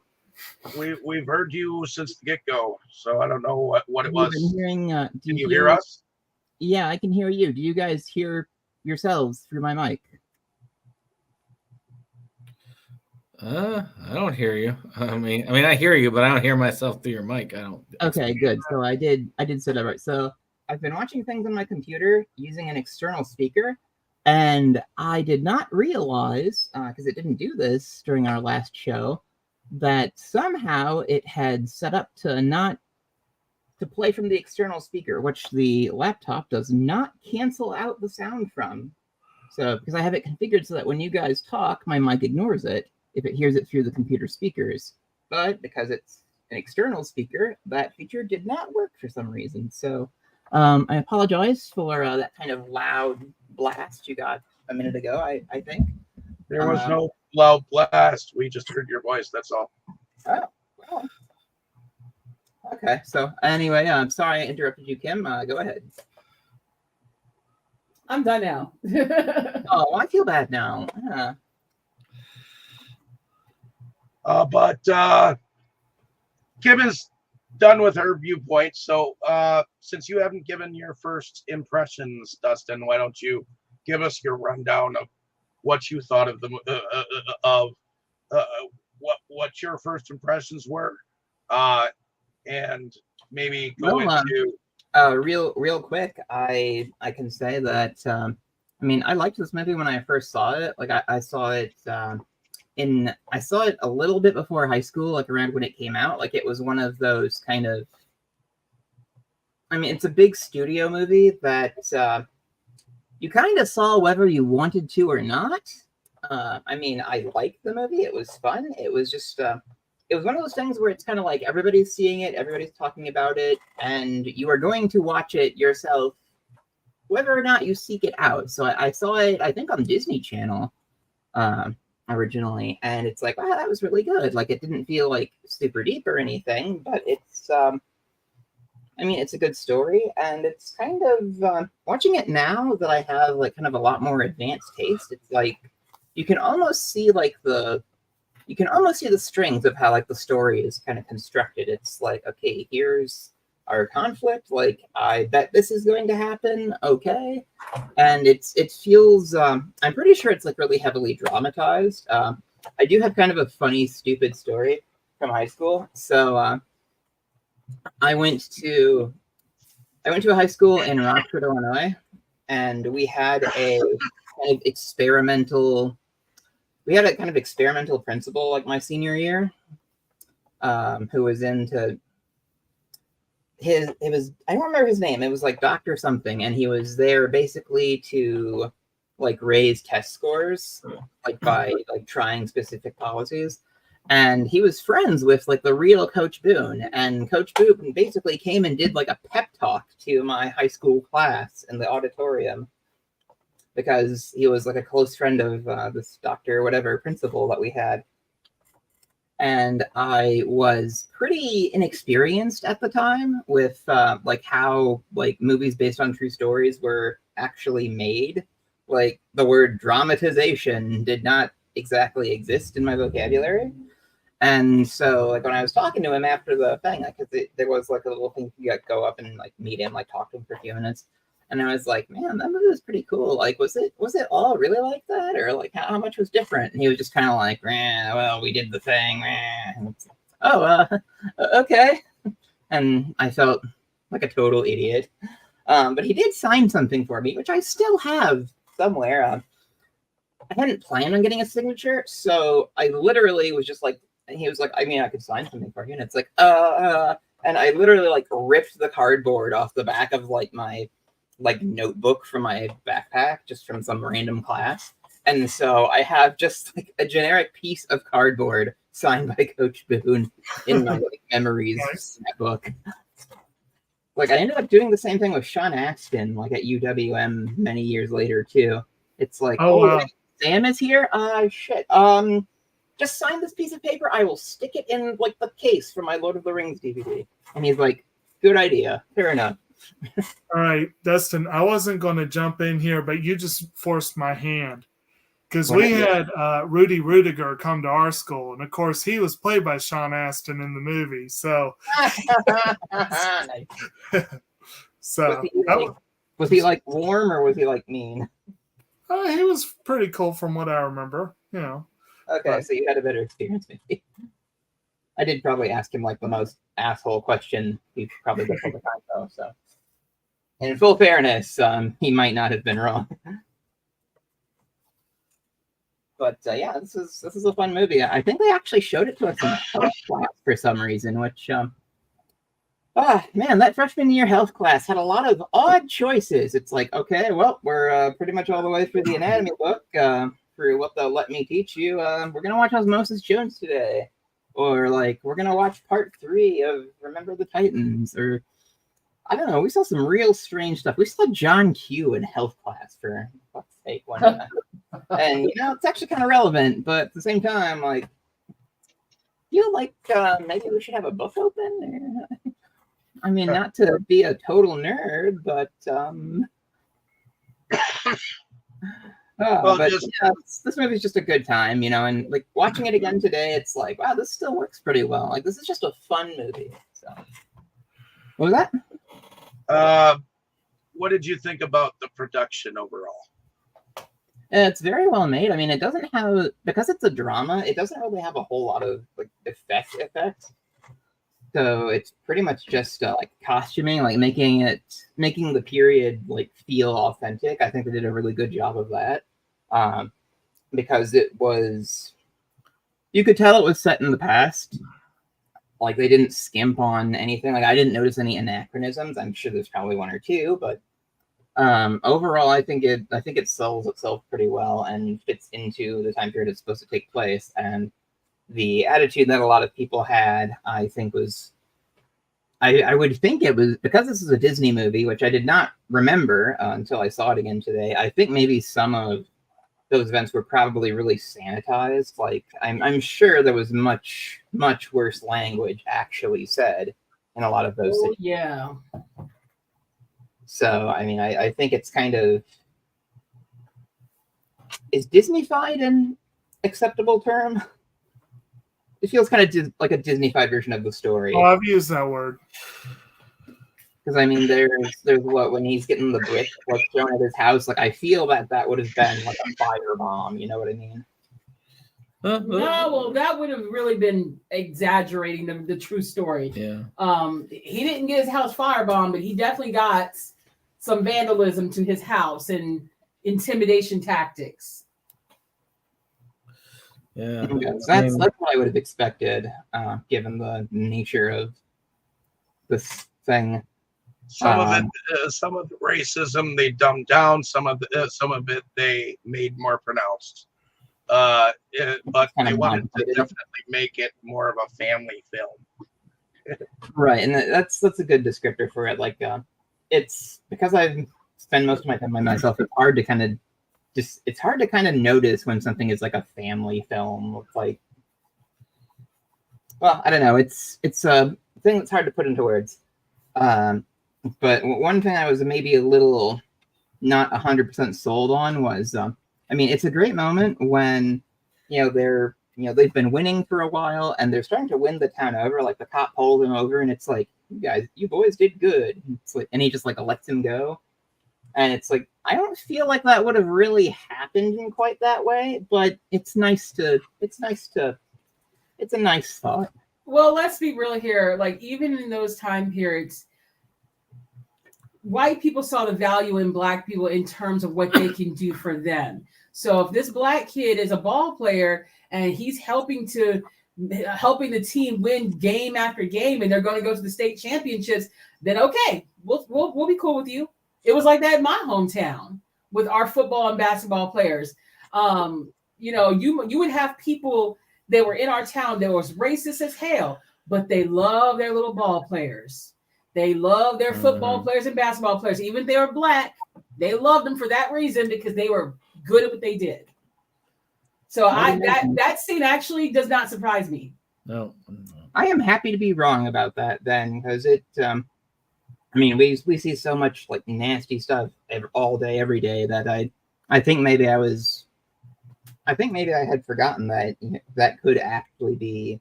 We've heard you since the get-go, so I don't know what it Have was. you been hearing? Can you hear us? Yeah, I can hear you. Do you guys hear yourselves through my mic? I don't hear you. I mean, I hear you, but I don't hear myself through your mic. I don't. Okay, good. So I did say that right. So I've been watching things on my computer using an external speaker, and I did not realize, because it didn't do this during our last show, that somehow it had set up to play from the external speaker, which the laptop does not cancel out the sound from. So because I have it configured so that when you guys talk, my mic ignores it if it hears it through the computer speakers. But because it's an external speaker, that feature did not work for some reason. So I apologize for that kind of loud blast you got a minute ago, I think. There was no loud blast. We just heard your voice. That's all. Oh, well. Okay. So anyway, I'm sorry I interrupted you, Kim. Go ahead. I'm done now. Oh, I feel bad now. But Kim is done with her viewpoint. So since you haven't given your first impressions, Dustin, why don't you give us your rundown of what you thought of what your first impressions were, and maybe go into real quick. I can say that I mean, I liked this movie when I first saw it. Like I saw it I saw it a little bit before high school, like around when it came out. Like it was one of those kind of, I mean, it's a big studio movie that you kind of saw whether you wanted to or not. I mean, I liked the movie. It was fun. It was just, it was one of those things where it's kind of like everybody's seeing it, everybody's talking about it, and you are going to watch it yourself, whether or not you seek it out. So I saw it, I think, on Disney Channel originally, and it's like, wow, that was really good. Like, it didn't feel like super deep or anything, but it's, I mean, it's a good story, and it's kind of, watching it now that I have, like, kind of a lot more advanced taste, it's like, you can almost see, like, the strings of how, like, the story is kind of constructed. It's like, okay, here's our conflict, like, I bet this is going to happen, okay, and it feels, I'm pretty sure it's, like, really heavily dramatized. I do have kind of a funny, stupid story from high school, so, I went to a high school in Rockford, Illinois, and we had a kind of experimental principal like my senior year, who was into I don't remember his name. It was like Dr. something, and he was there basically to like raise test scores, like by like trying specific policies. And he was friends with like the real Coach Boone, and Coach Boone basically came and did like a pep talk to my high school class in the auditorium because he was like a close friend of this Dr. whatever principal that we had. And I was pretty inexperienced at the time with like how like movies based on true stories were actually made. Like the word dramatization did not exactly exist in my vocabulary. And so, like, when I was talking to him after the thing, like, there was, like, a little thing you got to go up and, like, meet him, like, talk to him for a few minutes. And I was like, man, that movie was pretty cool. Like, was it all really like that? Or, like, how much was different? And he was just kind of like, well, we did the thing. Okay. And I felt like a total idiot. But he did sign something for me, which I still have somewhere. I hadn't planned on getting a signature, so I literally was just like, and he was like, I mean, I could sign something for you. And it's like, and I literally like ripped the cardboard off the back of like my like notebook from my backpack, just from some random class. And so I have just like a generic piece of cardboard signed by Coach Boone in my like, memories book. Like I ended up doing the same thing with Sean Astin, like at UWM many years later too. It's like, wow. wait, Sam is here. Shit. Just sign this piece of paper. I will stick it in like the case for my Lord of the Rings DVD. And he's like, good idea. Fair enough. All right, Dustin, I wasn't going to jump in here, but you just forced my hand. Because we had Rudy Rudiger come to our school. And, of course, he was played by Sean Astin in the movie. So, was he like warm or was he like mean? He was pretty cool from what I remember, you know. Okay, so you had a better experience maybe. I did probably ask him like the most asshole question he probably gets all the time though. So, and in full fairness, he might not have been wrong. But yeah, this is a fun movie. I think they actually showed it to us in health class for some reason, which man, that freshman year health class had a lot of odd choices. It's like, okay, well, we're pretty much all the way through the anatomy book. Through what they'll let me teach you. We're gonna watch Osmosis Jones today. Or like we're gonna watch part 3 of Remember the Titans, or I don't know. We saw some real strange stuff. We saw John Q in health class for fuck's sake one time. And you know, it's actually kind of relevant, but at the same time, like feel like maybe we should have a book open. I mean, not to be a total nerd, but but yeah, this movie's just a good time, you know, and like watching it again today, it's like, wow, this still works pretty well. Like this is just a fun movie. So, what was that? What did you think about the production overall? It's very well made. I mean, it doesn't have, because it's a drama, it doesn't really have a whole lot of like effects. So it's pretty much just like costuming, like making the period like feel authentic. I think they did a really good job of that, because it was, you could tell it was set in the past. Like they didn't skimp on anything. Like I didn't notice any anachronisms. I'm sure there's probably one or two, but overall, I think it sells itself pretty well and fits into the time period it's supposed to take place. And the attitude that a lot of people had, I think, was, I would think it was, because this is a Disney movie, which I did not remember until I saw it again today. I think maybe some of those events were probably really sanitized. Like I'm sure there was much worse language actually said in a lot of those situations. Yeah. So I mean, I think it's kind of, is Disney-fied an acceptable term? It feels kind of like a Disney-fied version of the story. Oh, I've used that word. Because I mean, there's what, when he's getting the brick like thrown at his house. Like I feel that would have been like a firebomb. You know what I mean? No, well, that would have really been exaggerating the true story. Yeah. He didn't get his house firebombed, but he definitely got some vandalism to his house and intimidation tactics. Yeah, that's what I would have expected, given the nature of this thing. Some of the racism they dumbed down. Some of it they made more pronounced. But they wanted to definitely make it more of a family film. Right, and that's a good descriptor for it. Like, it's because I've spent most of my time by myself. It's hard to kind of notice when something is like a family film. It's like, well, I don't know. It's a thing that's hard to put into words. But one thing I was maybe a little not 100% sold on was, I mean, it's a great moment when, they've been winning for a while and they're starting to win the town over. Like the cop pulls him over and it's like, you boys did good. It's like, and he just like lets him go. And it's like, I don't feel like that would have really happened in quite that way, but it's a nice thought. Well, let's be real here. Like, even in those time periods, white people saw the value in Black people in terms of what they can do for them. So if this Black kid is a ball player and he's helping the team win game after game, and they're going to go to the state championships, then okay, we'll be cool with you. It was like that in my hometown with our football and basketball players. You would have people that were in our town that was racist as hell, but they love their little ball players. They love their football players and basketball players. Even if they were black, they loved them for that reason because they were good at what they did. So that scene actually does not surprise me. No. I am happy to be wrong about that then, because it. We see so much like nasty stuff all day, every day that I think maybe I had forgotten that that could actually be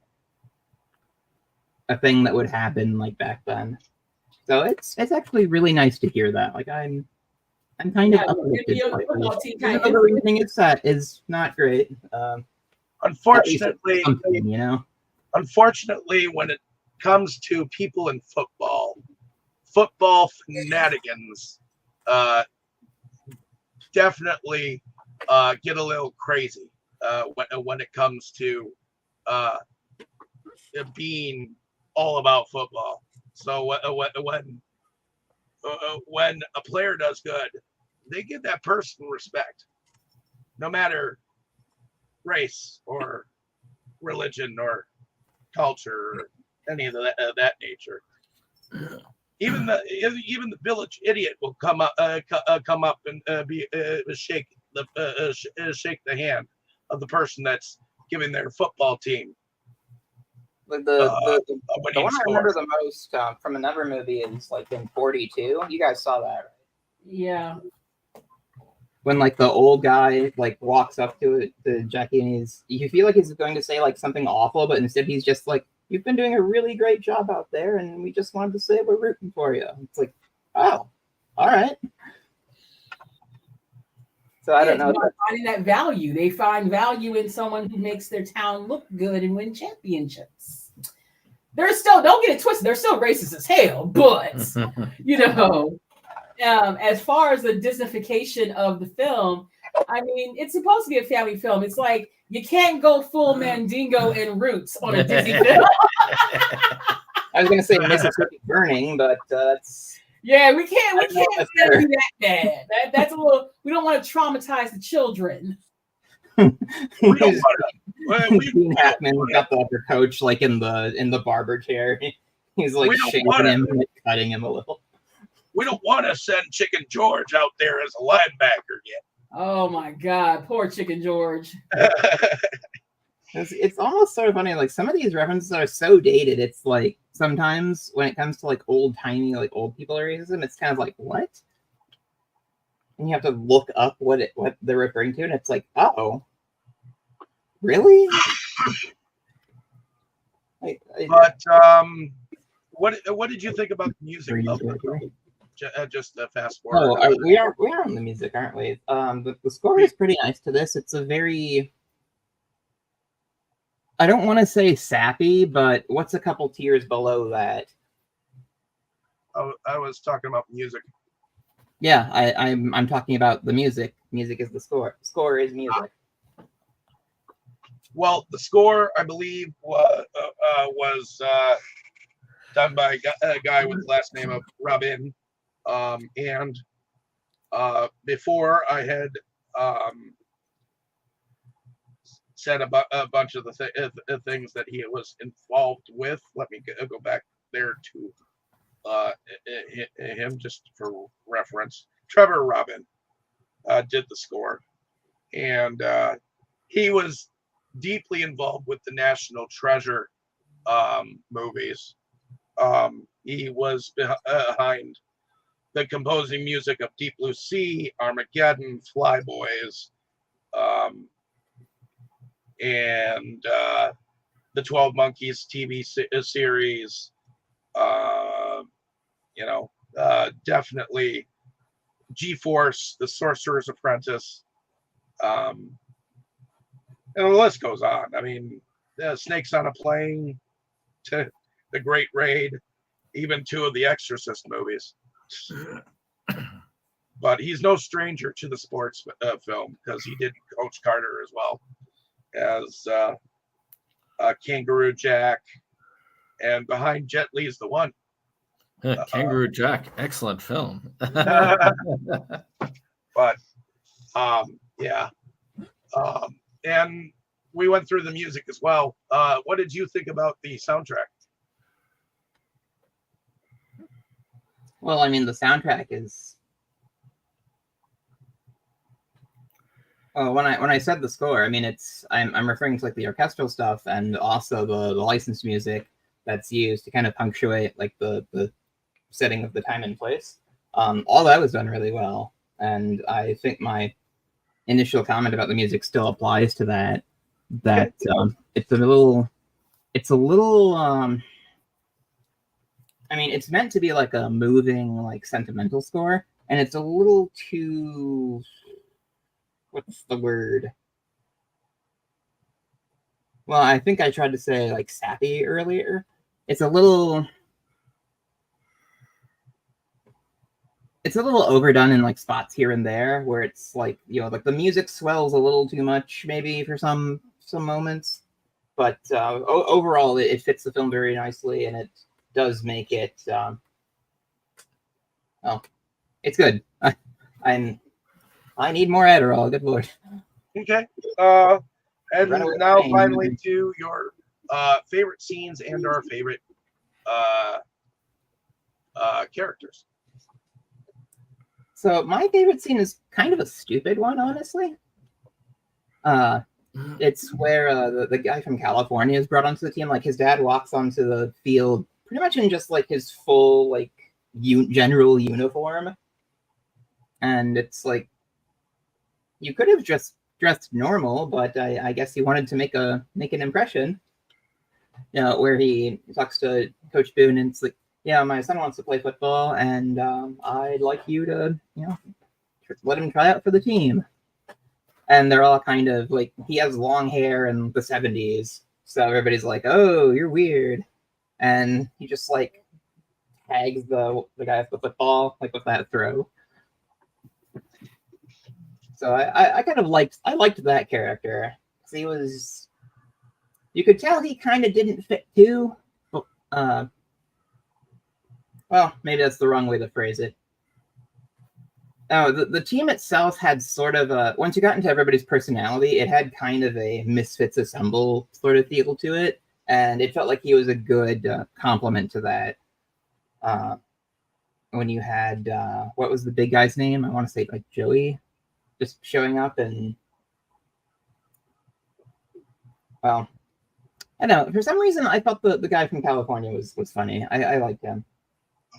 a thing that would happen like back then. So it's actually really nice to hear that. Like I'm kind of uplifted slightly. The everything it's set is not great. Unfortunately, Unfortunately, when it comes to people in football shenanigans definitely get a little crazy when it comes to being all about football. So when a player does good, they give that person respect, no matter race or religion or culture or any of that nature. Even the village idiot will come up and shake the hand of the person that's giving their football team. The one I remember the most from another movie is like in 42. You guys saw that, right? Yeah. When like the old guy like walks up to Jackie and you feel like he's going to say like something awful, but instead he's just like, "You've been doing a really great job out there, and we just wanted to say we're rooting for you." It's like, oh, all right. So I don't know. Finding that value. They find value in someone who makes their town look good and win championships. They're still, don't get it twisted, they're still racist as hell, but as far as the Disneyfication of the film, I mean, it's supposed to be a family film. It's like you can't go full Mandingo and Roots on a Disney film. I was going to say Mississippi Burning, but that's... Yeah, we can't do that bad. That's a little... We don't want to traumatize the children. We don't want to... Gene Hackman got the upper coach like in the barber chair. He's like shaving him and cutting him a little. We don't want to send Chicken George out there as a linebacker yet. Oh my God, poor Chicken George. It's almost sort of funny. Like some of these references are so dated. It's like sometimes when it comes to like old timey, like old people racism, it's kind of like what? And you have to look up what they're referring to, and it's like, oh, really? But what did you think about the music? Just fast forward. Oh, we are on the music, aren't we? The score is pretty nice to this. It's a very, I don't want to say sappy, but what's a couple tiers below that? I was talking about music. Yeah, I'm talking about the music. Music is the score. Score is music. Well, the score, I believe, was done by a guy with the last name of Robin. And before I had said about a bunch of the things that he was involved with. Let me go back there to him just for reference. Trevor Robin did the score, and he was deeply involved with the National Treasure movies. He was behind the composing music of Deep Blue Sea, Armageddon, Flyboys, and the 12 Monkeys TV series. Definitely G-Force, The Sorcerer's Apprentice, and the list goes on. I mean, Snakes on a Plane, to The Great Raid, even two of the Exorcist movies. But he's no stranger to the sports film because he did Coach Carter as well as Kangaroo Jack, and behind Jet Li's The One. Kangaroo Jack, excellent film. But yeah, And we went through the music as well. What did you think about the soundtrack? Well, I mean, the soundtrack is. When I said the score, I mean I'm referring to like the orchestral stuff and also the licensed music that's used to kind of punctuate like the setting of the time and place. All that was done really well, and I think my initial comment about the music still applies to that. That it's a little. I mean, it's meant to be like a moving, like sentimental score, and it's a little too. What's the word? Well, I think I tried to say like sappy earlier. It's a little overdone in like spots here and there where it's like, like the music swells a little too much maybe for some moments, but overall it fits the film very nicely, and it does make it it's good. I need more Adderall, good lord. Okay. And now finally to your favorite scenes and our favorite characters. So my favorite scene is kind of a stupid one, honestly. It's where the guy from California is brought onto the team. Like his dad walks onto the field pretty much in just like his full like general uniform, and it's like you could have just dressed normal, but I guess he wanted to make an impression. Where he talks to Coach Boone and it's like, yeah, my son wants to play football, and I'd like you to, let him try out for the team. And they're all kind of like, he has long hair in the 70s, so everybody's like, oh, you're weird. And he just like tags the guy with the football, like with that throw. So I kind of liked that character. He was, you could tell he kind of didn't fit too. Well, maybe that's the wrong way to phrase it. Oh, the team itself had sort of a, once you got into everybody's personality, it had kind of a Misfits Assemble sort of feel to it, and it felt like he was a good complement to that. When you had, what was the big guy's name? I want to say like Joey, just showing up and, well, I don't know. For some reason, I thought the guy from California was funny. I liked him.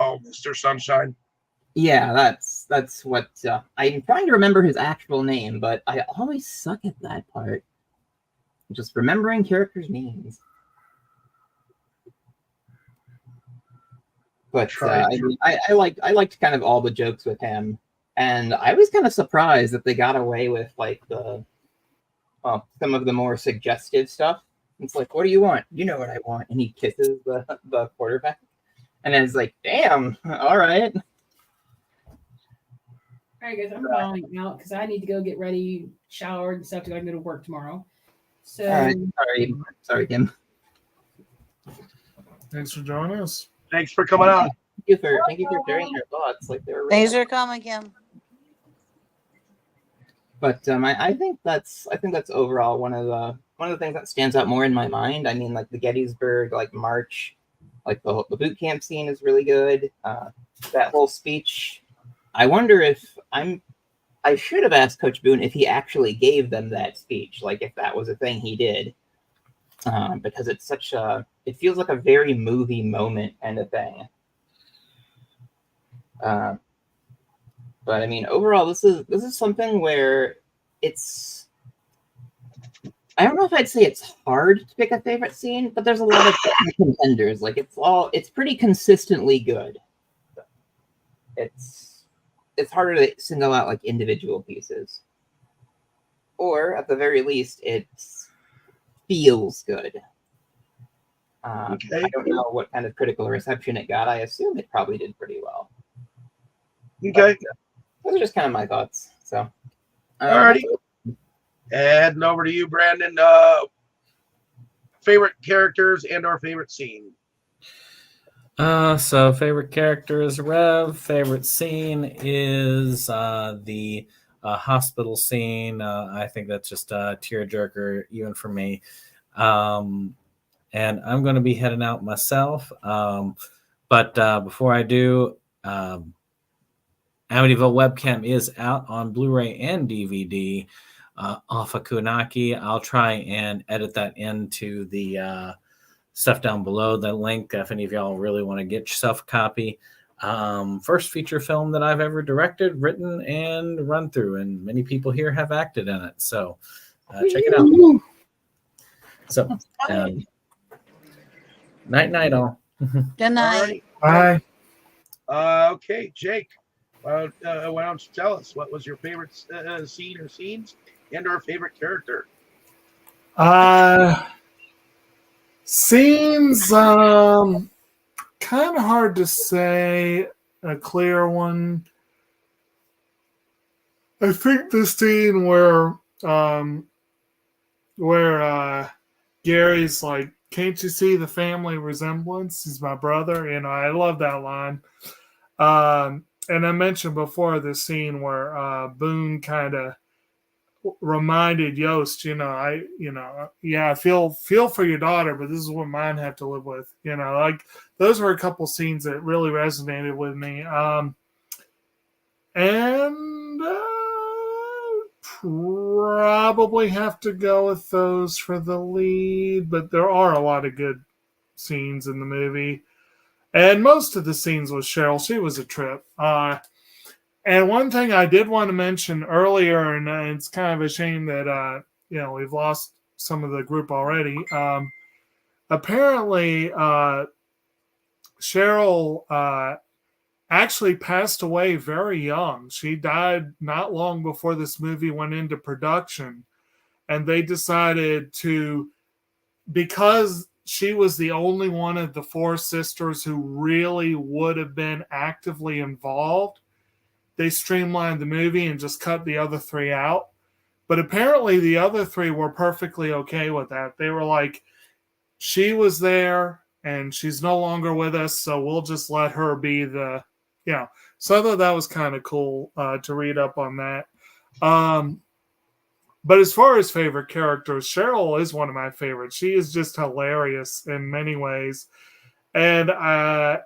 Oh, Mr. Sunshine. Yeah, that's what I'm trying to remember his actual name, but I always suck at that part. Just remembering characters' names. But I liked kind of all the jokes with him, and I was kind of surprised that they got away with like some of the more suggestive stuff. It's like, what do you want? You know what I want. And he kisses the quarterback. And it's like, damn, all right. All right, guys, I'm bowing out because I need to go get ready, showered, and stuff to go to work tomorrow. So, all right. Sorry, Kim. Thanks for joining us. Thanks for coming on. Thank you for sharing your thoughts. Like they were. Thanks for coming, Kim. But I think that's overall one of the things that stands out more in my mind. I mean, like the Gettysburg march, like the boot camp scene is really good. That whole speech. I wonder if I should have asked Coach Boone if he actually gave them that speech, like if that was a thing he did, because it's it feels like a very movie moment kind of thing. But I mean, overall, this is something where I don't know if I'd say it's hard to pick a favorite scene, but there's a lot of contenders. Like it's pretty consistently good. It's harder to single out like individual pieces, or at the very least, it feels good. Okay. I don't know what kind of critical reception it got. I assume it probably did pretty well. Okay. But, those are just kind of my thoughts. So, alrighty. Heading over to you, Brandon. Favorite characters and our favorite scene. So favorite character is Rev. Favorite scene is the hospital scene. I think that's just a tearjerker, even for me. And I'm going to be heading out myself. But before I do, Amityville Webcam is out on Blu-ray and DVD off of Kunaki. I'll try and edit that into the stuff down below, the link, if any of y'all really want to get yourself a copy. First feature film that I've ever directed, written, and run through, and many people here have acted in it. So check it out. So night all. Good night. All right. Bye. Okay, Jake. Why don't you tell us what was your favorite scene or scenes and our favorite character? Scenes, kind of hard to say a clear one. I think the scene where Gary's like, "Can't you see the family resemblance? He's my brother." You know, I love that line. And I mentioned before the scene where Boone kind of reminded Yost, I feel for your daughter, but this is what mine have to live with. Like those were a couple scenes that really resonated with me. And probably have to go with those for the lead, but there are a lot of good scenes in the movie. And most of the scenes with Cheryl, she was a trip. And one thing I did want to mention earlier, and it's kind of a shame that we've lost some of the group already. Apparently, Cheryl actually passed away very young. She died not long before this movie went into production, and they decided to, because she was the only one of the four sisters who really would have been actively involved, they streamlined the movie and just cut the other three out. But apparently the other three were perfectly okay with that. They were like, she was there and she's no longer with us, so we'll just let her be the, So I thought that was kind of cool to read up on that. But as far as favorite characters, Cheryl is one of my favorites. She is just hilarious in many ways. And I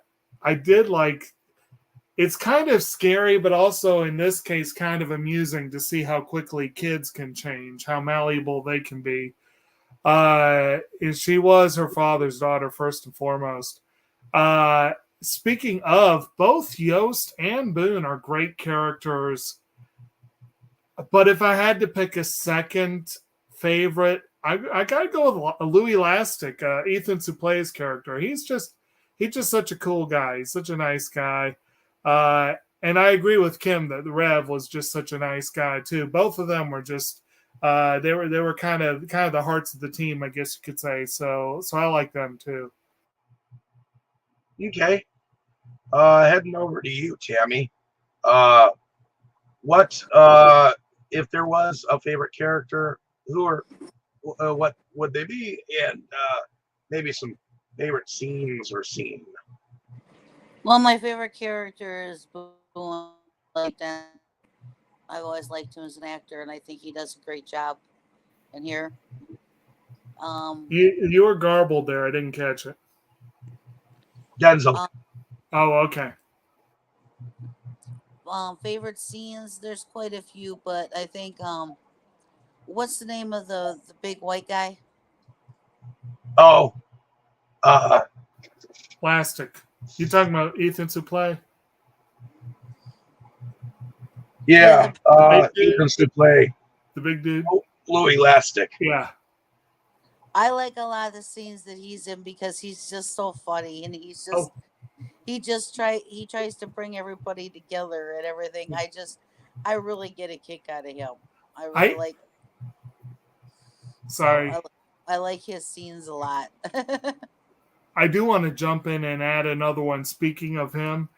did like, it's kind of scary, but also in this case, kind of amusing to see how quickly kids can change, how malleable they can be. She was her father's daughter, first and foremost. Speaking of, both Yost and Boone are great characters. But if I had to pick a second favorite, I got to go with Louis Lastic, Ethan Supplé's character. He's just such a cool guy. He's such a nice guy. And I agree with Kim that the Rev was just such a nice guy too. Both of them were just they were kind of the hearts of the team, I guess you could say. So I like them too. Okay. Heading over to you, Tammy. What if there was a favorite character, what would they be, and maybe some favorite scenes or scene? Well, my favorite character is Boone. I've always liked him as an actor, and I think he does a great job in here. You were garbled there. I didn't catch it. Denzel. Oh, okay. Favorite scenes, there's quite a few, but I think what's the name of the big white guy? Oh, Plastic. You talking about Ethan Supplé? yeah, Ethan Supplé. The big dude? Louis Lastic. Yeah. I like a lot of the scenes that he's in because he's just so funny, and he's just he tries to bring everybody together and everything. I really get a kick out of him. Sorry. I like his scenes a lot. I do want to jump in and add another one. Speaking of him,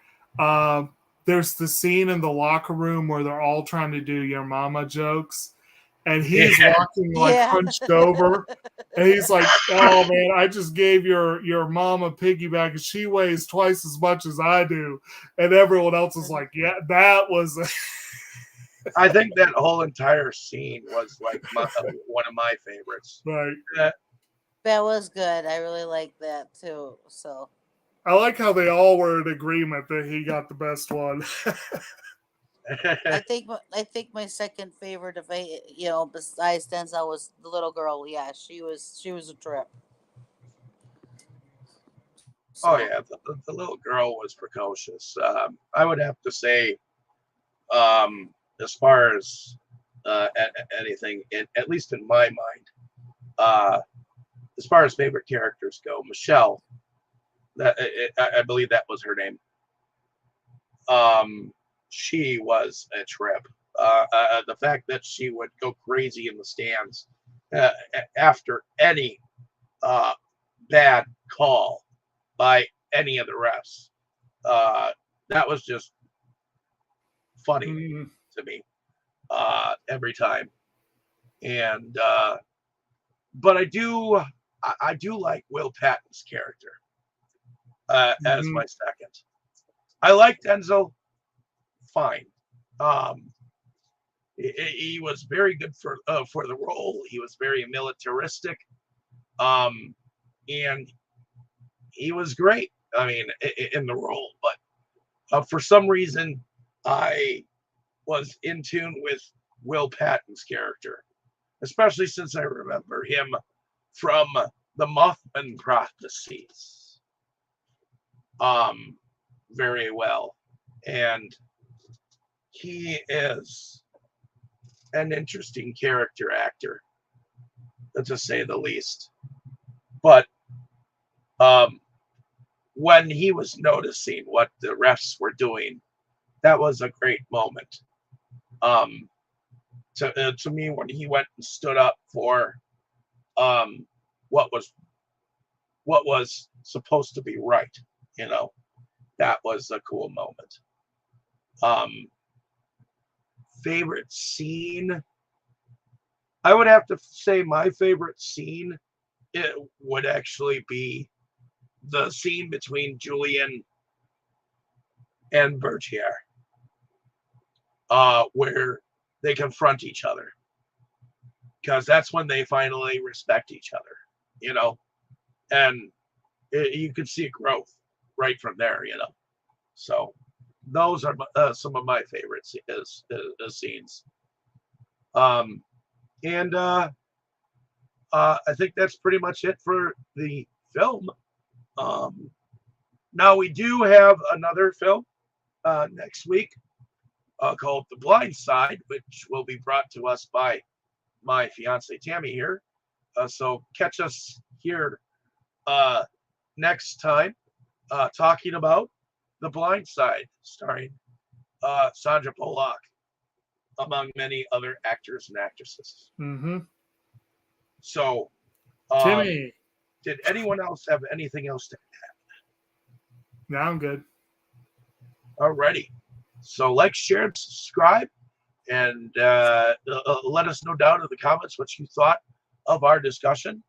there's the scene in the locker room where they're all trying to do your mama jokes, and he's walking hunched over, and he's like, "Oh man, I just gave your mom a piggyback, and she weighs twice as much as I do," and everyone else is like, "Yeah, that was." I think that whole entire scene was like one of my favorites. Right. That was good. I really like that too. So I like how they all were in agreement that he got the best one. I think my second favorite, if I besides Denzel, was the little girl. Yeah, she was a trip. Oh So, yeah, the little girl was precocious. I would have to say, as far as anything, at least in my mind, as far as favorite characters go, Michelle, I believe that was her name. She was a trip. The fact that she would go crazy in the stands after any bad call by any of the refs, that was just funny to me every time. And but I do like Will Patton's character as my second. I like Denzel fine. He was very good for the role. He was very militaristic, and he was great. I mean, in the role, but for some reason, I was in tune with Will Patton's character, especially since I remember him from the Mothman prophecies, very well, and he is an interesting character actor, to say the least. But when he was noticing what the refs were doing, that was a great moment. To me, when he went and stood up for what was supposed to be right, that was a cool moment. Favorite scene, I would have to say my favorite scene, it would actually be the scene between Julian and Bertier, where they confront each other, because that's when they finally respect each other, and you can see growth right from there, So those are some of my favorite scenes. And I think that's pretty much it for the film. Now we do have another film next week called The Blind Side, which will be brought to us by my fiance Tammy here. So catch us here next time talking about The Blind Side, starring Sandra Bullock, among many other actors and actresses. So, Timmy, did anyone else have anything else to add? no, I'm good. Alrighty. So, like, share, and subscribe, and let us know down in the comments what you thought of our discussion.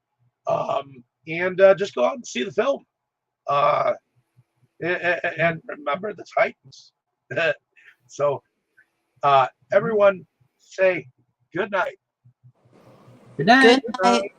And just go out and see the film. And remember the Titans. So, everyone say good night. Good night. good night.